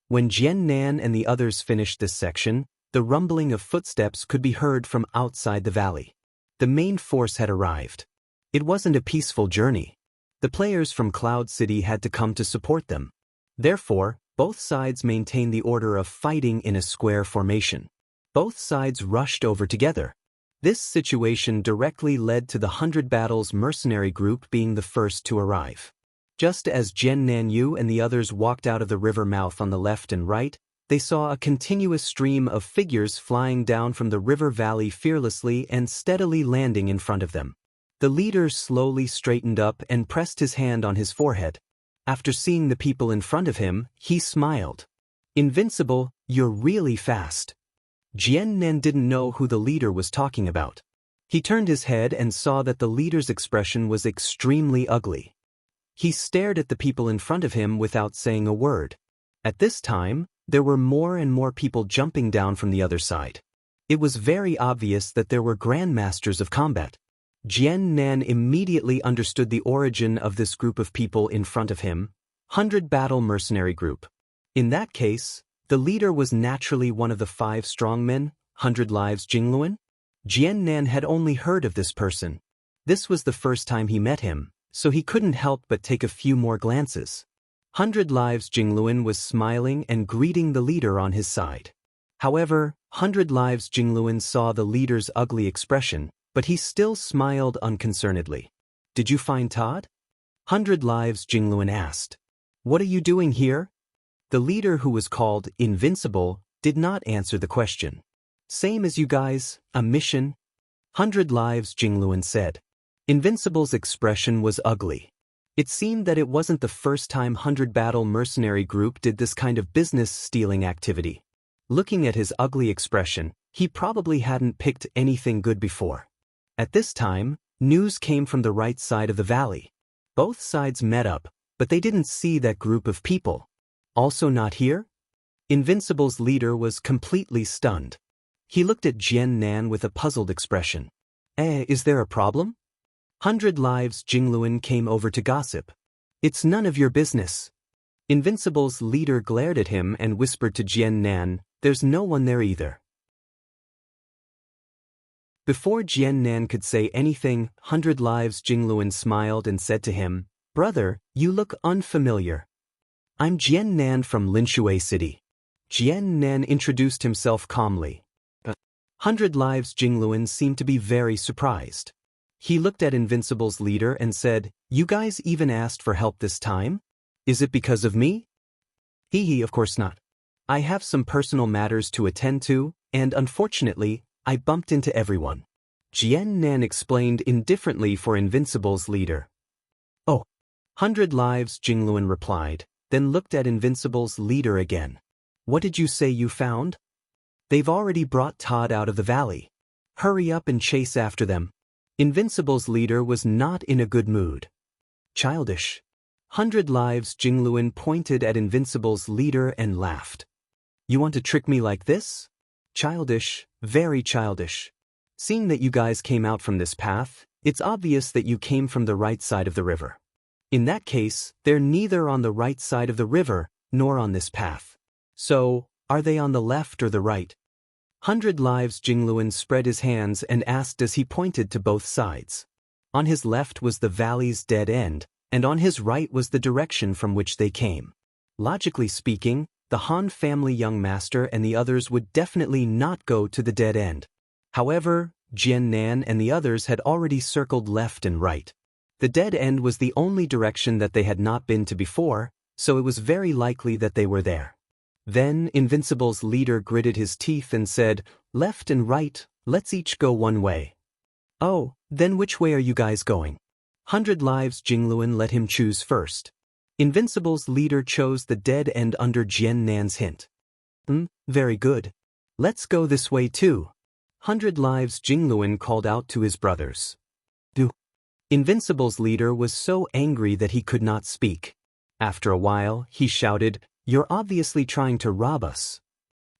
When Jiannan and the others finished this section, the rumbling of footsteps could be heard from outside the valley. The main force had arrived. It wasn't a peaceful journey. The players from Cloud City had to come to support them. Therefore, both sides maintained the order of fighting in a square formation. Both sides rushed over together. This situation directly led to the 100 Battles mercenary group being the first to arrive. Just as Jian Nanyu and the others walked out of the river mouth on the left and right, they saw a continuous stream of figures flying down from the river valley fearlessly and steadily landing in front of them. The leader slowly straightened up and pressed his hand on his forehead. After seeing the people in front of him, he smiled. "Invincible, you're really fast." Jian Nan didn't know who the leader was talking about. He turned his head and saw that the leader's expression was extremely ugly. He stared at the people in front of him without saying a word. At this time, there were more and more people jumping down from the other side. It was very obvious that there were grandmasters of combat. Jian Nan immediately understood the origin of this group of people in front of him, 100 Battle mercenary group. In that case, the leader was naturally one of the 5 strongmen, 100 Lives Jingluan. Jian Nan had only heard of this person. This was the first time he met him, so he couldn't help but take a few more glances. 100 Lives Jingluan was smiling and greeting the leader on his side. However, 100 Lives Jingluan saw the leader's ugly expression, but he still smiled unconcernedly. "Did you find Todd?" 100 Lives Jingluan asked. "What are you doing here?" The leader, who was called Invincible, did not answer the question. "Same as you guys, a mission?" 100 Lives Jingluan said. Invincible's expression was ugly. It seemed that it wasn't the first time 100 Battle mercenary group did this kind of business-stealing activity. Looking at his ugly expression, he probably hadn't picked anything good before. At this time, news came from the right side of the valley. Both sides met up, but they didn't see that group of people. "Also not here?" Invincible's leader was completely stunned. He looked at Jian Nan with a puzzled expression. Is there a problem?" 100 Lives Jingluan came over to gossip. "It's none of your business." Invincible's leader glared at him and whispered to Jian Nan, "There's no one there either." Before Jian Nan could say anything, 100 Lives Jingluan smiled and said to him, "Brother, you look unfamiliar." "I'm Jian Nan from Linshui City." Jian Nan introduced himself calmly. 100 Lives Jingluan seemed to be very surprised. He looked at Invincible's leader and said, "You guys even asked for help this time? Is it because of me?" "Hee, of course not. I have some personal matters to attend to, and unfortunately, I bumped into everyone." Jian Nan explained indifferently for Invincible's leader. "Oh." 100 Lives Jingluan replied, then looked at Invincible's leader again. "What did you say you found?" "They've already brought Todd out of the valley. Hurry up and chase after them." Invincible's leader was not in a good mood. "Childish." 100 Lives Jingluan pointed at Invincible's leader and laughed. "You want to trick me like this? Childish, very childish. Seeing that you guys came out from this path, it's obvious that you came from the right side of the river. In that case, they're neither on the right side of the river, nor on this path. So, are they on the left or the right?" 100 Lives Jingluan spread his hands and asked as he pointed to both sides. On his left was the valley's dead end, and on his right was the direction from which they came. Logically speaking, the Han family young master and the others would definitely not go to the dead end. However, Jian Nan and the others had already circled left and right. The dead end was the only direction that they had not been to before, so it was very likely that they were there. Then Invincible's leader gritted his teeth and said, "Left and right, let's each go one way." "Oh, then which way are you guys going?" 100 Lives Jingluan let him choose first. Invincible's leader chose the dead end under Jian Nan's hint. Very good. Let's go this way too." 100 Lives Jingluan called out to his brothers. "Do." Invincible's leader was so angry that he could not speak. After a while, he shouted, "You're obviously trying to rob us."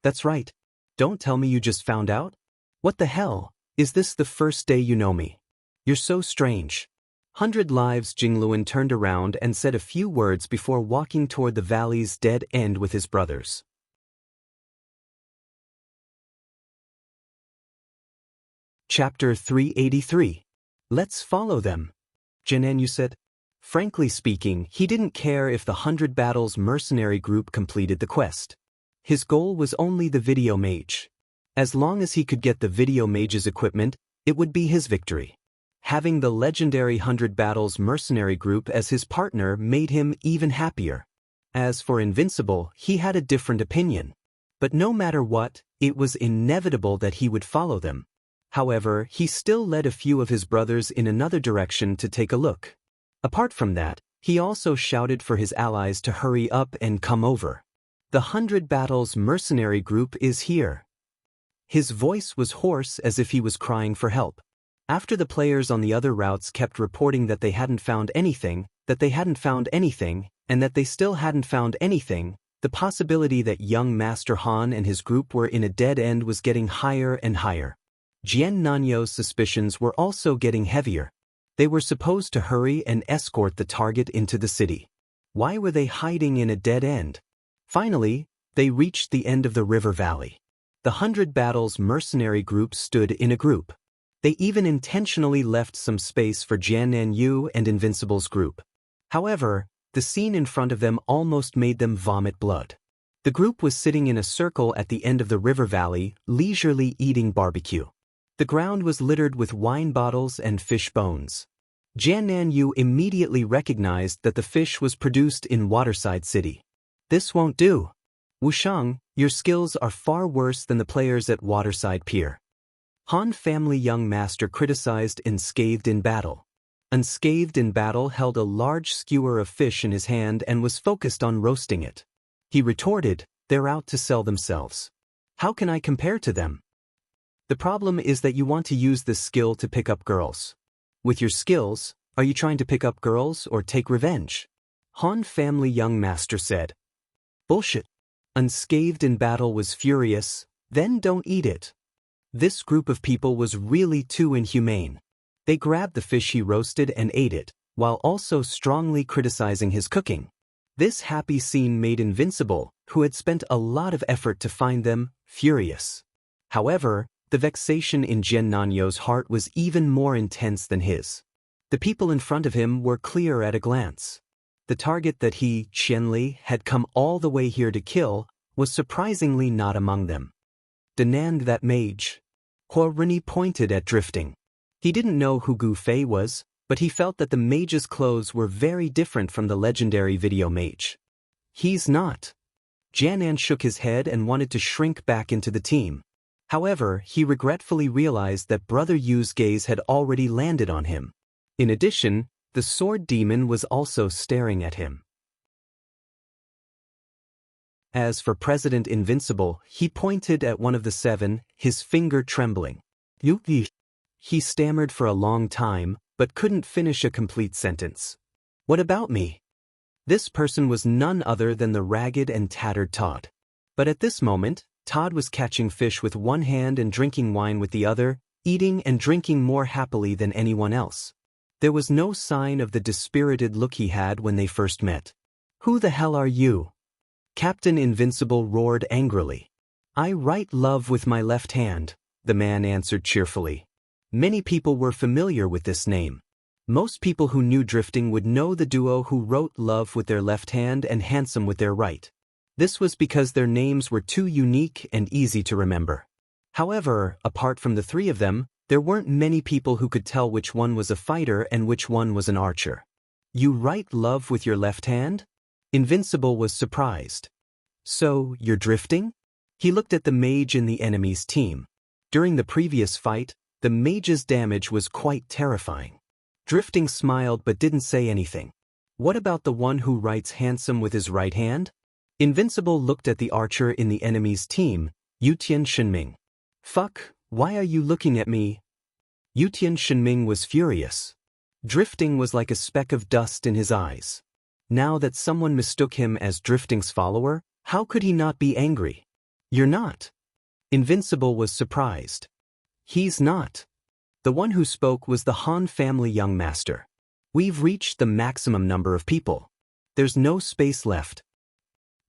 "That's right. Don't tell me you just found out. What the hell, is this the first day you know me? You're so strange." 100 Lives Jingluan turned around and said a few words before walking toward the valley's dead end with his brothers. Chapter 383. Let's follow them. Jian Nanyu said. Frankly speaking, he didn't care if the 100 Battles mercenary group completed the quest. His goal was only the video mage. As long as he could get the video mage's equipment, it would be his victory. Having the legendary 100 Battles mercenary group as his partner made him even happier. As for Invincible, he had a different opinion. But no matter what, it was inevitable that he would follow them. However, he still led a few of his brothers in another direction to take a look. Apart from that, he also shouted for his allies to hurry up and come over. The 100 Battles mercenary group is here. His voice was hoarse as if he was crying for help. After the players on the other routes kept reporting that they hadn't found anything, and that they still hadn't found anything, the possibility that young Master Han and his group were in a dead end was getting higher and higher. Jian Nanyo's suspicions were also getting heavier. They were supposed to hurry and escort the target into the city. Why were they hiding in a dead end? Finally, they reached the end of the river valley. The 100 Battles mercenary group stood in a group. They even intentionally left some space for Jian Nanyu and Invincible's group. However, the scene in front of them almost made them vomit blood. The group was sitting in a circle at the end of the river valley, leisurely eating barbecue. The ground was littered with wine bottles and fish bones. Jian Nanyu immediately recognized that the fish was produced in Waterside City. This won't do. Wushang, your skills are far worse than the players at Waterside Pier. Han family young master criticized Unscathed in Battle. Unscathed in Battle held a large skewer of fish in his hand and was focused on roasting it. He retorted, "They're out to sell themselves. How can I compare to them? The problem is that you want to use this skill to pick up girls. With your skills, are you trying to pick up girls or take revenge?" Han family young master said. "Bullshit." Unscathed in Battle was furious, "Then don't eat it." This group of people was really too inhumane. They grabbed the fish he roasted and ate it, while also strongly criticizing his cooking. This happy scene made Invincible, who had spent a lot of effort to find them, furious. However, the vexation in Jian Nanyo's heart was even more intense than his. The people in front of him were clear at a glance. The target that he, Qianli, had come all the way here to kill, was surprisingly not among them. Denand that mage. Hua Rini pointed at Drifting. He didn't know who Gu Fei was, but he felt that the mage's clothes were very different from the legendary video mage. He's not. Jianan shook his head and wanted to shrink back into the team. However, he regretfully realized that Brother Yu's gaze had already landed on him. In addition, the sword demon was also staring at him. As for President Invincible, he pointed at one of the seven, his finger trembling. "Yuki." He stammered for a long time, but couldn't finish a complete sentence. "What about me?" This person was none other than the ragged and tattered Todd. But at this moment, Todd was catching fish with one hand and drinking wine with the other, eating and drinking more happily than anyone else. There was no sign of the dispirited look he had when they first met. "Who the hell are you?" Captain Invincible roared angrily. "I write love with my left hand," the man answered cheerfully. Many people were familiar with this name. Most people who knew Drifting would know the duo who wrote love with their left hand and handsome with their right. This was because their names were too unique and easy to remember. However, apart from the three of them, there weren't many people who could tell which one was a fighter and which one was an archer. "You write love with your left hand?" Invincible was surprised. "So, you're drifting?" He looked at the mage in the enemy's team. During the previous fight, the mage's damage was quite terrifying. Drifting smiled but didn't say anything. "What about the one who writes handsome with his right hand?" Invincible looked at the archer in the enemy's team, Yutian Shenming. "Fuck, why are you looking at me?" Yutian Shenming was furious. Drifting was like a speck of dust in his eyes. Now that someone mistook him as Drifting's follower, how could he not be angry? "You're not." Invincible was surprised. "He's not." The one who spoke was the Han family young master. "We've reached the maximum number of people. There's no space left."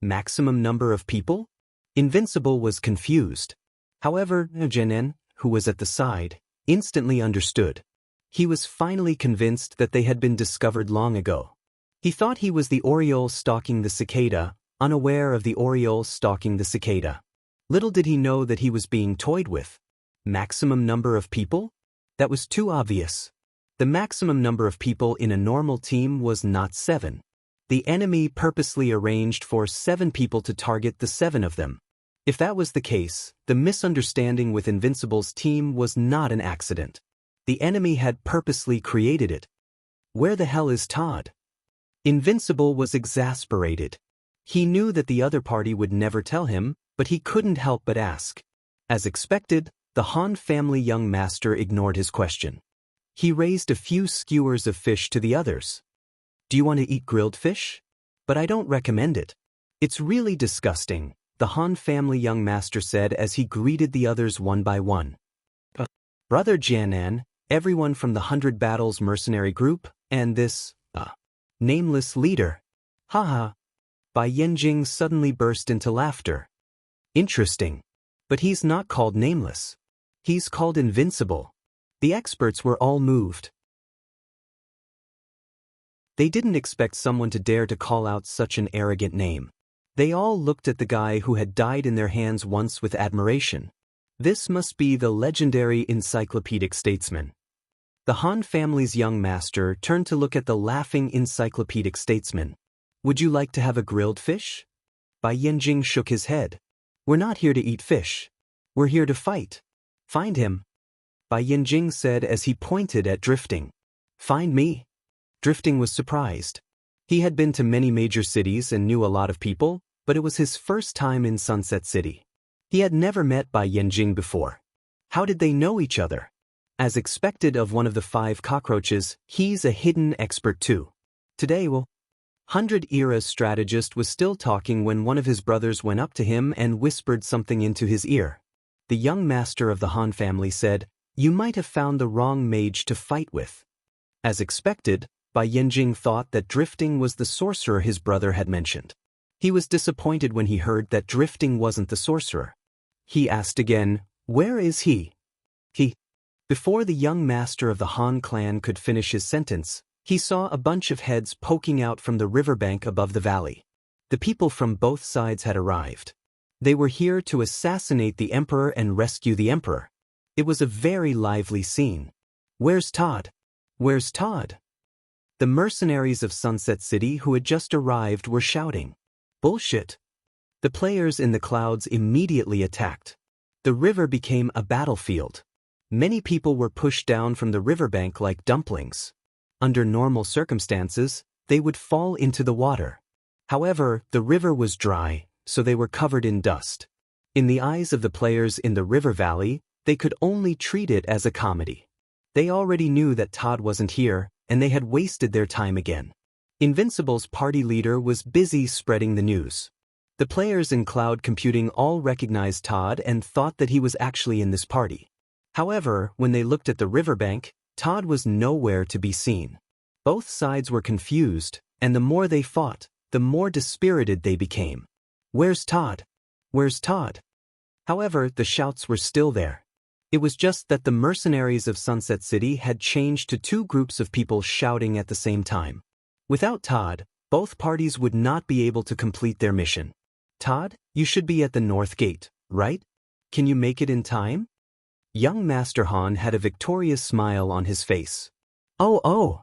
Maximum number of people? Invincible was confused. However, Jenen, who was at the side, instantly understood. He was finally convinced that they had been discovered long ago. He thought he was the oriole stalking the cicada, unaware of the oriole stalking the cicada. Little did he know that he was being toyed with. Maximum number of people? That was too obvious. The maximum number of people in a normal team was not 7. The enemy purposely arranged for 7 people to target the 7 of them. If that was the case, the misunderstanding with Invincible's team was not an accident. The enemy had purposely created it. Where the hell is Todd? Invincible was exasperated. He knew that the other party would never tell him, but he couldn't help but ask. As expected, the Han family young master ignored his question. He raised a few skewers of fish to the others. Do you want to eat grilled fish? But I don't recommend it. It's really disgusting, the Han family young master said as he greeted the others one by one. Brother Jianan, everyone from the 100 Battles mercenary group, and this, nameless leader. Haha. Bai Yanjing suddenly burst into laughter. Interesting. But he's not called Nameless. He's called Invincible. The experts were all moved. They didn't expect someone to dare to call out such an arrogant name. They all looked at the guy who had died in their hands once with admiration. This must be the legendary encyclopedic statesman. The Han family's young master turned to look at the laughing encyclopedic statesman. Would you like to have a grilled fish? Bai Yanjing shook his head. We're not here to eat fish. We're here to fight. Find him. Bai Yanjing said as he pointed at Drifting. Find me? Drifting was surprised. He had been to many major cities and knew a lot of people, but it was his first time in Sunset City. He had never met Bai Yanjing before. How did they know each other? As expected of one of the 5 cockroaches, he's a hidden expert too. Today, 100 Era's strategist was still talking when one of his brothers went up to him and whispered something into his ear. The young master of the Han family said, You might have found the wrong mage to fight with. As expected, Bai Yanjing thought that Drifting was the sorcerer his brother had mentioned. He was disappointed when he heard that Drifting wasn't the sorcerer. He asked again, Where is he? Before the young master of the Han clan could finish his sentence, he saw a bunch of heads poking out from the riverbank above the valley. The people from both sides had arrived. They were here to assassinate the emperor and rescue the emperor. It was a very lively scene. Where's Todd? Where's Todd? The mercenaries of Sunset City who had just arrived were shouting. Bullshit. The players in the clouds immediately attacked. The river became a battlefield. Many people were pushed down from the riverbank like dumplings. Under normal circumstances, they would fall into the water. However, the river was dry, so they were covered in dust. In the eyes of the players in the river valley, they could only treat it as a comedy. They already knew that Todd wasn't here, and they had wasted their time again. Invincible's party leader was busy spreading the news. The players in cloud computing all recognized Todd and thought that he was actually in this party. However, when they looked at the riverbank, Todd was nowhere to be seen. Both sides were confused, and the more they fought, the more dispirited they became. Where's Todd? Where's Todd? However, the shouts were still there. It was just that the mercenaries of Sunset City had changed to 2 groups of people shouting at the same time. Without Todd, both parties would not be able to complete their mission. Todd, you should be at the North Gate, right? Can you make it in time? Young Master Han had a victorious smile on his face. Oh!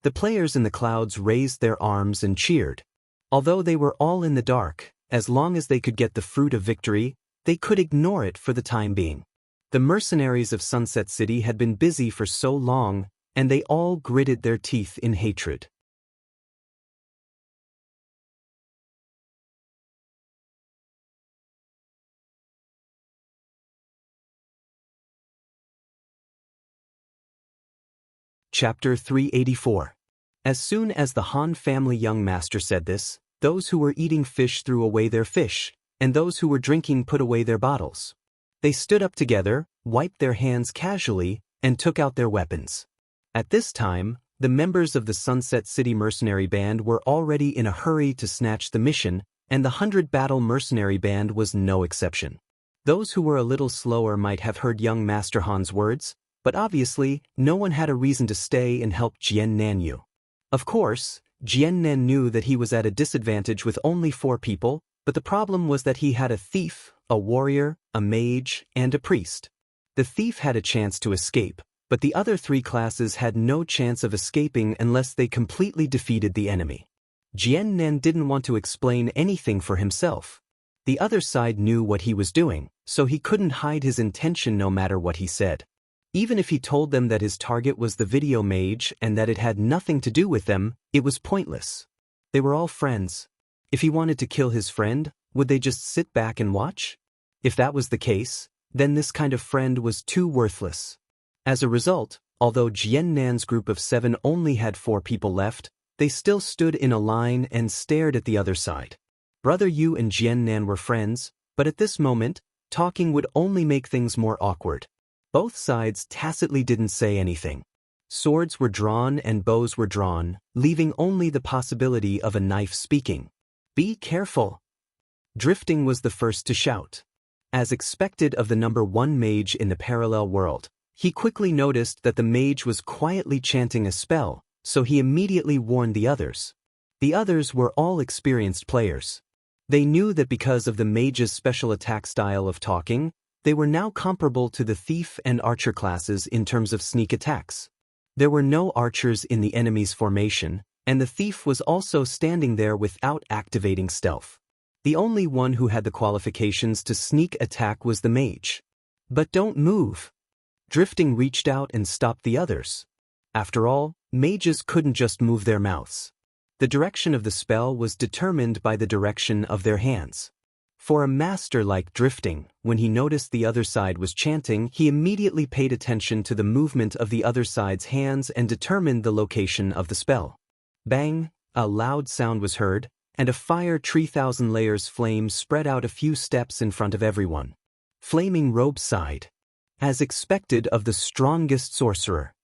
The players in the clouds raised their arms and cheered. Although they were all in the dark, as long as they could get the fruit of victory, they could ignore it for the time being. The mercenaries of Sunset City had been busy for so long, and they all gritted their teeth in hatred. Chapter 384. As soon as the Han family young master said this, those who were eating fish threw away their fish, and those who were drinking put away their bottles. They stood up together, wiped their hands casually, and took out their weapons. At this time, the members of the Sunset City Mercenary Band were already in a hurry to snatch the mission, and the 100 Battle Mercenary Band was no exception. Those who were a little slower might have heard young Master Han's words, but obviously, no one had a reason to stay and help Jian Nanyu. Of course, Jian Nan knew that he was at a disadvantage with only 4 people, But the problem was that he had a thief, a warrior, a mage, and a priest. The thief had a chance to escape, but the other three classes had no chance of escaping unless they completely defeated the enemy. Jian Nan didn't want to explain anything for himself. The other side knew what he was doing, so he couldn't hide his intention no matter what he said. Even if he told them that his target was the video mage and that it had nothing to do with them, it was pointless. They were all friends. If he wanted to kill his friend, would they just sit back and watch? If that was the case, then this kind of friend was too worthless. As a result, although Jian Nan's group of 7 only had 4 people left, they still stood in a line and stared at the other side. Brother Yu and Jian Nan were friends, but at this moment, talking would only make things more awkward. Both sides tacitly didn't say anything. Swords were drawn and bows were drawn, leaving only the possibility of a knife speaking. "Be careful!" Drifting was the first to shout. As expected of the number 1 mage in the parallel world, he quickly noticed that the mage was quietly chanting a spell, so he immediately warned the others. The others were all experienced players. They knew that because of the mage's special attack style of talking, they were now comparable to the thief and archer classes in terms of sneak attacks. There were no archers in the enemy's formation, and the thief was also standing there without activating stealth. The only one who had the qualifications to sneak attack was the mage. "But don't move!" Drifting reached out and stopped the others. After all, mages couldn't just move their mouths. The direction of the spell was determined by the direction of their hands. For a master like Drifting, when he noticed the other side was chanting, he immediately paid attention to the movement of the other side's hands and determined the location of the spell. Bang! A loud sound was heard, and a fire 3,000 layers flame spread out a few steps in front of everyone. Flaming Robe sighed. As expected of the strongest sorcerer.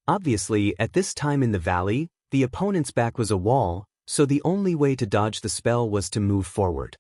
Obviously, at this time in the valley, the opponent's back was a wall, so the only way to dodge the spell was to move forward.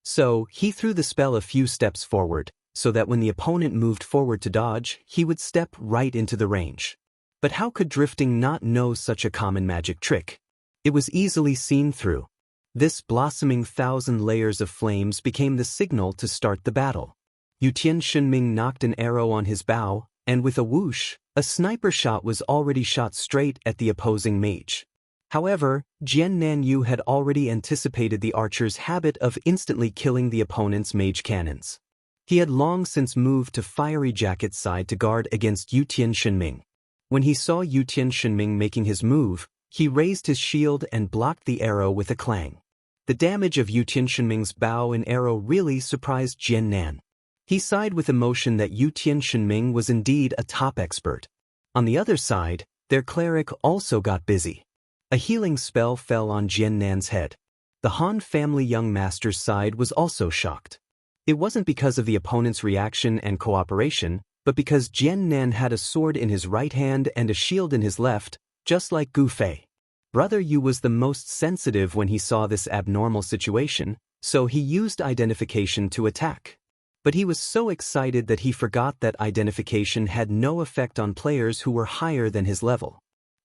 So, he threw the spell a few steps forward, so that when the opponent moved forward to dodge, he would step right into the range. But how could Drifting not know such a common magic trick? It was easily seen through. This blossoming 1,000 layers of flames became the signal to start the battle. Yutian Shunming knocked an arrow on his bow, and with a whoosh, a sniper shot was already shot straight at the opposing mage. However, Jian Nan Yu had already anticipated the archer's habit of instantly killing the opponent's mage cannons. He had long since moved to Fiery Jacket's side to guard against Yutian Shunming. When he saw Yutian Shunming making his move, he raised his shield and blocked the arrow with a clang. The damage of Yutian Shunming's bow and arrow really surprised Jian Nan. He sighed with emotion that Yutian Shunming was indeed a top expert. On the other side, their cleric also got busy. A healing spell fell on Jian Nan's head. The Han family young master's side was also shocked. It wasn't because of the opponent's reaction and cooperation, but because Jian Nan had a sword in his right hand and a shield in his left, just like Gu Fei. Brother Yu was the most sensitive when he saw this abnormal situation, so he used identification to attack. But he was so excited that he forgot that identification had no effect on players who were higher than his level.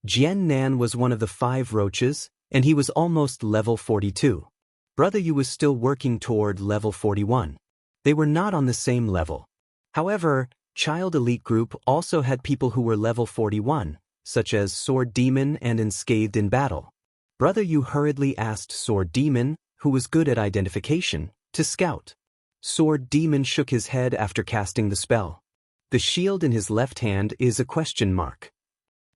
Jian Nan was one of the 5 roaches, and he was almost level 42. Brother Yu was still working toward level 41. They were not on the same level. However, Child Elite Group also had people who were level 41, such as Sword Demon and Unscathed in Battle. Brother Yu hurriedly asked Sword Demon, who was good at identification, to scout. Sword Demon shook his head after casting the spell. The shield in his left hand is a question mark.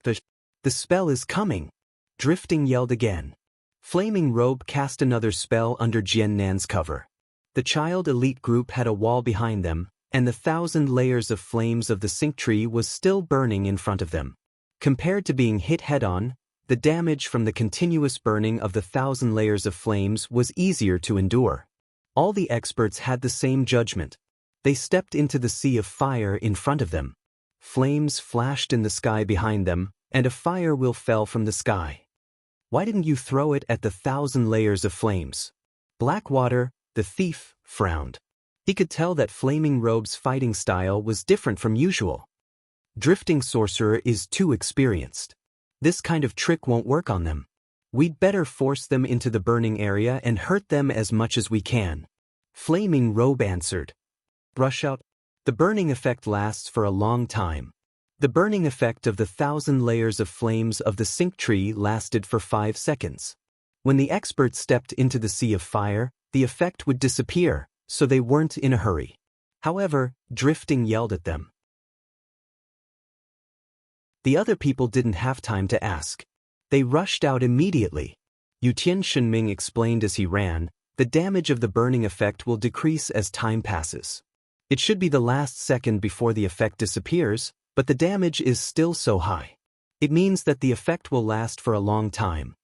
The spell is coming. Drifting yelled again. Flaming Robe cast another spell under Jian Nan's cover. The Child Elite Group had a wall behind them, and the 1,000 layers of flames of the sync tree was still burning in front of them. Compared to being hit head-on, the damage from the continuous burning of the 1,000 layers of flames was easier to endure. All the experts had the same judgment. They stepped into the sea of fire in front of them. Flames flashed in the sky behind them, and a fire wheel fell from the sky. Why didn't you throw it at the 1,000 layers of flames? Blackwater, the thief, frowned. He could tell that Flaming Robe's fighting style was different from usual. Drifting Sorcerer is too experienced. This kind of trick won't work on them. We'd better force them into the burning area and hurt them as much as we can. Flaming Robe answered. Rush out. The burning effect lasts for a long time. The burning effect of the 1,000 layers of flames of the sync tree lasted for 5 seconds. When the expert stepped into the sea of fire, the effect would disappear, so they weren't in a hurry. However, Drifting yelled at them. The other people didn't have time to ask. They rushed out immediately. Yutian Shenming explained as he ran, the damage of the burning effect will decrease as time passes. It should be the last second before the effect disappears, but the damage is still so high. It means that the effect will last for a long time.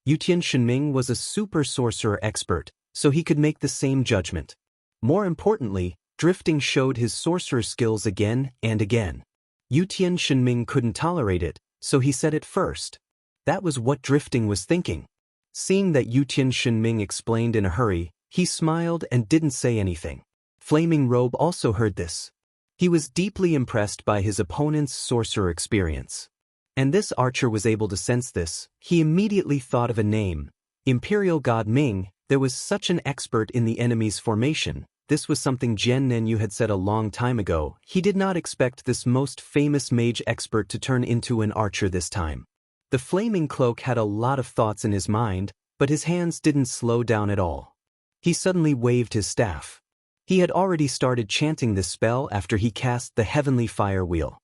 Yutian Shenming was a super sorcerer expert, so he could make the same judgment. More importantly, Drifting showed his sorcerer skills again and again. Yutian Shenming couldn't tolerate it, so he said it first. That was what Drifting was thinking. Seeing that Yutian Shenming explained in a hurry, he smiled and didn't say anything. Flaming Robe also heard this. He was deeply impressed by his opponent's sorcerer experience. And this archer was able to sense this. He immediately thought of a name. Imperial God Ming. There was such an expert in the enemy's formation. This was something Jian Nenyu had said a long time ago. He did not expect this most famous mage expert to turn into an archer this time. The flaming cloak had a lot of thoughts in his mind, but his hands didn't slow down at all. He suddenly waved his staff. He had already started chanting this spell after he cast the heavenly fire wheel.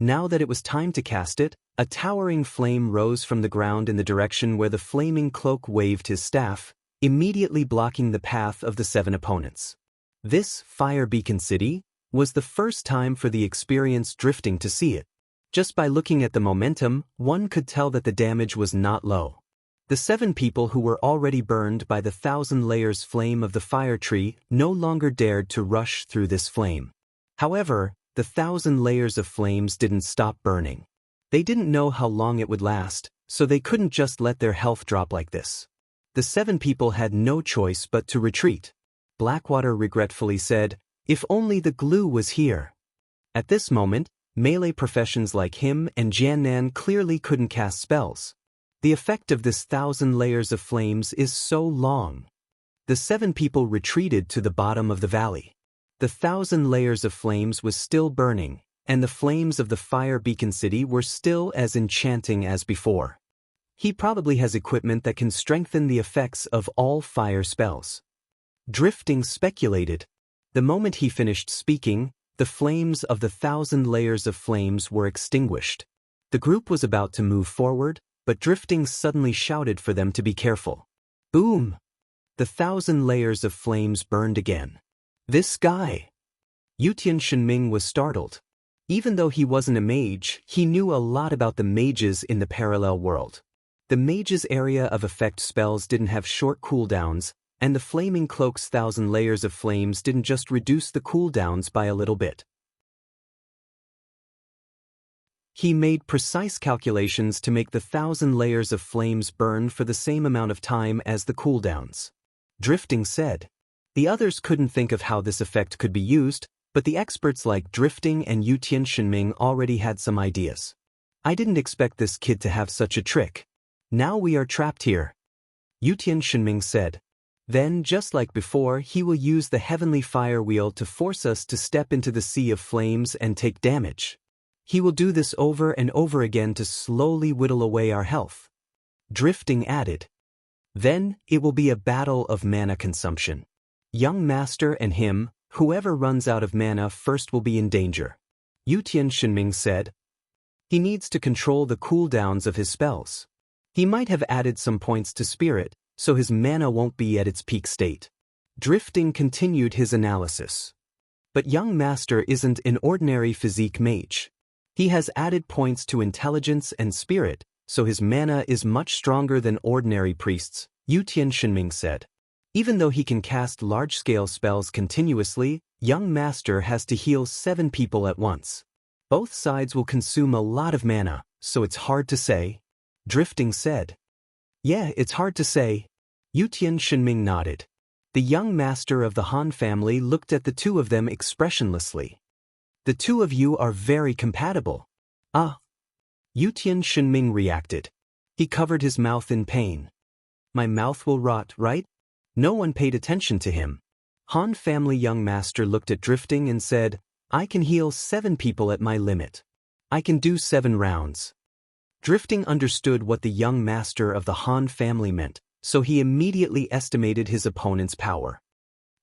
Now that it was time to cast it, a towering flame rose from the ground in the direction where the flaming cloak waved his staff, immediately blocking the path of the 7 opponents. This fire beacon city was the first time for the experienced Drifting to see it. Just by looking at the momentum, one could tell that the damage was not low. The 7 people who were already burned by the 1,000 layers flame of the fire tree no longer dared to rush through this flame. However, the 1,000 layers of flames didn't stop burning. They didn't know how long it would last, so they couldn't just let their health drop like this. The 7 people had no choice but to retreat. Blackwater regretfully said, "If only the glue was here." At this moment, melee professions like him and Jiannan clearly couldn't cast spells. The effect of this 1,000 layers of flames is so long. The 7 people retreated to the bottom of the valley. The 1,000 layers of flames was still burning, and the flames of the fire beacon city were still as enchanting as before. He probably has equipment that can strengthen the effects of all fire spells. Drifting speculated. The moment he finished speaking, the flames of the 1,000 layers of flames were extinguished. The group was about to move forward, but Drifting suddenly shouted for them to be careful. Boom! The 1,000 layers of flames burned again. This guy! Yutian Shenming was startled. Even though he wasn't a mage, he knew a lot about the mages in the parallel world. The mage's area of effect spells didn't have short cooldowns, and the flaming cloak's 1,000 layers of flames didn't just reduce the cooldowns by a little bit. He made precise calculations to make the 1,000 layers of flames burn for the same amount of time as the cooldowns. Drifting said. The others couldn't think of how this effect could be used, but the experts like Drifting and Yutian Shenming already had some ideas. I didn't expect this kid to have such a trick. Now we are trapped here. Yutian Shenming said. Then, just like before, he will use the heavenly fire wheel to force us to step into the sea of flames and take damage. He will do this over and over again to slowly whittle away our health. Drifting added. Then, it will be a battle of mana consumption. Young Master and him, whoever runs out of mana first will be in danger. Yutian Shenming said. He needs to control the cooldowns of his spells. He might have added some points to Spirit, so his mana won't be at its peak state. Drifting continued his analysis. But Young Master isn't an ordinary physique mage. He has added points to intelligence and spirit, so his mana is much stronger than ordinary priests, Yutian Shenming said. Even though he can cast large-scale spells continuously, Young Master has to heal 7 people at once. Both sides will consume a lot of mana, so it's hard to say. Drifting said. Yeah, it's hard to say. Yutian Shenming nodded. The young master of the Han family looked at the two of them expressionlessly. The two of you are very compatible. Ah. Yutian Shenming reacted. He covered his mouth in pain. My mouth will rot, right? No one paid attention to him. Han family young master looked at Drifting and said, I can heal 7 people at my limit. I can do 7 rounds. Drifting understood what the young master of the Han family meant, so he immediately estimated his opponent's power.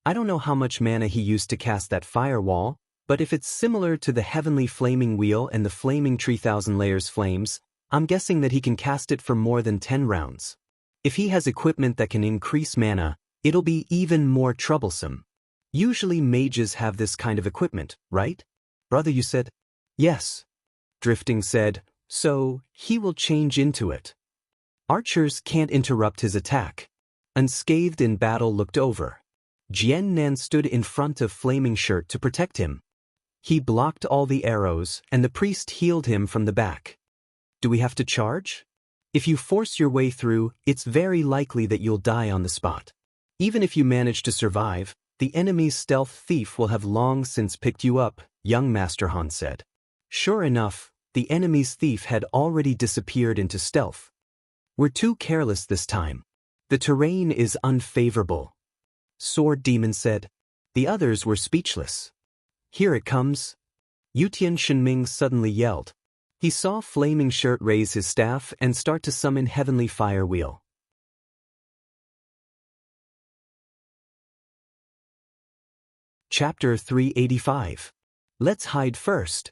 I don't know how much mana he used to cast that firewall, but if it's similar to the heavenly flaming wheel and the flaming tree thousand layers flames, I'm guessing that he can cast it for more than 10 rounds. If he has equipment that can increase mana, it'll be even more troublesome. Usually mages have this kind of equipment, right? Brother, you said? Yes. Drifting said, so he will change into it. Archers can't interrupt his attack. Unscathed in battle looked over. Jian Nan stood in front of Flaming Shirt to protect him. He blocked all the arrows, and the priest healed him from the back. Do we have to charge? If you force your way through, it's very likely that you'll die on the spot. Even if you manage to survive, the enemy's stealth thief will have long since picked you up, young Master Han said. Sure enough, the enemy's thief had already disappeared into stealth. We're too careless this time. The terrain is unfavorable. Sword Demon said. The others were speechless. Here it comes. Yutian Shenming suddenly yelled. He saw Flaming Shirt raise his staff and start to summon Heavenly Fire Wheel. Chapter 385. Let's hide first.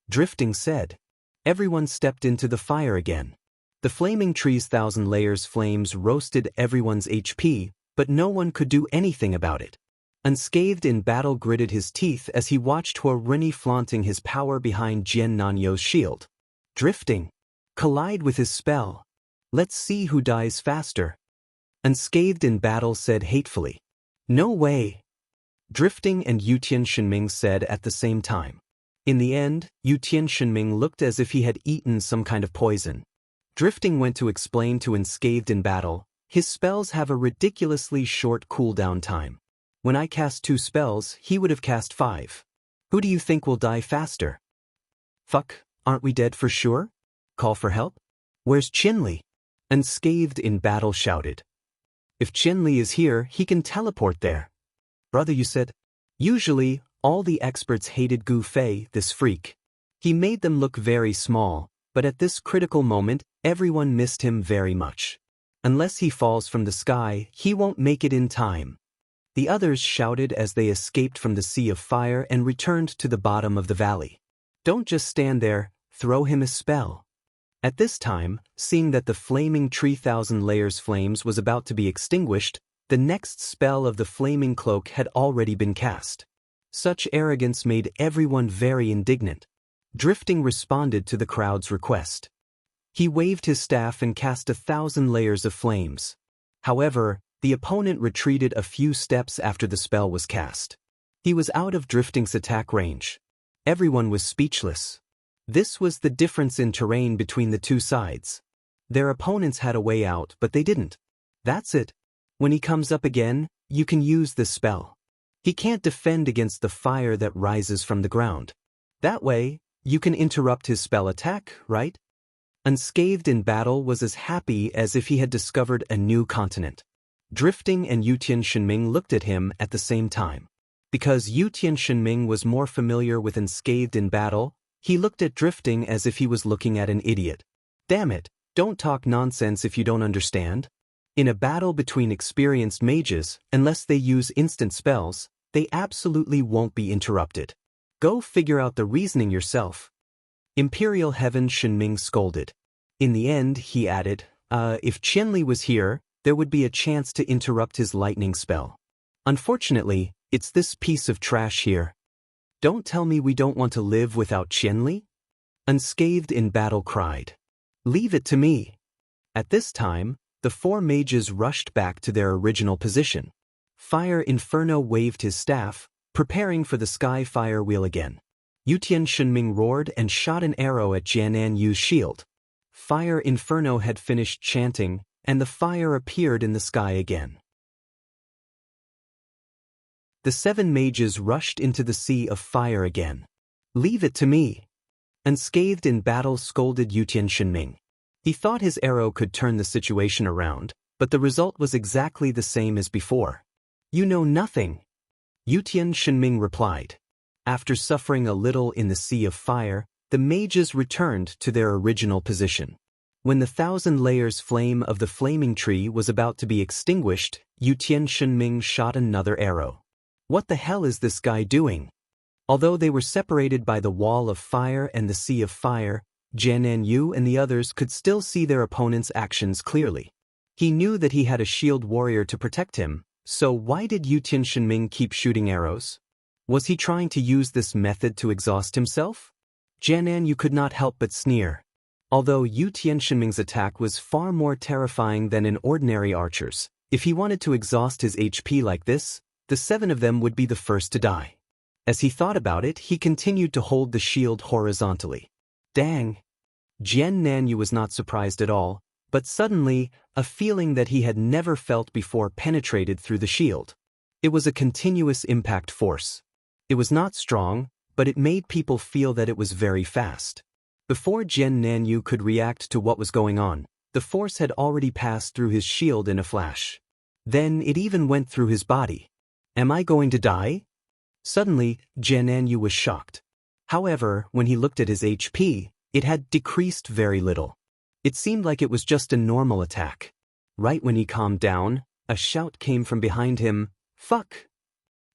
Drifting said. Everyone stepped into the fire again. The flaming tree's thousand layers flames roasted everyone's HP, but no one could do anything about it. Unscathed in battle gritted his teeth as he watched Huaruni flaunting his power behind Jian Nanyo's shield. Drifting. Collide with his spell. Let's see who dies faster. Unscathed in battle said hatefully. No way. Drifting and Yutian Shenming said at the same time. In the end, Yutian Shenming looked as if he had eaten some kind of poison. Drifting went to explain to Unscathed in battle, his spells have a ridiculously short cooldown time. When I cast 2 spells, he would have cast 5. Who do you think will die faster? Fuck, aren't we dead for sure? Call for help? Where's Qinli? Unscathed in battle shouted. If Qinli is here, he can teleport there. Brother, you said? Usually, all the experts hated Gu Fei, this freak. He made them look very small, but at this critical moment, everyone missed him very much. Unless he falls from the sky, he won't make it in time. The others shouted as they escaped from the sea of fire and returned to the bottom of the valley. Don't just stand there, throw him a spell. At this time, seeing that the flaming tree thousand layers flames was about to be extinguished, the next spell of the flaming cloak had already been cast. Such arrogance made everyone very indignant. Drifting responded to the crowd's request. He waved his staff and cast 1,000 layers of flames. However, the opponent retreated a few steps after the spell was cast. He was out of Drifting's attack range. Everyone was speechless. This was the difference in terrain between the two sides. Their opponents had a way out, but they didn't. That's it. When he comes up again, you can use this spell. He can't defend against the fire that rises from the ground. That way, you can interrupt his spell attack, right? Unscathed in battle was as happy as if he had discovered a new continent. Drifting and Yutian Shenming looked at him at the same time. Because Yutian Shenming was more familiar with Unscathed in battle, he looked at Drifting as if he was looking at an idiot. Damn it, don't talk nonsense if you don't understand. In a battle between experienced mages, unless they use instant spells, they absolutely won't be interrupted. Go figure out the reasoning yourself. Imperial Heaven Shenming scolded. In the end, he added, if Qinli was here, there would be a chance to interrupt his lightning spell. Unfortunately, it's this piece of trash here. Don't tell me we don't want to live without Qinli? Unscathed in battle cried. Leave it to me. At this time, the 4 mages rushed back to their original position. Fire Inferno waved his staff, preparing for the sky fire wheel again. Yutian Shenming roared and shot an arrow at Jianan Yu's shield. Fire Inferno had finished chanting, and the fire appeared in the sky again. The 7 mages rushed into the sea of fire again. Leave it to me. Unscathed in battle scolded Yutian Shenming. He thought his arrow could turn the situation around, but the result was exactly the same as before. You know nothing, Yutian Shenming replied. After suffering a little in the sea of fire, the mages returned to their original position. When the 1,000 layers flame of the flaming tree was about to be extinguished, Yutian Shenming shot another arrow. What the hell is this guy doing? Although they were separated by the wall of fire and the sea of fire, Jianan Yu and the others could still see their opponent's actions clearly. He knew that he had a shield warrior to protect him, so why did Yutian Shenming keep shooting arrows? Was he trying to use this method to exhaust himself? Jianan Yu could not help but sneer. Although Yutian Shenming's attack was far more terrifying than an ordinary archer's, if he wanted to exhaust his HP like this, the 7 of them would be the first to die. As he thought about it, he continued to hold the shield horizontally. Dang! Jianan Yu was not surprised at all, but suddenly, a feeling that he had never felt before penetrated through the shield. It was a continuous impact force. It was not strong, but it made people feel that it was very fast. Before Jianan Yu could react to what was going on, the force had already passed through his shield in a flash. Then it even went through his body. Am I going to die? Suddenly, Jianan Yu was shocked. However, when he looked at his HP, it had decreased very little. It seemed like it was just a normal attack. Right when he calmed down, a shout came from behind him, "Fuck!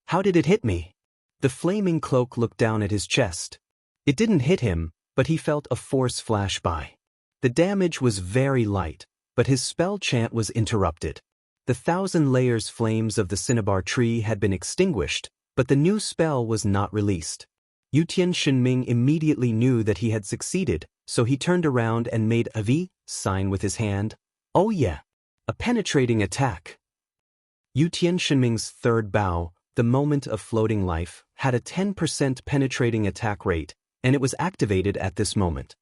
How did it hit me?" The flaming cloak looked down at his chest. It didn't hit him, but he felt a force flash by. The damage was very light, but his spell chant was interrupted. The 1,000 layers flames of the cinnabar tree had been extinguished, but the new spell was not released. Yutian Shenming immediately knew that he had succeeded, so he turned around and made a V sign with his hand. Oh yeah, a penetrating attack. Yutian Shenming's third bow, the moment of floating life, had a 10% penetrating attack rate, and it was activated at this moment.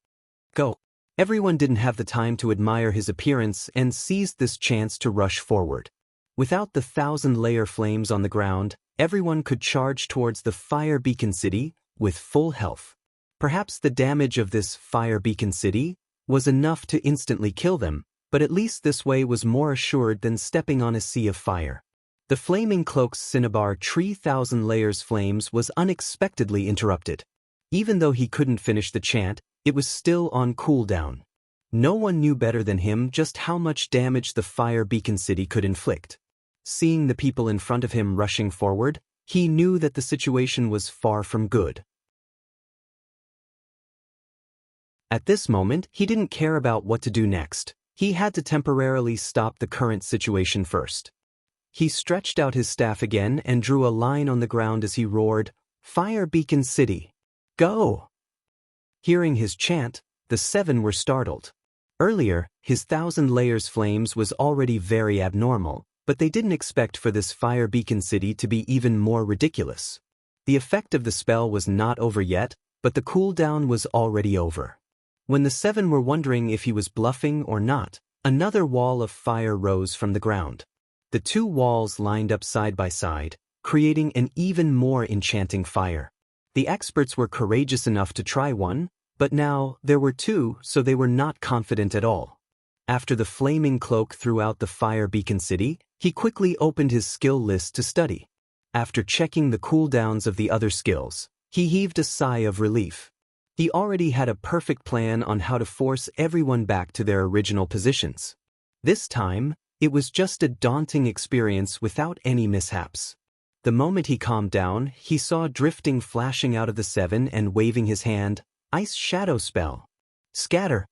Go! Everyone didn't have the time to admire his appearance and seized this chance to rush forward. Without the 1,000-layer flames on the ground, everyone could charge towards the fire beacon city with full health. Perhaps the damage of this fire beacon city was enough to instantly kill them, but at least this way was more assured than stepping on a sea of fire. The flaming cloak's cinnabar tree 1,000 layers flames was unexpectedly interrupted. Even though he couldn't finish the chant, it was still on cooldown. No one knew better than him just how much damage the fire beacon city could inflict. Seeing the people in front of him rushing forward, he knew that the situation was far from good. At this moment, he didn't care about what to do next. He had to temporarily stop the current situation first. He stretched out his staff again and drew a line on the ground as he roared, "Fire Beacon City! Go!" Hearing his chant, the 7 were startled. Earlier, his 1,000 layers flames was already very abnormal, but they didn't expect for this Fire Beacon City to be even more ridiculous. The effect of the spell was not over yet, but the cooldown was already over. When the 7 were wondering if he was bluffing or not, another wall of fire rose from the ground. The 2 walls lined up side by side, creating an even more enchanting fire. The experts were courageous enough to try one, but now there were 2, so they were not confident at all. After the flaming cloak threw out the fire beacon city, he quickly opened his skill list to study. After checking the cooldowns of the other skills, he heaved a sigh of relief. He already had a perfect plan on how to force everyone back to their original positions. This time, it was just a daunting experience without any mishaps. The moment he calmed down, he saw drifting flashing out of the 7 and waving his hand, "Ice Shadow Spell. Scatter."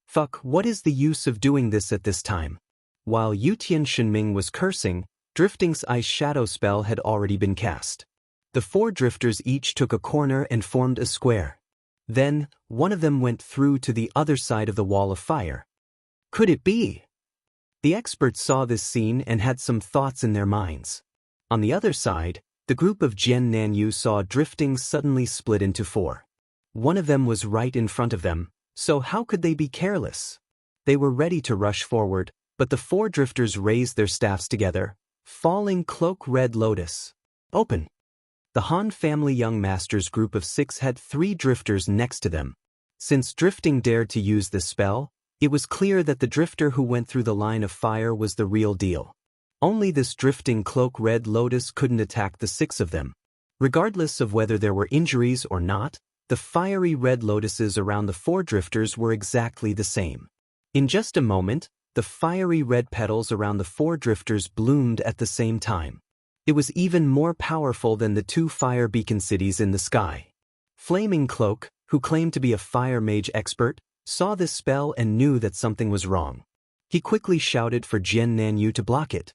Fuck, what is the use of doing this at this time? While Yutian Shenming was cursing, Drifting's Ice Shadow Spell had already been cast. The 4 drifters each took a corner and formed a square. Then, one of them went through to the other side of the wall of fire. Could it be? The experts saw this scene and had some thoughts in their minds. On the other side, the group of Jianan Yu saw Drifting suddenly split into 4. One of them was right in front of them, so how could they be careless? They were ready to rush forward, but the 4 drifters raised their staffs together. Falling Cloak Red Lotus. Open. The Han family young masters group of 6 had 3 drifters next to them. Since Drifting dared to use this spell, It was clear that the drifter who went through the line of fire was the real deal. Only this drifting cloak Red Lotus couldn't attack the 6 of them. Regardless of whether there were injuries or not, the fiery red lotuses around the 4 drifters were exactly the same. In just a moment, the fiery red petals around the 4 drifters bloomed at the same time. It was even more powerful than the 2 fire beacon cities in the sky. Flaming Cloak, who claimed to be a fire mage expert, saw this spell and knew that something was wrong. He quickly shouted for Jian Nanyu to block it.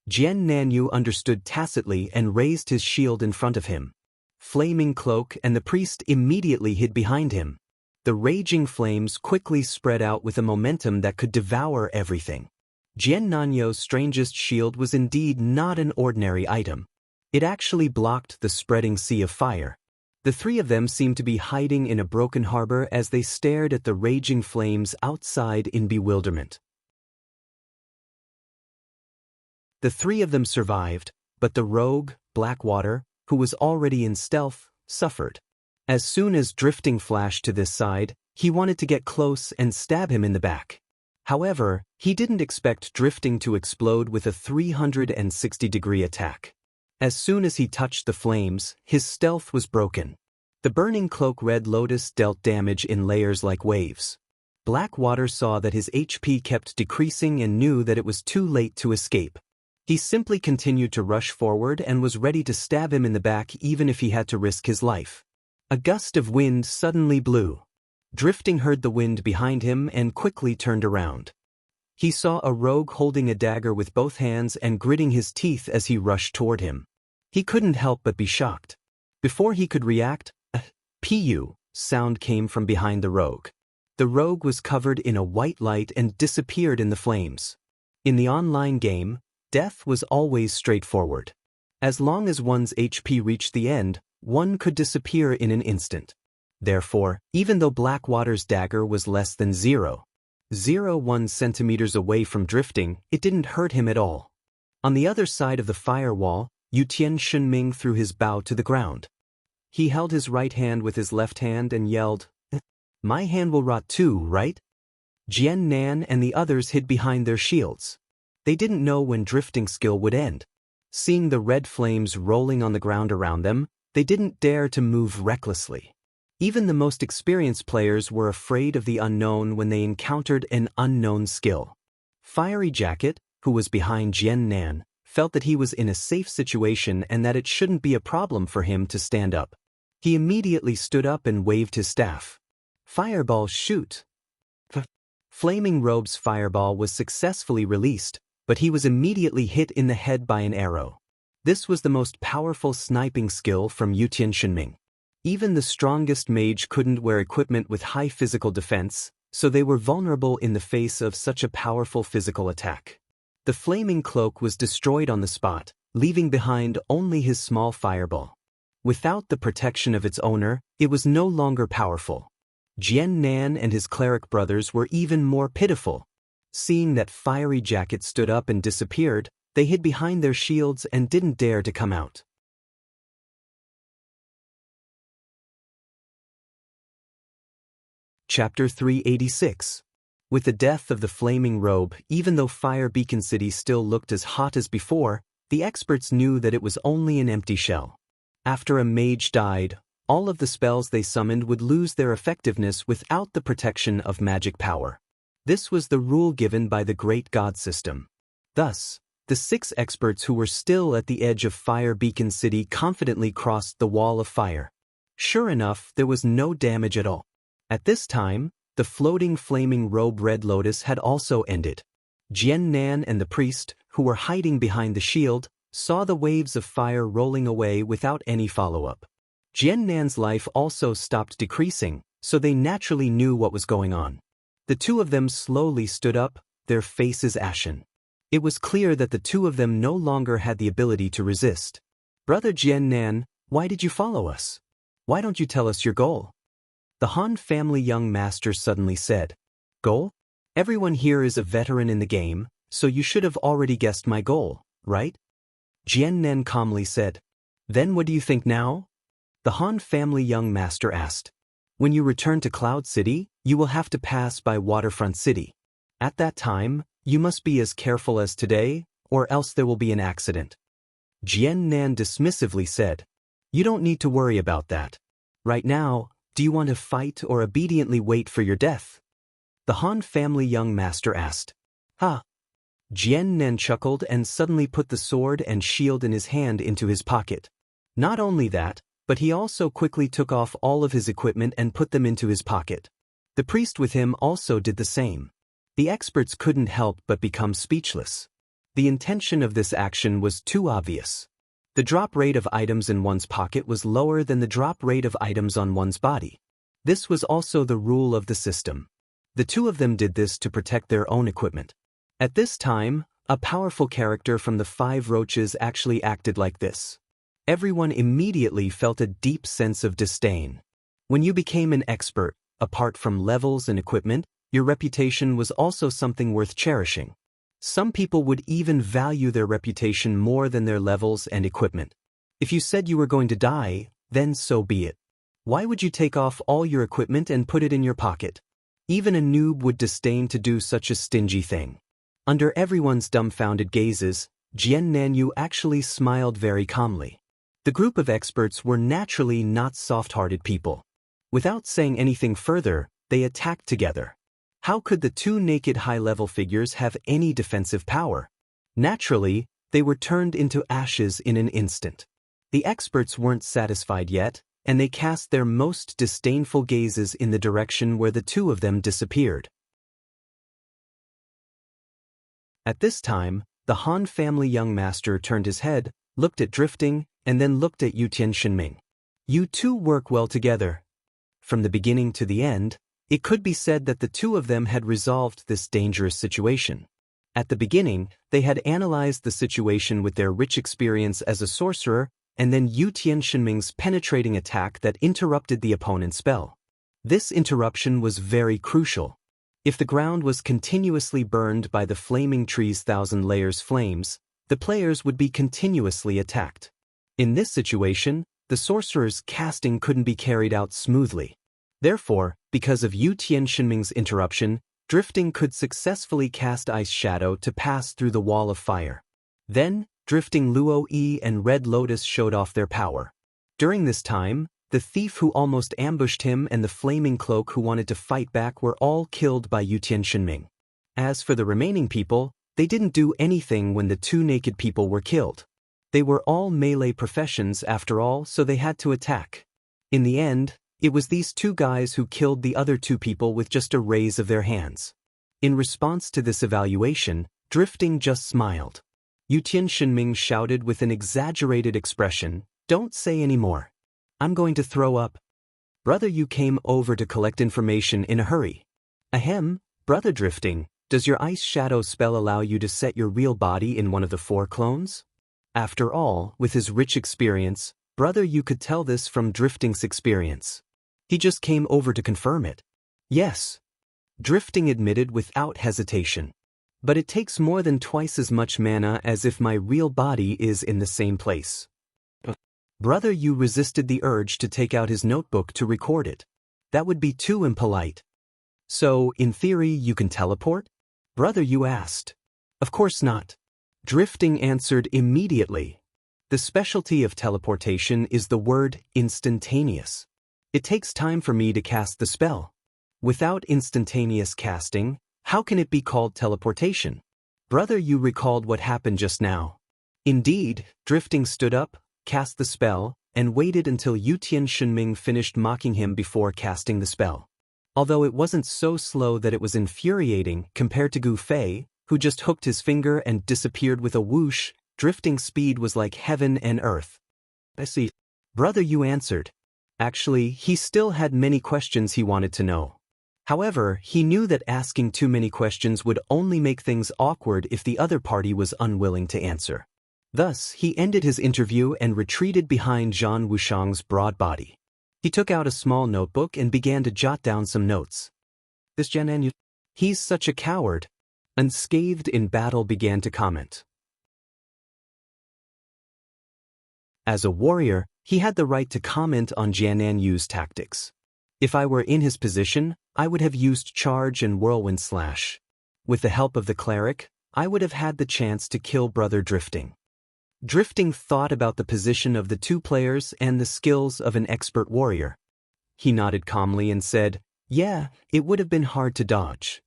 Jian Nanyu understood tacitly and raised his shield in front of him. Flaming Cloak and the priest immediately hid behind him. The raging flames quickly spread out with a momentum that could devour everything. Jian Nanyu's strangest shield was indeed not an ordinary item. It actually blocked the spreading sea of fire. The 3 of them seemed to be hiding in a broken harbor as they stared at the raging flames outside in bewilderment. The 3 of them survived, but the rogue, Blackwater, who was already in stealth, suffered. As soon as drifting flashed to this side, he wanted to get close and stab him in the back. However, he didn't expect drifting to explode with a 360-degree attack. As soon as he touched the flames, his stealth was broken. The burning cloak Red Lotus dealt damage in layers like waves. Blackwater saw that his HP kept decreasing and knew that it was too late to escape. He simply continued to rush forward and was ready to stab him in the back even if he had to risk his life. A gust of wind suddenly blew. Drifting heard the wind behind him and quickly turned around. He saw a rogue holding a dagger with both hands and gritting his teeth as he rushed toward him. He couldn't help but be shocked. Before he could react, a "Pu" sound came from behind the rogue. The rogue was covered in a white light and disappeared in the flames. In the online game, death was always straightforward. As long as one's HP reached the end, one could disappear in an instant. Therefore, even though Blackwater's dagger was less than 0.01 centimeters away from drifting, it didn't hurt him at all. On the other side of the firewall, Yutian Shunming threw his bow to the ground. He held his right hand with his left hand and yelled, "My hand will rot too, right?" Jian Nan and the others hid behind their shields. They didn't know when drifting skill would end. Seeing the red flames rolling on the ground around them, they didn't dare to move recklessly. Even the most experienced players were afraid of the unknown when they encountered an unknown skill. Fiery Jacket, who was behind Jian Nan, felt that he was in a safe situation and that it shouldn't be a problem for him to stand up. He immediately stood up and waved his staff. "Fireball, shoot!" Flaming Robe's fireball was successfully released, but he was immediately hit in the head by an arrow. This was the most powerful sniping skill from Yutian Shunming. Even the strongest mage couldn't wear equipment with high physical defense, so they were vulnerable in the face of such a powerful physical attack. The flaming cloak was destroyed on the spot, leaving behind only his small fireball. Without the protection of its owner, it was no longer powerful. Jian Nan and his cleric brothers were even more pitiful. Seeing that Fiery Jacket stood up and disappeared, they hid behind their shields and didn't dare to come out. Chapter 386. With the death of the Flaming Robe, even though Fire Beacon City still looked as hot as before, the experts knew that it was only an empty shell. After a mage died, all of the spells they summoned would lose their effectiveness without the protection of magic power. This was the rule given by the Great God System. Thus, the 6 experts who were still at the edge of Fire Beacon City confidently crossed the wall of fire. Sure enough, there was no damage at all. At this time, the floating flaming robe Red Lotus had also ended. Jian Nan and the priest, who were hiding behind the shield, saw the waves of fire rolling away without any follow-up. Jian Nan's life also stopped decreasing, so they naturally knew what was going on. The 2 of them slowly stood up, their faces ashen. It was clear that the 2 of them no longer had the ability to resist. "Brother Jian Nan, why did you follow us? Why don't you tell us your goal?" The Han family young master suddenly said. "Goal? Everyone here is a veteran in the game, so you should have already guessed my goal, right?" Jian Nan calmly said. "Then what do you think now?" The Han family young master asked. "When you return to Cloud City, you will have to pass by Waterfront City. At that time, you must be as careful as today, or else there will be an accident. Jian Nan dismissively said, "You don't need to worry about that. Right now, do you want to fight or obediently wait for your death?" The Han family young master asked. "Ha." Jian Nan chuckled and suddenly put the sword and shield in his hand into his pocket. Not only that, but he also quickly took off all of his equipment and put them into his pocket. The priest with him also did the same. The experts couldn't help but become speechless. The intention of this action was too obvious. The drop rate of items in one's pocket was lower than the drop rate of items on one's body. This was also the rule of the system. The two of them did this to protect their own equipment. At this time, a powerful character from the 5 roaches actually acted like this. Everyone immediately felt a deep sense of disdain. When you became an expert, apart from levels and equipment, your reputation was also something worth cherishing. Some people would even value their reputation more than their levels and equipment. If you said you were going to die, then so be it. Why would you take off all your equipment and put it in your pocket? Even a noob would disdain to do such a stingy thing. Under everyone's dumbfounded gazes, Jian Nanyu actually smiled very calmly. The group of experts were naturally not soft-hearted people. Without saying anything further, they attacked together. How could the two naked high-level figures have any defensive power? Naturally, they were turned into ashes in an instant. The experts weren't satisfied yet, and they cast their most disdainful gazes in the direction where the two of them disappeared. At this time, the Han family young master turned his head, looked at Drifting, and then looked at Yu Tianxinming. "You two work well together." From the beginning to the end, it could be said that the two of them had resolved this dangerous situation. At the beginning, they had analyzed the situation with their rich experience as a sorcerer, and then Yu Tianxinming's penetrating attack that interrupted the opponent's spell. This interruption was very crucial. If the ground was continuously burned by the flaming tree's 1,000 layers flames, the players would be continuously attacked. In this situation, the sorcerer's casting couldn't be carried out smoothly. Therefore, because of Yu Tianxinming's interruption, Drifting could successfully cast Ice Shadow to pass through the wall of fire. Then, Drifting Luo Yi and Red Lotus showed off their power. During this time, the thief who almost ambushed him and the flaming cloak who wanted to fight back were all killed by Yu Tianxinming. As for the remaining people, they didn't do anything when the two naked people were killed. They were all melee professions after all, so they had to attack. In the end, it was these two guys who killed the other two people with just a raise of their hands. In response to this evaluation, Drifting just smiled. Yu Tianxinming shouted with an exaggerated expression, "Don't say any more. I'm going to throw up." Brother Yu came over to collect information in a hurry. "Ahem, Brother Drifting, does your Ice Shadow spell allow you to set your real body in one of the 4 clones?" After all, with his rich experience, Brother Yu could tell this from Drifting's experience. He just came over to confirm it. "Yes," Drifting admitted without hesitation. "But it takes more than twice as much mana as if my real body is in the same place." Brother Yu resisted the urge to take out his notebook to record it. That would be too impolite. "So, in theory, you can teleport?" Brother Yu asked. "Of course not." Drifting answered immediately. "The specialty of teleportation is the word instantaneous. It takes time for me to cast the spell. Without instantaneous casting, how can it be called teleportation?" Brother Yu recalled what happened just now. Indeed, Drifting stood up, cast the spell, and waited until Yu Tianxinming finished mocking him before casting the spell. Although it wasn't so slow that it was infuriating compared to Gu Fei, who just hooked his finger and disappeared with a whoosh, Drifting's speed was like heaven and earth. "I see." Brother Yu answered. Actually, he still had many questions he wanted to know. However, he knew that asking too many questions would only make things awkward if the other party was unwilling to answer. Thus, he ended his interview and retreated behind Zhang Wushang's broad body. He took out a small notebook and began to jot down some notes. "This Jian, he's such a coward." Unscathed in battle began to comment. As a warrior, he had the right to comment on Jianan Yu's tactics. "If I were in his position, I would have used charge and whirlwind slash." With the help of the cleric, I would have had the chance to kill Brother Drifting. Drifting thought about the position of the two players and the skills of an expert warrior. He nodded calmly and said, "Yeah, it would have been hard to dodge.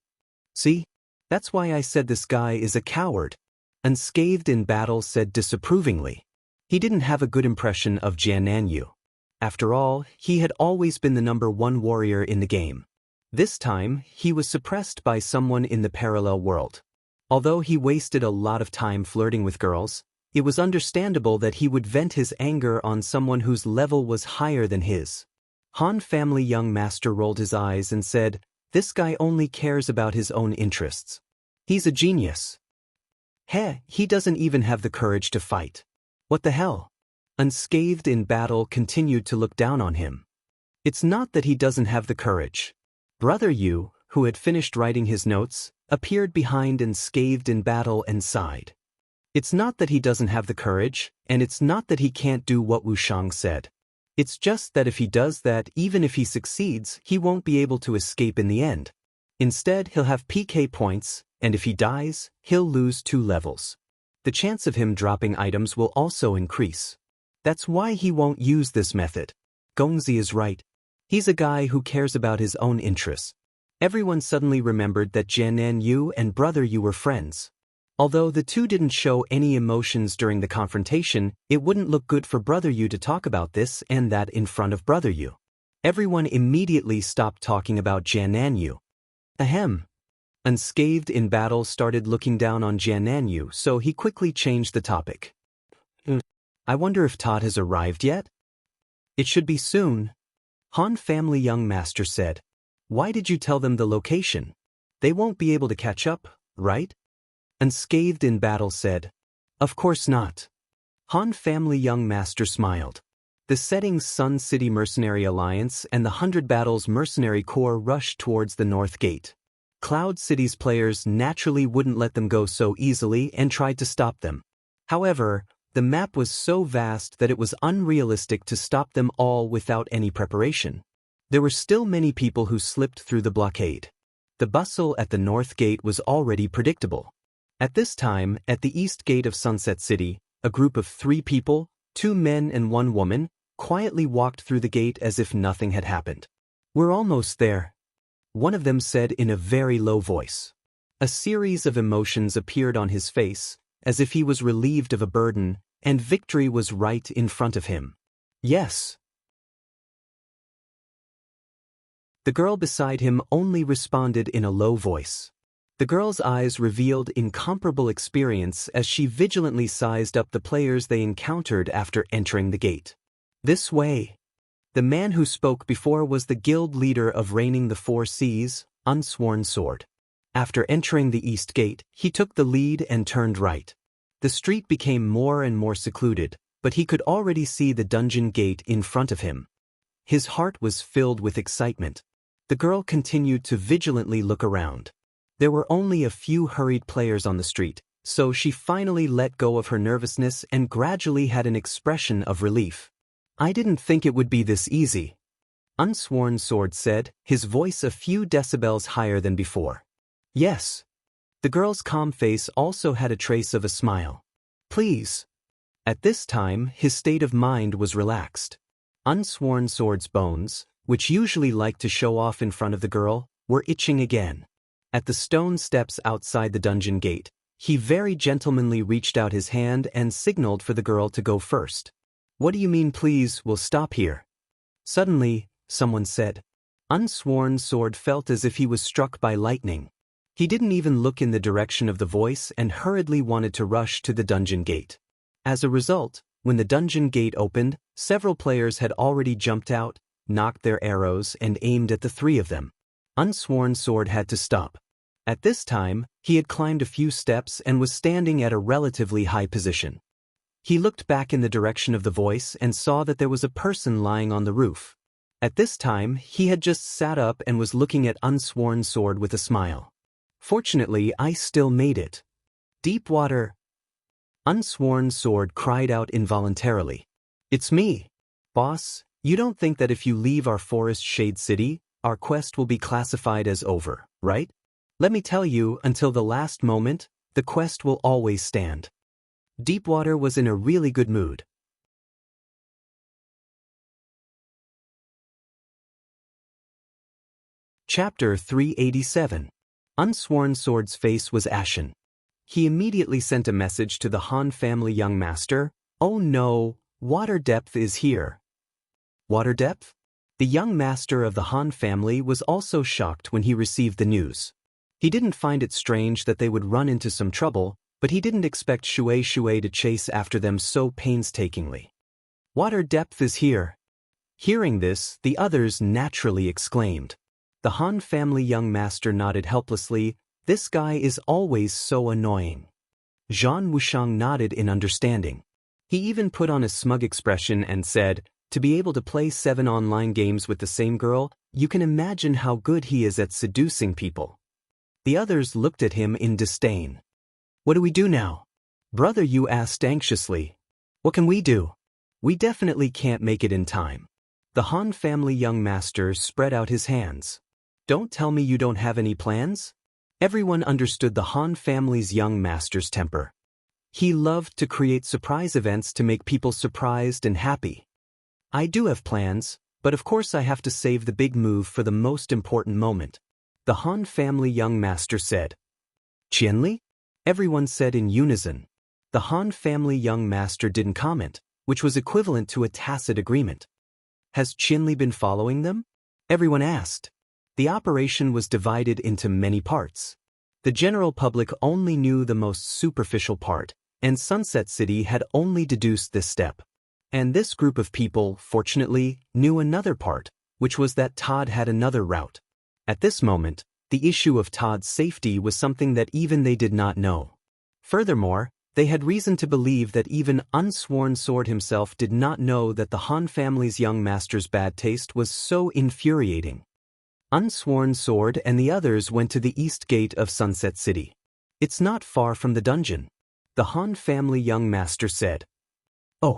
See? That's why I said this guy is a coward." Unscathed in Battle said disapprovingly. He didn't have a good impression of Jiananyu. After all, he had always been the #1 warrior in the game. This time, he was suppressed by someone in the parallel world. Although he wasted a lot of time flirting with girls, it was understandable that he would vent his anger on someone whose level was higher than his. Han family young master rolled his eyes and said, "This guy only cares about his own interests. He's a genius. He doesn't even have the courage to fight. What the hell?" Unscathed in Battle continued to look down on him. "It's not that he doesn't have the courage." Brother Yu, who had finished writing his notes, appeared behind Unscathed in Battle and sighed. "It's not that he doesn't have the courage, and it's not that he can't do what Wushang said. It's just that if he does that, even if he succeeds, he won't be able to escape in the end. Instead, he'll have PK points, and if he dies, he'll lose 2 levels. The chance of him dropping items will also increase. That's why he won't use this method." Gongzi is right. He's a guy who cares about his own interests. Everyone suddenly remembered that Jiananyu and Brother Yu were friends. Although the two didn't show any emotions during the confrontation, it wouldn't look good for Brother Yu to talk about this and that in front of Brother Yu. Everyone immediately stopped talking about Jiananyu. Ahem. Unscathed in Battle started looking down on Jiananyu, so he quickly changed the topic. "I wonder if Todd has arrived yet?" "It should be soon." Han family young master said. "Why did you tell them the location? They won't be able to catch up, right?" Unscathed in Battle said. "Of course not." Han family young master smiled. The Settings Sun City Mercenary Alliance and the 100 Battles Mercenary Corps rushed towards the North Gate. Cloud City's players naturally wouldn't let them go so easily and tried to stop them. However, the map was so vast that it was unrealistic to stop them all without any preparation. There were still many people who slipped through the blockade. The bustle at the North Gate was already predictable. At this time, at the East Gate of Sunset City, a group of 3 people, 2 men and 1 woman, quietly walked through the gate as if nothing had happened. "We're almost there," one of them said in a very low voice. A series of emotions appeared on his face, as if he was relieved of a burden, and victory was right in front of him. "Yes." The girl beside him only responded in a low voice. The girl's eyes revealed incomparable experience as she vigilantly sized up the players they encountered after entering the gate. "This way." The man who spoke before was the guild leader of Reigning the 4 Seas, Unsworn Sword. After entering the East Gate, he took the lead and turned right. The street became more and more secluded, but he could already see the dungeon gate in front of him. His heart was filled with excitement. The girl continued to vigilantly look around. There were only a few hurried players on the street, so she finally let go of her nervousness and gradually had an expression of relief. "I didn't think it would be this easy," Unsworn Sword said, his voice a few decibels higher than before. "Yes." The girl's calm face also had a trace of a smile. "Please." At this time, his state of mind was relaxed. Unsworn Sword's bones, which usually liked to show off in front of the girl, were itching again. At the stone steps outside the dungeon gate, he very gentlemanly reached out his hand and signaled for the girl to go first. "What do you mean, please? We'll stop here." Suddenly, someone said. Unsworn Sword felt as if he was struck by lightning. He didn't even look in the direction of the voice and hurriedly wanted to rush to the dungeon gate. As a result, when the dungeon gate opened, several players had already jumped out, knocked their arrows and aimed at the 3 of them. Unsworn Sword had to stop. At this time, he had climbed a few steps and was standing at a relatively high position. He looked back in the direction of the voice and saw that there was a person lying on the roof. At this time, he had just sat up and was looking at Unsworn Sword with a smile. "Fortunately, I still made it." "Deep water." Unsworn Sword cried out involuntarily. "It's me. Boss, you don't think that if you leave our forest shade city, our quest will be classified as over, right?" Let me tell you, until the last moment, the quest will always stand. Deepwater was in a really good mood. Chapter 387. Unsworn Sword's face was ashen. He immediately sent a message to the Han family young master. Oh no, water depth is here. Water depth? The young master of the Han family was also shocked when he received the news. He didn't find it strange that they would run into some trouble, but he didn't expect Shui to chase after them so painstakingly. Water depth is here. Hearing this, the others naturally exclaimed. The Han family young master nodded helplessly. This guy is always so annoying. Zhan Wushang nodded in understanding. He even put on a smug expression and said, to be able to play 7 online games with the same girl, you can imagine how good he is at seducing people. The others looked at him in disdain. What do we do now? Brother Yu asked anxiously. What can we do? We definitely can't make it in time. The Han family young master spread out his hands. Don't tell me you don't have any plans? Everyone understood the Han family's young master's temper. He loved to create surprise events to make people surprised and happy. I do have plans, but of course I have to save the big move for the most important moment. The Han family young master said. Qianli? Everyone said in unison. The Han family young master didn't comment, which was equivalent to a tacit agreement. Has Qianli been following them? Everyone asked. The operation was divided into many parts. The general public only knew the most superficial part, and Sunset City had only deduced this step. And this group of people, fortunately, knew another part, which was that Todd had another route. At this moment, the issue of Todd's safety was something that even they did not know. Furthermore, they had reason to believe that even Unsworn Sword himself did not know that the Han family's young master's bad taste was so infuriating. Unsworn Sword and the others went to the east gate of Sunset City. It's not far from the dungeon. The Han family young master said. Oh.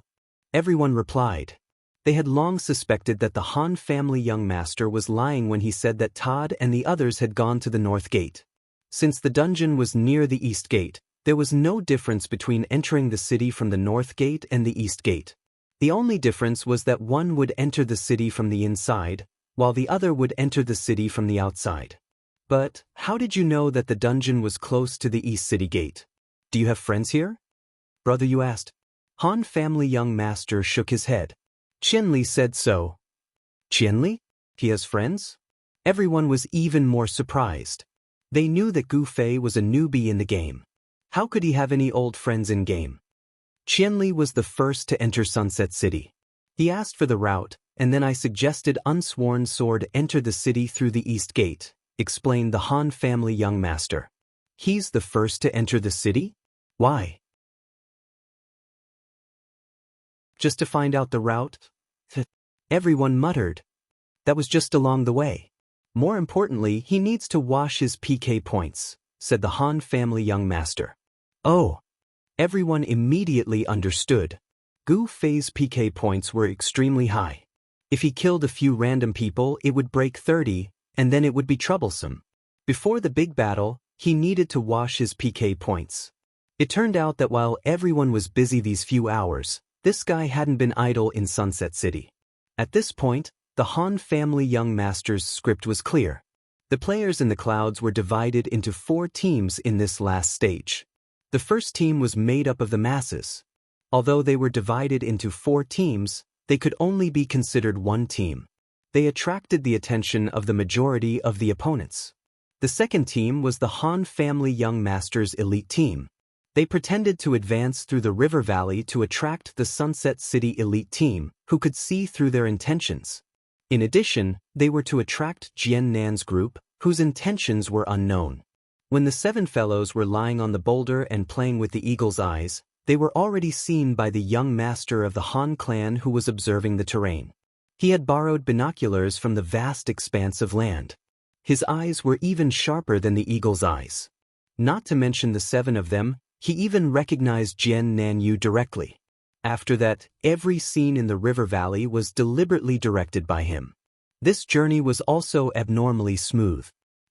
Everyone replied. They had long suspected that the Han family young master was lying when he said that Todd and the others had gone to the north gate. Since the dungeon was near the east gate, there was no difference between entering the city from the north gate and the east gate. The only difference was that one would enter the city from the inside, while the other would enter the city from the outside. But how did you know that the dungeon was close to the east city gate? Do you have friends here? Brother Yu asked. Han family young master shook his head. Qianli said so. Qianli? He has friends? Everyone was even more surprised. They knew that Gu Fei was a newbie in the game. How could he have any old friends in-game? Qianli was the first to enter Sunset City. He asked for the route, and then I suggested Unsworn Sword enter the city through the east gate, explained the Han family young master. He's the first to enter the city? Why? Just to find out the route? Everyone muttered. That was just along the way. More importantly, he needs to wash his PK points, said the Han family young master. Oh. Everyone immediately understood. Gu Fei's PK points were extremely high. If he killed a few random people, it would break 30, and then it would be troublesome. Before the big battle, he needed to wash his PK points. It turned out that while everyone was busy these few hours, this guy hadn't been idle in Sunset City. At this point, the Han family young master's script was clear. The players in the clouds were divided into 4 teams in this last stage. The first team was made up of the masses. Although they were divided into 4 teams, they could only be considered one team. They attracted the attention of the majority of the opponents. The second team was the Han family young master's elite team. They pretended to advance through the river valley to attract the Sunset City elite team, who could see through their intentions. In addition, they were to attract Jian Nan's group, whose intentions were unknown. When the 7 fellows were lying on the boulder and playing with the eagle's eyes, they were already seen by the young master of the Han clan who was observing the terrain. He had borrowed binoculars from the vast expanse of land. His eyes were even sharper than the eagle's eyes. Not to mention the 7 of them, he even recognized Jian Nanyu directly. After that, every scene in the river valley was deliberately directed by him. This journey was also abnormally smooth.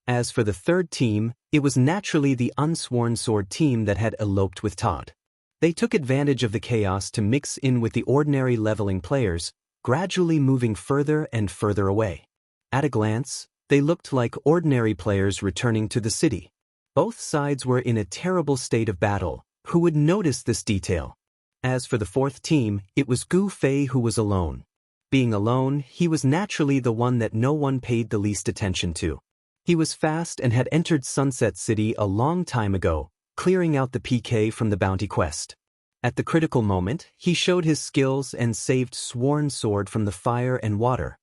As for the third team, it was naturally the unsworn sword team that had eloped with Todd. They took advantage of the chaos to mix in with the ordinary leveling players, gradually moving further and further away. At a glance, they looked like ordinary players returning to the city. Both sides were in a terrible state of battle. Who would notice this detail? As for the fourth team, it was Gu Fei who was alone. Being alone, he was naturally the one that no one paid the least attention to. He was fast and had entered Sunset City a long time ago, clearing out the PK from the bounty quest. At the critical moment, he showed his skills and saved Sworn Sword from the fire and water.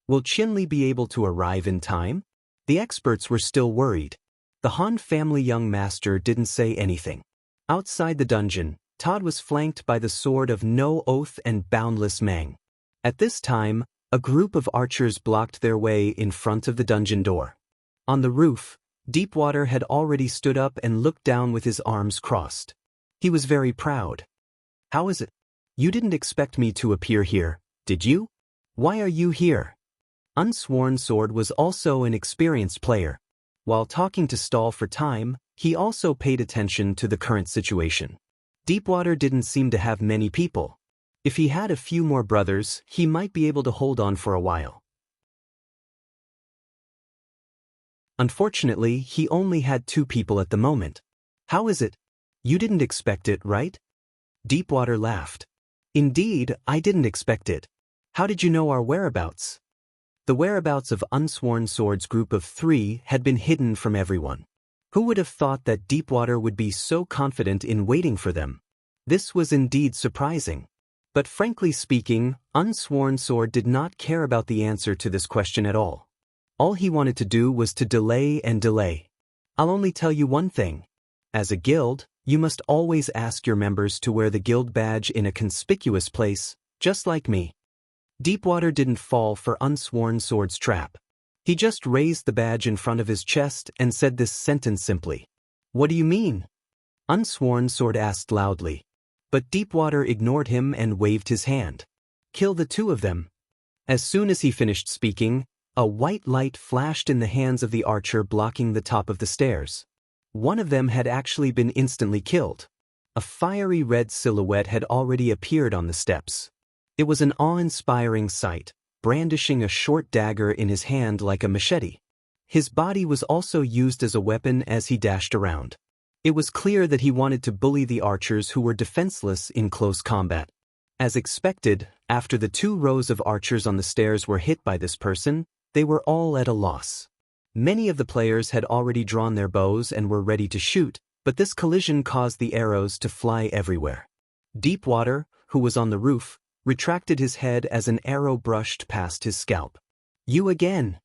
Will Qinli be able to arrive in time? The experts were still worried. The Han family young master didn't say anything. Outside the dungeon, Todd was flanked by the sword of No Oath and Boundless Mang. At this time, a group of archers blocked their way in front of the dungeon door. On the roof, Deepwater had already stood up and looked down with his arms crossed. He was very proud. How is it? You didn't expect me to appear here, did you? Why are you here? Unsworn Sword was also an experienced player. While talking to stall for time, he also paid attention to the current situation. Deepwater didn't seem to have many people. If he had a few more brothers, he might be able to hold on for a while. Unfortunately, he only had 2 people at the moment. How is it? You didn't expect it, right? Deepwater laughed. Indeed, I didn't expect it. How did you know our whereabouts? The whereabouts of Unsworn Sword's group of 3 had been hidden from everyone. Who would have thought that Deepwater would be so confident in waiting for them? This was indeed surprising. But frankly speaking, Unsworn Sword did not care about the answer to this question at all. All he wanted to do was to delay and delay. I'll only tell you one thing. As a guild, you must always ask your members to wear the guild badge in a conspicuous place, just like me. Deepwater didn't fall for Unsworn Sword's trap. He just raised the badge in front of his chest and said this sentence simply. What do you mean? Unsworn Sword asked loudly. But Deepwater ignored him and waved his hand. Kill the 2 of them. As soon as he finished speaking, a white light flashed in the hands of the archer blocking the top of the stairs. One of them had actually been instantly killed. A fiery red silhouette had already appeared on the steps. It was an awe-inspiring sight, brandishing a short dagger in his hand like a machete. His body was also used as a weapon as he dashed around. It was clear that he wanted to bully the archers who were defenseless in close combat. As expected, after the 2 rows of archers on the stairs were hit by this person, they were all at a loss. Many of the players had already drawn their bows and were ready to shoot, but this collision caused the arrows to fly everywhere. Deepwater, who was on the roof, retracted his head as an arrow brushed past his scalp. You again!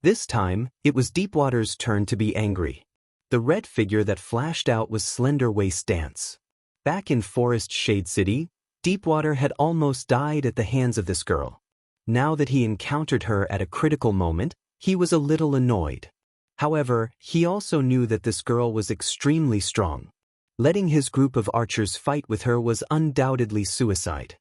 This time, it was Deepwater's turn to be angry. The red figure that flashed out was Slender Waist Dance. Back in Forest Shade City, Deepwater had almost died at the hands of this girl. Now that he encountered her at a critical moment, he was a little annoyed. However, he also knew that this girl was extremely strong. Letting his group of archers fight with her was undoubtedly suicide.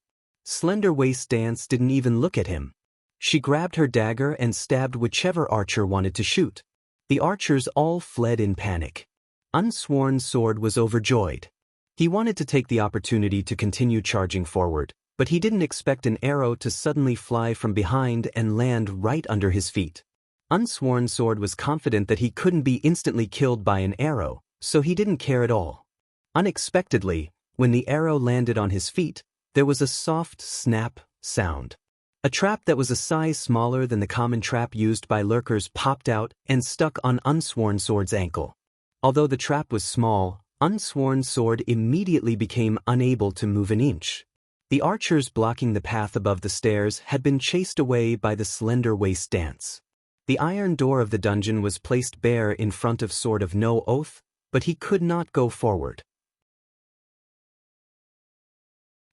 Slender Waist Dance didn't even look at him. She grabbed her dagger and stabbed whichever archer wanted to shoot. The archers all fled in panic. Unsworn Sword was overjoyed. He wanted to take the opportunity to continue charging forward, but he didn't expect an arrow to suddenly fly from behind and land right under his feet. Unsworn Sword was confident that he couldn't be instantly killed by an arrow, so he didn't care at all. Unexpectedly, when the arrow landed on his feet, there was a soft snap sound. A trap that was a size smaller than the common trap used by lurkers popped out and stuck on Unsworn Sword's ankle. Although the trap was small, Unsworn Sword immediately became unable to move an inch. The archers blocking the path above the stairs had been chased away by the Slender Waist Dance. The iron door of the dungeon was placed bare in front of Sword of No Oath, but he could not go forward.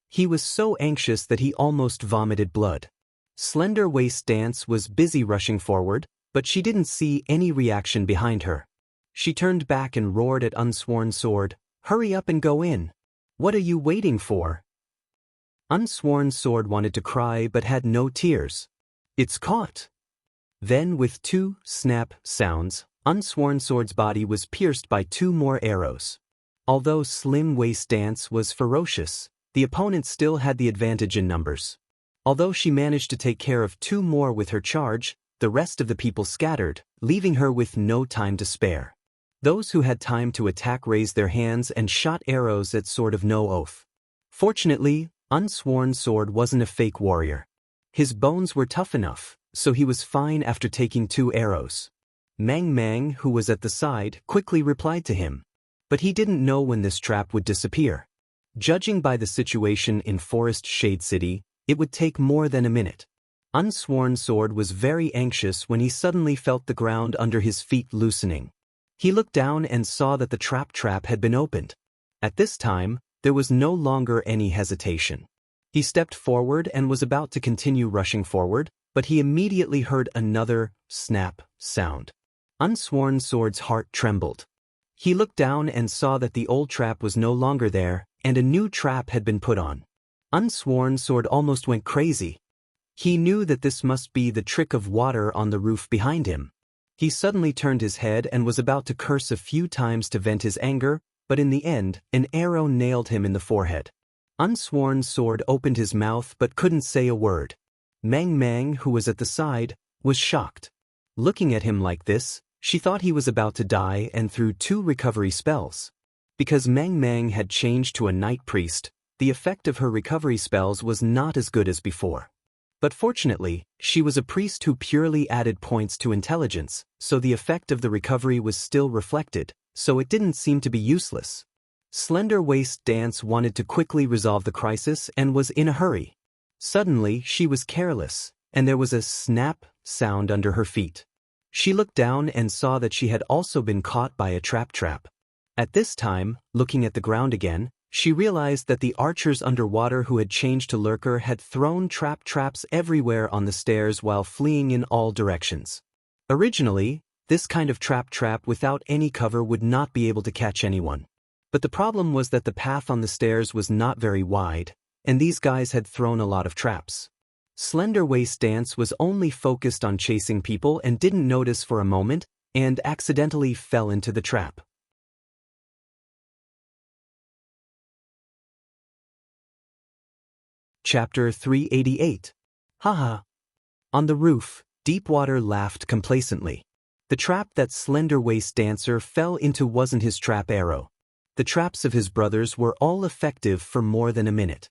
He was so anxious that he almost vomited blood. Slender Waist Dance was busy rushing forward, but she didn't see any reaction behind her. She turned back and roared at Unsworn Sword, "Hurry up and go in! What are you waiting for?" Unsworn Sword wanted to cry but had no tears. It's caught! Then with 2 snap sounds, Unsworn Sword's body was pierced by 2 more arrows. Although Slim Waist Dance was ferocious, the opponent still had the advantage in numbers. Although she managed to take care of 2 more with her charge, the rest of the people scattered, leaving her with no time to spare. Those who had time to attack raised their hands and shot arrows at Sword of No Oath. Fortunately, Unsworn Sword wasn't a fake warrior. His bones were tough enough, so he was fine after taking 2 arrows. Mang, who was at the side, quickly replied to him. But he didn't know when this trap would disappear. Judging by the situation in Forest Shade City, it would take more than a minute. Unsworn Sword was very anxious when he suddenly felt the ground under his feet loosening. He looked down and saw that the trap had been opened. At this time, there was no longer any hesitation. He stepped forward and was about to continue rushing forward, but he immediately heard another snap sound. Unsworn Sword's heart trembled. He looked down and saw that the old trap was no longer there, and a new trap had been put on. Unsworn Sword almost went crazy. He knew that this must be the trick of water on the roof behind him. He suddenly turned his head and was about to curse a few times to vent his anger, but in the end, an arrow nailed him in the forehead. Unsworn Sword opened his mouth but couldn't say a word. Mang, who was at the side, was shocked. Looking at him like this, she thought he was about to die and threw 2 recovery spells. Because Mang had changed to a night priest, the effect of her recovery spells was not as good as before. But fortunately, she was a priest who purely added points to intelligence, so the effect of the recovery was still reflected, so it didn't seem to be useless. Slender Waist Dance wanted to quickly resolve the crisis and was in a hurry. Suddenly, she was careless, and there was a snap sound under her feet. She looked down and saw that she had also been caught by a trap. At this time, looking at the ground again, she realized that the archers underwater who had changed to lurker had thrown traps everywhere on the stairs while fleeing in all directions. Originally, this kind of trap without any cover would not be able to catch anyone. But the problem was that the path on the stairs was not very wide, and these guys had thrown a lot of traps. Slender Waist Dance was only focused on chasing people and didn't notice for a moment, and accidentally fell into the trap. Chapter 388. Haha. On the roof, Deepwater laughed complacently. The trap that Slender Waist Dancer fell into wasn't his trap arrow. The traps of his brothers were all effective for more than a minute.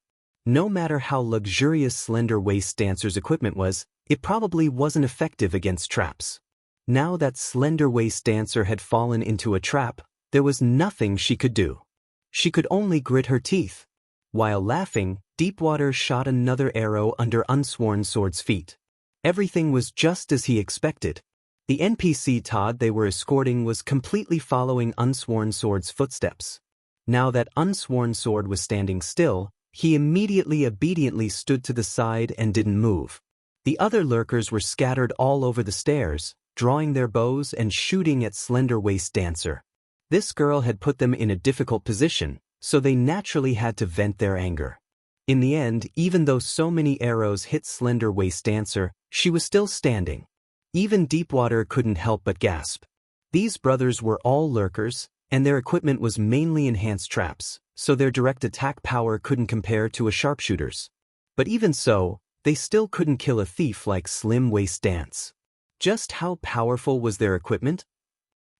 No matter how luxurious Slender Waist Dancer's equipment was, it probably wasn't effective against traps. Now that Slender Waist Dancer had fallen into a trap, there was nothing she could do. She could only grit her teeth. While laughing, Deepwater shot another arrow under Unsworn Sword's feet. Everything was just as he expected. The NPC Todd they were escorting was completely following Unsworn Sword's footsteps. Now that Unsworn Sword was standing still, he immediately obediently stood to the side and didn't move. The other lurkers were scattered all over the stairs, drawing their bows and shooting at Slender Waist Dancer. This girl had put them in a difficult position, so they naturally had to vent their anger. In the end, even though so many arrows hit Slender Waist Dancer, she was still standing. Even Deepwater couldn't help but gasp. These brothers were all lurkers, and their equipment was mainly enhanced traps, so their direct attack power couldn't compare to a sharpshooter's. But even so, they still couldn't kill a thief like Slim Waist Dance. Just how powerful was their equipment?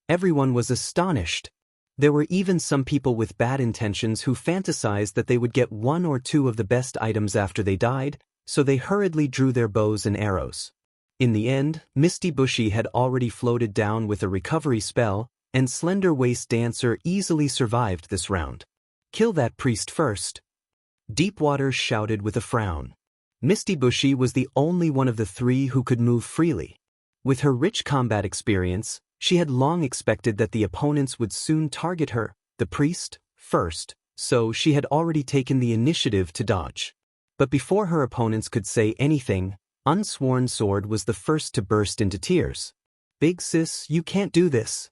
Everyone was astonished. There were even some people with bad intentions who fantasized that they would get 1 or 2 of the best items after they died, so they hurriedly drew their bows and arrows. In the end, Misty Bushy had already floated down with a recovery spell, and Slender Waist Dancer easily survived this round. "Kill that priest first," Deepwater shouted with a frown. Misty Bushy was the only one of the 3 who could move freely. With her rich combat experience, she had long expected that the opponents would soon target her, the priest, first, so she had already taken the initiative to dodge. But before her opponents could say anything, Unsworn Sword was the first to burst into tears. "Big sis, you can't do this."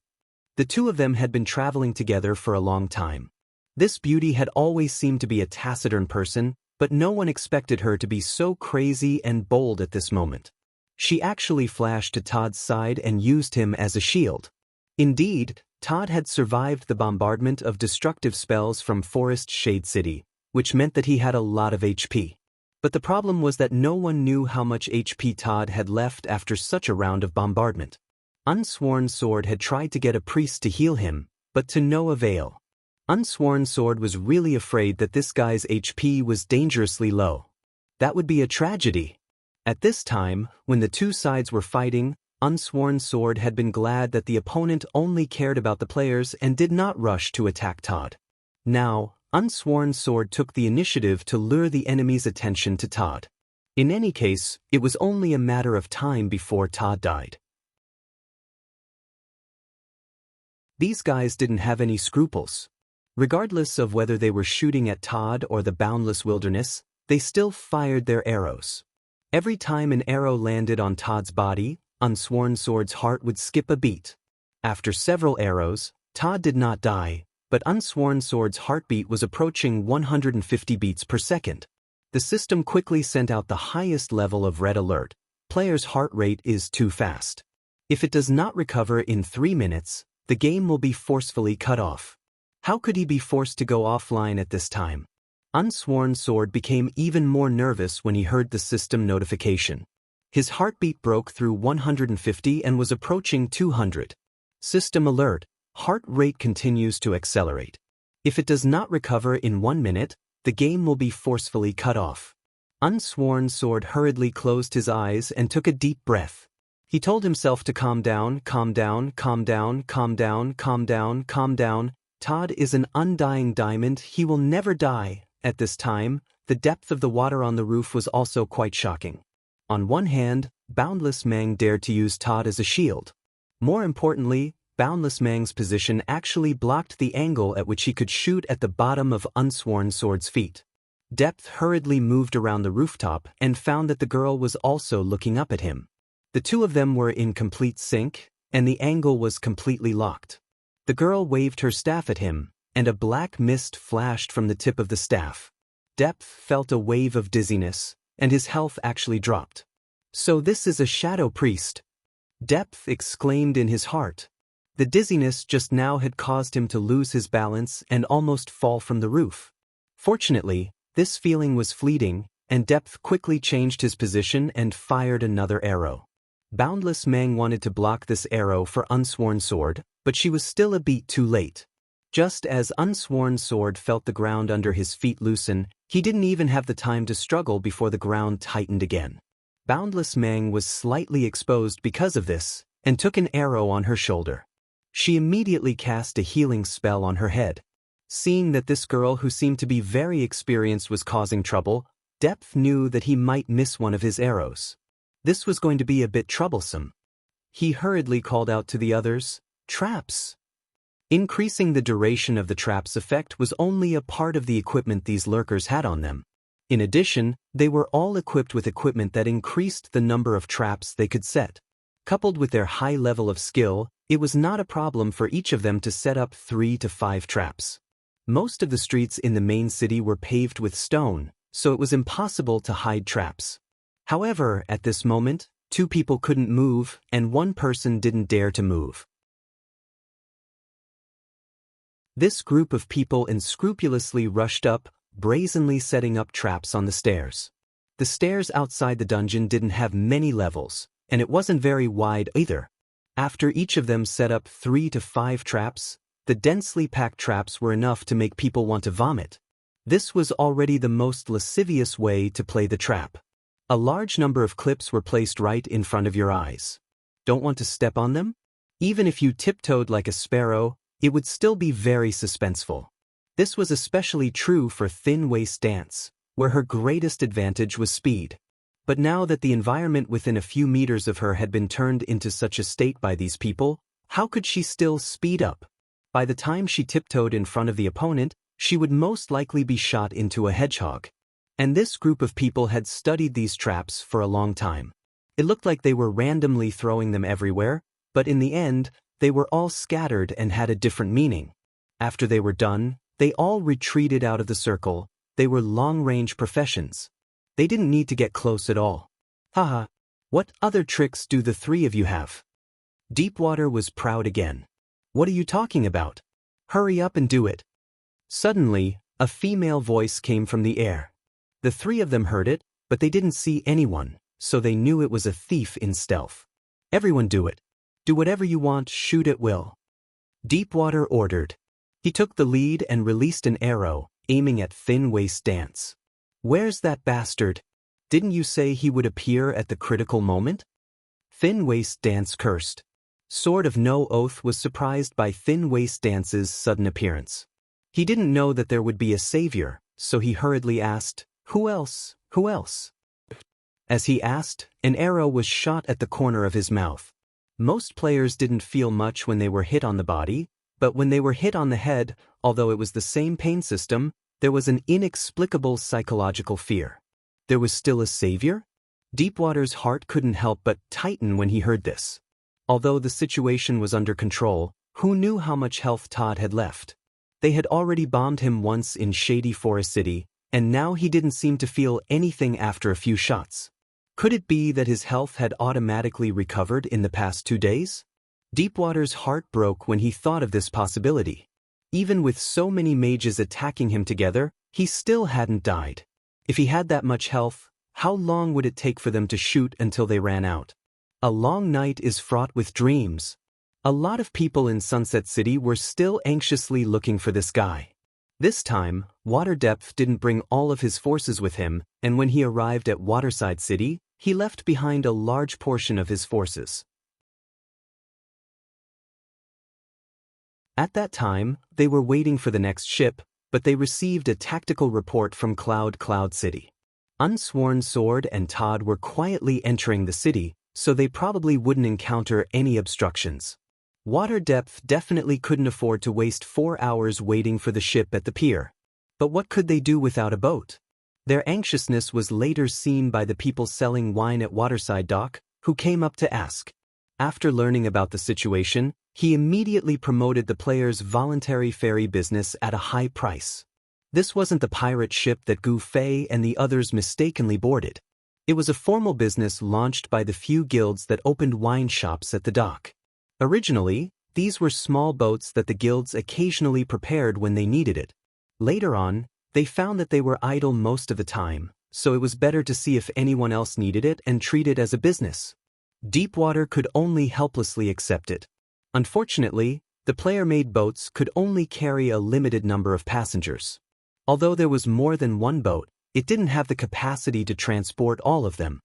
The 2 of them had been traveling together for a long time. This beauty had always seemed to be a taciturn person, but no one expected her to be so crazy and bold at this moment. She actually flashed to Todd's side and used him as a shield. Indeed, Todd had survived the bombardment of destructive spells from Forest Shade City, which meant that he had a lot of HP. But the problem was that no one knew how much HP Todd had left after such a round of bombardment. Unsworn Sword had tried to get a priest to heal him, but to no avail. Unsworn Sword was really afraid that this guy's HP was dangerously low. That would be a tragedy. At this time, when the two sides were fighting, Unsworn Sword had been glad that the opponent only cared about the players and did not rush to attack Todd. Now, Unsworn Sword took the initiative to lure the enemy's attention to Todd. In any case, it was only a matter of time before Todd died. These guys didn't have any scruples. Regardless of whether they were shooting at Todd or the boundless wilderness, they still fired their arrows. Every time an arrow landed on Todd's body, Unsworn Sword's heart would skip a beat. After several arrows, Todd did not die, but Unsworn Sword's heartbeat was approaching 150 beats per second. The system quickly sent out the highest level of red alert. Player's heart rate is too fast. If it does not recover in 3 minutes, the game will be forcefully cut off. How could he be forced to go offline at this time? Unsworn Sword became even more nervous when he heard the system notification. His heartbeat broke through 150 and was approaching 200. System alert. Heart rate continues to accelerate. If it does not recover in 1 minute, the game will be forcefully cut off. Unsworn Sword hurriedly closed his eyes and took a deep breath. He told himself to calm down, calm down, calm down, calm down, calm down, calm down. Todd is an undying diamond, he will never die. At this time, the depth of the water on the roof was also quite shocking. On one hand, Boundless Mang dared to use Todd as a shield. More importantly, Boundless Mang's position actually blocked the angle at which he could shoot at the bottom of Unsworn Sword's feet. Depth hurriedly moved around the rooftop and found that the girl was also looking up at him. The two of them were in complete sync, and the angle was completely locked. The girl waved her staff at him, and a black mist flashed from the tip of the staff. Depth felt a wave of dizziness, and his health actually dropped. So this is a shadow priest. Depth exclaimed in his heart. The dizziness just now had caused him to lose his balance and almost fall from the roof. Fortunately, this feeling was fleeting, and Depth quickly changed his position and fired another arrow. Boundless Mang wanted to block this arrow for Unsworn Sword, but she was still a beat too late. Just as Unsworn Sword felt the ground under his feet loosen, he didn't even have the time to struggle before the ground tightened again. Boundless Mang was slightly exposed because of this, and took an arrow on her shoulder. She immediately cast a healing spell on her head. Seeing that this girl who seemed to be very experienced was causing trouble, Depth knew that he might miss one of his arrows. This was going to be a bit troublesome. He hurriedly called out to the others, "Traps!" Increasing the duration of the trap's effect was only a part of the equipment these lurkers had on them. In addition, they were all equipped with equipment that increased the number of traps they could set. Coupled with their high level of skill, it was not a problem for each of them to set up 3 to 5 traps. Most of the streets in the main city were paved with stone, so it was impossible to hide traps. However, at this moment, 2 people couldn't move, and 1 person didn't dare to move. This group of people unscrupulously rushed up, brazenly setting up traps on the stairs. The stairs outside the dungeon didn't have many levels, and it wasn't very wide either. After each of them set up 3 to 5 traps, the densely packed traps were enough to make people want to vomit. This was already the most lascivious way to play the trap. A large number of clips were placed right in front of your eyes. Don't want to step on them? Even if you tiptoed like a sparrow, it would still be very suspenseful. This was especially true for Thin Waist Dance, where her greatest advantage was speed. But now that the environment within a few meters of her had been turned into such a state by these people, how could she still speed up? By the time she tiptoed in front of the opponent, she would most likely be shot into a hedgehog. And this group of people had studied these traps for a long time. It looked like they were randomly throwing them everywhere, but in the end, they were all scattered and had a different meaning. After they were done, they all retreated out of the circle. They were long-range professions. They didn't need to get close at all. Haha, what other tricks do the 3 of you have? Deepwater was proud again. What are you talking about? Hurry up and do it. Suddenly, a female voice came from the air. The three of them heard it, but they didn't see anyone, so they knew it was a thief in stealth. Everyone do it. Do whatever you want, shoot at will. Deepwater ordered. He took the lead and released an arrow, aiming at Thin Waist Dance. Where's that bastard? Didn't you say he would appear at the critical moment? Thin Waist Dance cursed. Sword of No Oath was surprised by Thin Waist Dance's sudden appearance. He didn't know that there would be a savior, so he hurriedly asked, "Who else? Who else?" As he asked, an arrow was shot at the corner of his mouth. Most players didn't feel much when they were hit on the body, but when they were hit on the head, although it was the same pain system, there was an inexplicable psychological fear. There was still a savior? Deepwater's heart couldn't help but tighten when he heard this. Although the situation was under control, who knew how much health Todd had left? They had already bombed him once in Shady Forest City, and now he didn't seem to feel anything after a few shots. Could it be that his health had automatically recovered in the past 2 days? Deepwater's heart broke when he thought of this possibility. Even with so many mages attacking him together, he still hadn't died. If he had that much health, how long would it take for them to shoot until they ran out? A long night is fraught with dreams. A lot of people in Sunset City were still anxiously looking for this guy. This time, Water Depth didn't bring all of his forces with him, and when he arrived at Waterside City, he left behind a large portion of his forces. At that time, they were waiting for the next ship, but they received a tactical report from Cloud City. Unsworn Sword and Todd were quietly entering the city, so they probably wouldn't encounter any obstructions. Water Depth definitely couldn't afford to waste 4 hours waiting for the ship at the pier. But what could they do without a boat? Their anxiousness was later seen by the people selling wine at Waterside Dock, who came up to ask. After learning about the situation, he immediately promoted the players' voluntary ferry business at a high price. This wasn't the pirate ship that Gu Fei and the others mistakenly boarded. It was a formal business launched by the few guilds that opened wine shops at the dock. Originally, these were small boats that the guilds occasionally prepared when they needed it. Later on, they found that they were idle most of the time, so it was better to see if anyone else needed it and treat it as a business. Deepwater could only helplessly accept it. Unfortunately, the player-made boats could only carry a limited number of passengers. Although there was more than one boat, it didn't have the capacity to transport all of them.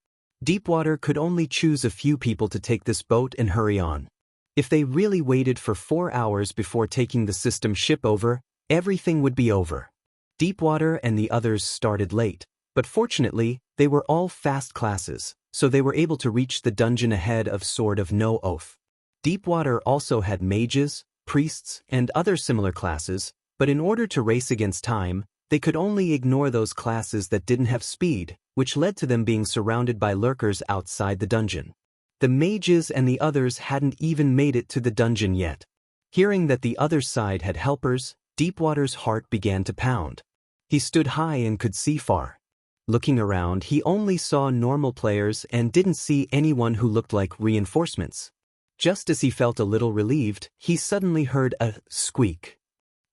Deepwater could only choose a few people to take this boat and hurry on. If they really waited for 4 hours before taking the system ship over, everything would be over. Deepwater and the others started late, but fortunately, they were all fast classes, so they were able to reach the dungeon ahead of Sword of No Oath. Deepwater also had mages, priests, and other similar classes, but in order to race against time, they could only ignore those classes that didn't have speed, which led to them being surrounded by lurkers outside the dungeon. The mages and the others hadn't even made it to the dungeon yet. Hearing that the other side had helpers, Deepwater's heart began to pound. He stood high and could see far. Looking around, he only saw normal players and didn't see anyone who looked like reinforcements. Just as he felt a little relieved, he suddenly heard a squeak.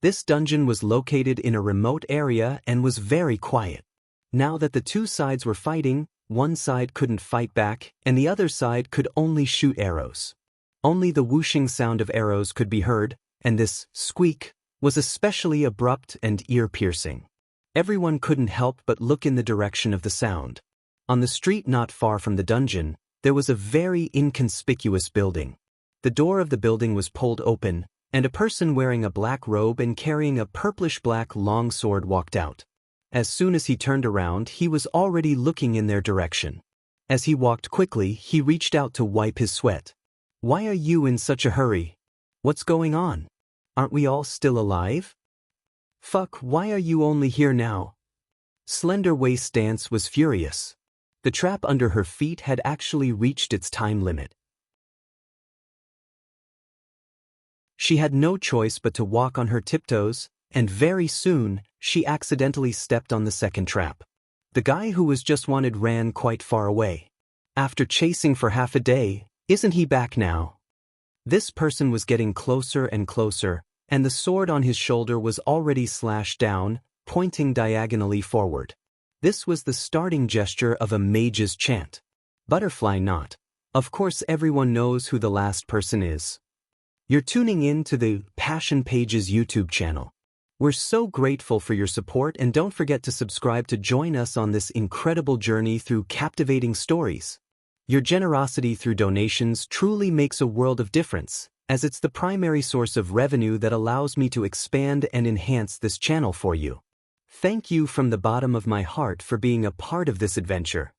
This dungeon was located in a remote area and was very quiet. Now that the two sides were fighting, one side couldn't fight back, and the other side could only shoot arrows. Only the whooshing sound of arrows could be heard, and this squeak was especially abrupt and ear-piercing. Everyone couldn't help but look in the direction of the sound. On the street not far from the dungeon, there was a very inconspicuous building. The door of the building was pulled open, and a person wearing a black robe and carrying a purplish-black long sword walked out. As soon as he turned around, he was already looking in their direction. As he walked quickly, he reached out to wipe his sweat. "Why are you in such a hurry? What's going on? Aren't we all still alive? Fuck, why are you only here now?" Slender Waist Dance was furious. The trap under her feet had actually reached its time limit. She had no choice but to walk on her tiptoes, and very soon, she accidentally stepped on the second trap. The guy who was just wanted ran quite far away. After chasing for half a day, isn't he back now? This person was getting closer and closer, and the sword on his shoulder was already slashed down, pointing diagonally forward. This was the starting gesture of a mage's chant. Butterfly knot. Of course everyone knows who the last person is. You're tuning in to the Passion Pages YouTube channel. We're so grateful for your support, and don't forget to subscribe to join us on this incredible journey through captivating stories. Your generosity through donations truly makes a world of difference, as it's the primary source of revenue that allows me to expand and enhance this channel for you. Thank you from the bottom of my heart for being a part of this adventure.